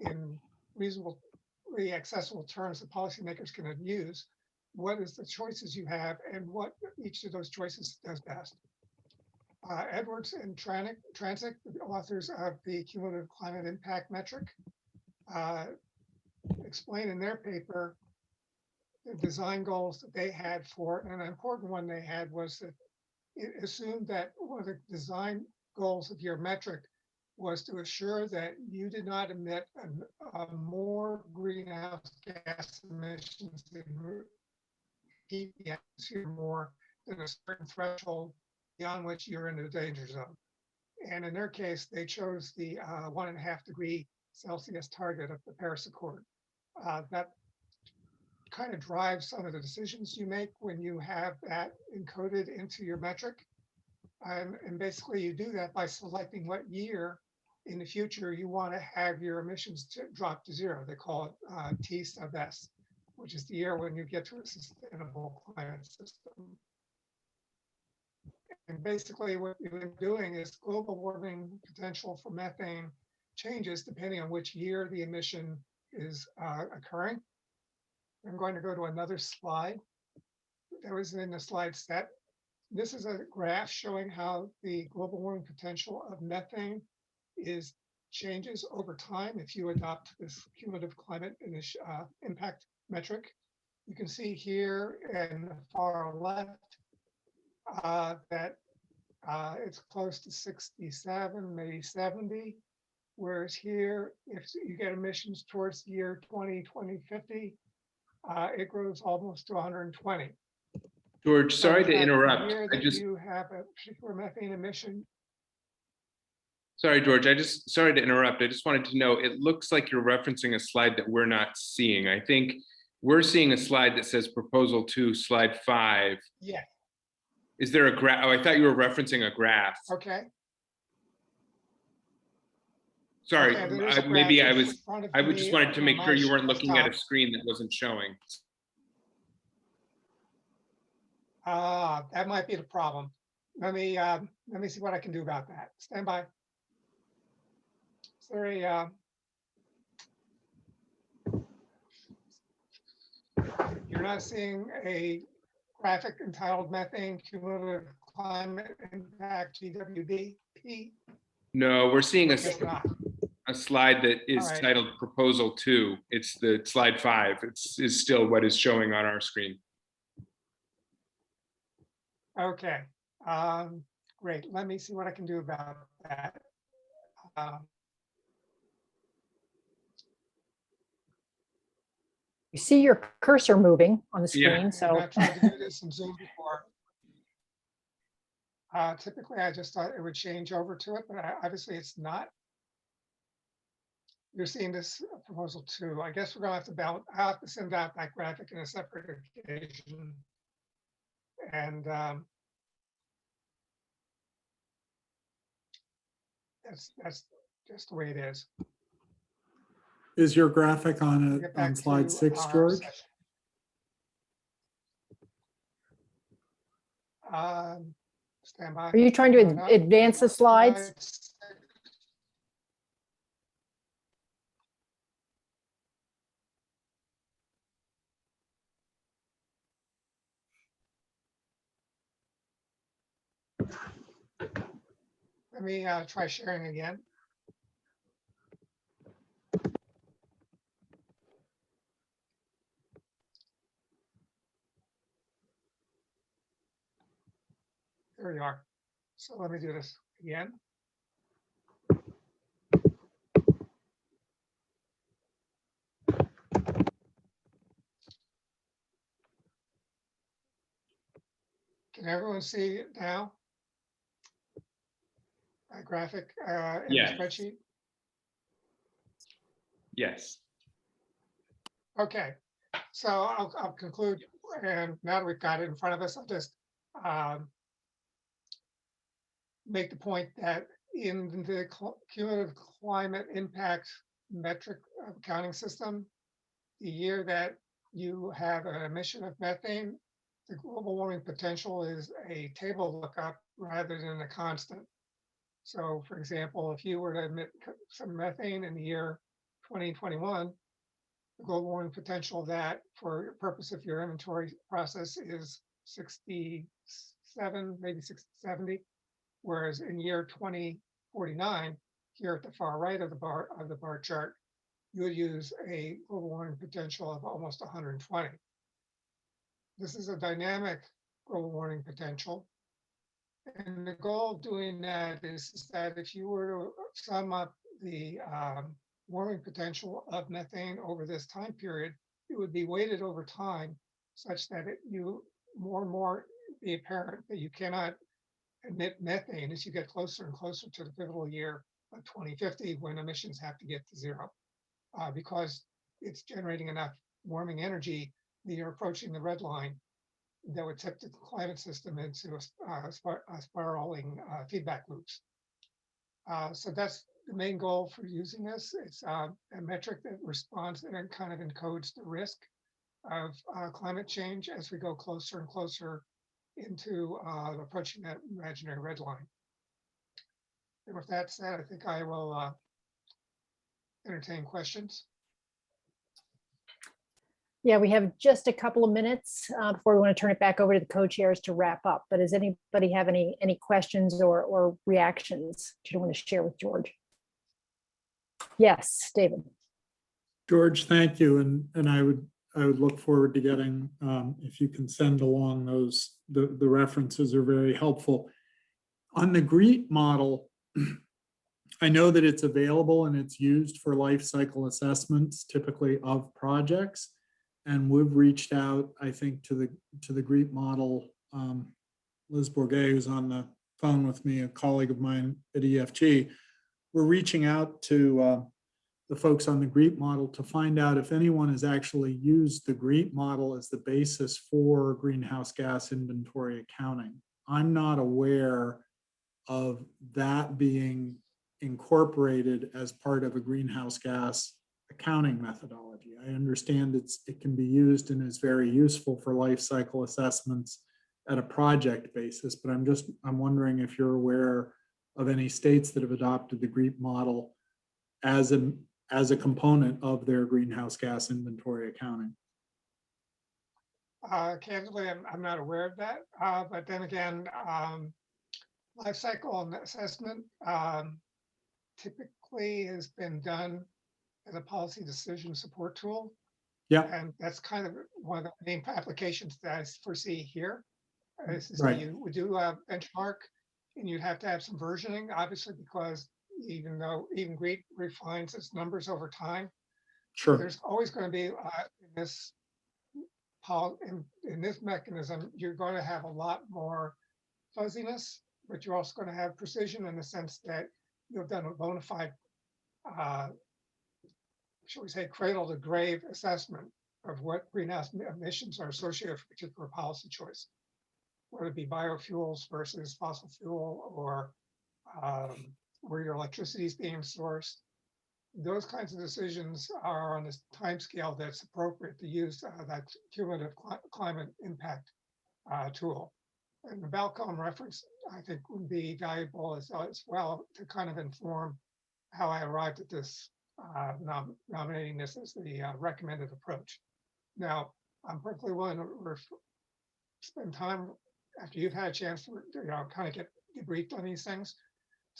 in reasonably accessible terms that policymakers can use what is the choices you have and what each of those choices does best. Edwards and Transick, the authors of the Cumulative Climate Impact Metric, explain in their paper the design goals that they had for, and an important one they had was that it assumed that one of the design goals of your metric was to assure that you did not emit more greenhouse gas emissions and heat the atmosphere more than a certain threshold beyond which you're in the danger zone. And in their case, they chose the 1.5 degree Celsius target of the Paris Accord. That kind of drives some of the decisions you make when you have that encoded into your metric. And basically you do that by selecting what year in the future you want to have your emissions to drop to zero. They call it T sub S, which is the year when you get to a sustainable climate system. And basically what you've been doing is global warming potential for methane changes depending on which year the emission is occurring. I'm going to go to another slide that was in the slide set. This is a graph showing how the global warming potential of methane changes over time if you adopt this cumulative climate impact metric. You can see here in the far left that it's close to 67, maybe 70. Whereas here, if you get emissions towards the year 2050, it grows almost to 120. George, sorry to interrupt. You have a particular methane emission. Sorry, George, sorry to interrupt. I just wanted to know, it looks like you're referencing a slide that we're not seeing. I think we're seeing a slide that says proposal 2, slide 5. Yeah. Is there a graph? Oh, I thought you were referencing a graph. Okay. Sorry, Okay, maybe I just wanted to make sure you weren't looking at a screen that wasn't showing. That might be the problem. Let me see what I can do about that. Stand by. Is there a you're not seeing a graphic entitled Methane Cumulative Climate Impact GWB? No, we're seeing a slide that is titled Proposal 2. It's the slide 5. Is still what is showing on our screen. Okay, great. Let me see what I can do about that. You see your cursor moving on the screen, yeah. so. I've tried to do this in Zoom before. Typically, I just thought it would change over to it, but obviously it's not. You're seeing this proposal 2. I guess we're going to have to balance. I'll have to send out that graphic in a separate occasion. And that's just the way it is. Is your graphic on slide 6, George? Stand by. Are you trying to advance the slides? Let me try sharing again. There we are. So let me do this again. Can everyone see it now? A graphic in the spreadsheet? Yes. Okay, so I'll conclude, and now that we've got it in front of us, I'll just make the point that in the cumulative climate impact metric accounting system, the year that you have an emission of methane the global warming potential is a table lookup rather than a constant. So for example, if you were to emit some methane in the year 2021, the global warming potential of that for the purpose of your inventory process is 67, maybe 70. Whereas in year 2049, here at the far right of the bar chart, you would use a global warming potential of almost 120. This is a dynamic global warming potential. And the goal of doing that is that if you were to sum up the warming potential of methane over this time period, it would be weighted over time such that you more and more be apparent that you cannot emit methane as you get closer and closer to the pivotal year of 2050 when emissions have to get to zero, because it's generating enough warming energy that you're approaching the red line that would tip the climate system into a spiraling feedback loops. So that's the main goal for using this. It's a metric that responds and kind of encodes the risk of climate change as we go closer and closer into approaching that imaginary red line. And with that said, I think I will entertain questions. Yeah, we have just a couple of minutes before we want to turn it back over to the co-chairs to wrap up. But does anybody have any questions or reactions that you want to share with George? Yes, David. George, thank you. And I would look forward to getting, if you can send along those, the references are very helpful. On the GREET model, I know that it's available and it's used for life cycle assessments, typically of projects. And we've reached out, I think, to the GREET model. Liz Bourget, who's on the phone with me, a colleague of mine at EFG, we're reaching out to the folks on the GREET model to find out if anyone has actually used the GREET model as the basis for greenhouse gas inventory accounting. I'm not aware of that being incorporated as part of a greenhouse gas accounting methodology. I understand it can be used and is very useful for life cycle assessments at a project basis, but I'm wondering if you're aware of any states that have adopted the GREET model as a component of their greenhouse gas inventory accounting. Candidly, I'm not aware of that, but then again, life cycle assessment typically has been done as a policy decision support tool. Yeah. And that's kind of one of the main applications that I foresee here. Is Right. that you would do a benchmark and you'd have to have some versioning, obviously, because even GREET refines its numbers over time. Sure. There's always going to be in this mechanism, you're going to have a lot more fuzziness, but you're also going to have precision in the sense that you've done a bona fide, shall we say, cradle to grave assessment of what greenhouse emissions are associated with a particular policy choice, whether it be biofuels versus fossil fuel or where your electricity is being sourced. Those kinds of decisions are on this time scale that's appropriate to use that cumulative climate impact tool. And the Balcom reference, I think, would be valuable as well to kind of inform how I arrived at this, nominating this as the recommended approach. Now, I'm perfectly willing to spend time after you've had a chance to kind of get debriefed on these things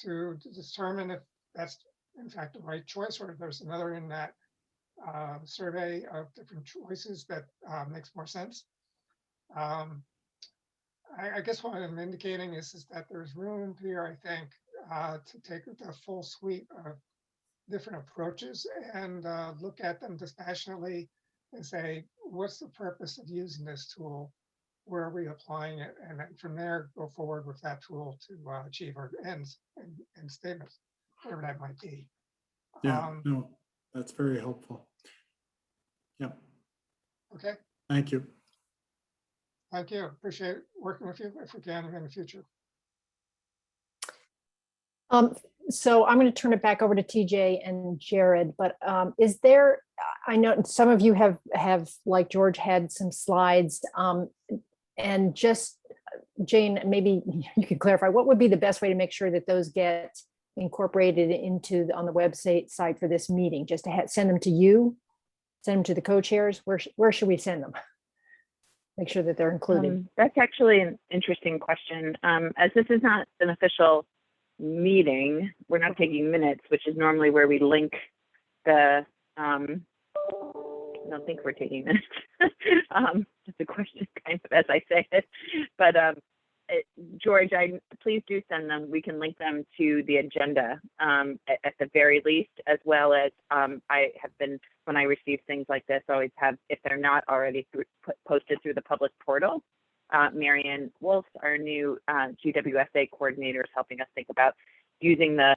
to determine if that's in fact the right choice, or if there's another in that survey of different choices that makes more sense. I guess what I'm indicating is that there's room here, I think, to take the full suite of different approaches and look at them dispassionately and say, what's the purpose of using this tool? Where are we applying it? And then from there, go forward with that tool to achieve our ends and statements, whatever that might be. Yeah, no, that's very helpful. Yeah. Okay. Thank you. Thank you. Appreciate working with you if we can in the future. So I'm going to turn it back over to TJ and Jared, but is there, I know some of you have like George had some slides, And just, Jane, maybe you could clarify, what would be the best way to make sure that those get incorporated into on the website site for this meeting? Just to send them to you, send them to the co-chairs? Where should we send them? Make sure that they're included. That's actually an interesting question. As this is not an official meeting, we're not taking minutes, which is normally where we link the, I don't think we're taking minutes. Just a question kind of as I say it, but George, please do send them. We can link them to the agenda at the very least, as well as I have been, when I receive things like this, always have, if they're not already posted through the public portal, Marianne Wolf, our new GWSA coordinator, is helping us think about using the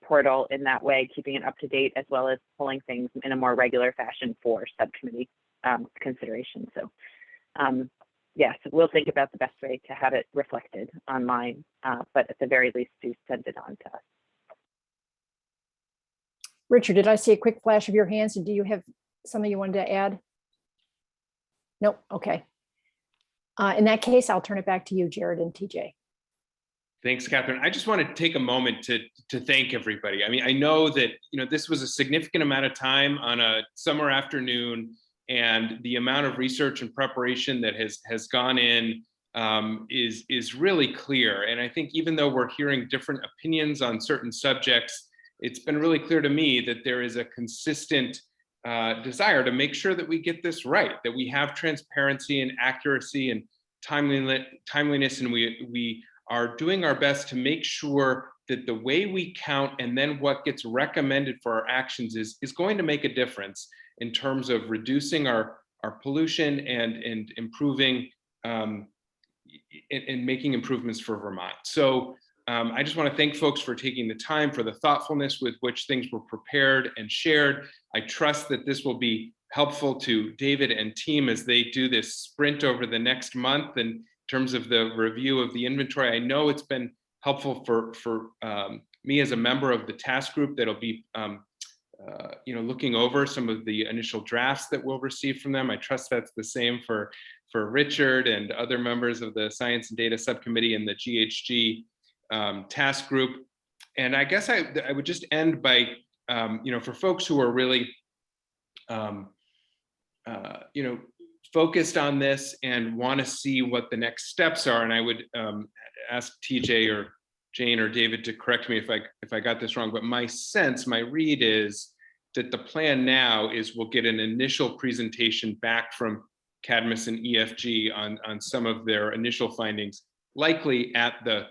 portal in that way, keeping it up to date, as well as pulling things in a more regular fashion for subcommittee consideration. So yes, we'll think about the best way to have it reflected online, but at the very least, do send it on to us. Richard, did I see a quick flash of your hands? Do you have something you wanted to add? Nope. Okay. In that case, I'll turn it back to you, Jared and TJ. Thanks, Catherine. I just want to take a moment to thank everybody. I mean, I know that this was a significant amount of time on a summer afternoon, and the amount of research and preparation that has gone in is really clear. And I think even though we're hearing different opinions on certain subjects, it's been really clear to me that there is a consistent desire to make sure that we get this right, that we have transparency and accuracy and timeliness, and we are doing our best to make sure that the way we count and then what gets recommended for our actions is going to make a difference in terms of reducing our pollution and improving and making improvements for Vermont. So I just want to thank folks for taking the time, for the thoughtfulness with which things were prepared and shared. I trust that this will be helpful to David and team as they do this sprint over the next month. And in terms of the review of the inventory, I know it's been helpful for me as a member of the task group that'll be looking over some of the initial drafts that we'll receive from them. I trust that's the same for Richard and other members of the Science and Data Subcommittee and the GHG task group. And I guess I would just end by, for folks who are really, focused on this and want to see what the next steps are. And I would ask TJ or Jane or David to correct me if I got this wrong, but my read is that the plan now is we'll get an initial presentation back from Cadmus and EFG on some of their initial findings, likely at the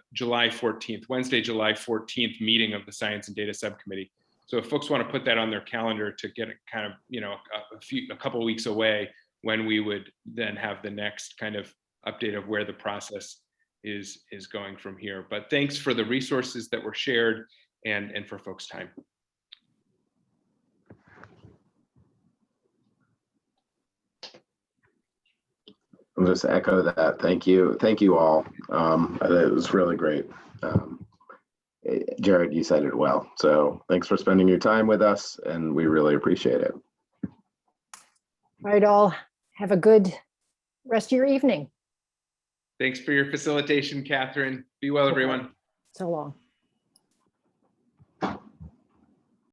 Wednesday, July 14th meeting of the Science and Data Subcommittee. So if folks want to put that on their calendar to get it kind of, a couple of weeks away, when we would then have the next kind of update of where the process is going from here. But thanks for the resources that were shared and for folks' time. I'll just echo that. Thank you all. It was really great. Jared, you said it well. So thanks for spending your time with us, and we really appreciate it. All right, all. Have a good rest of your evening. Thanks for your facilitation, Catherine. Be well, everyone. So long.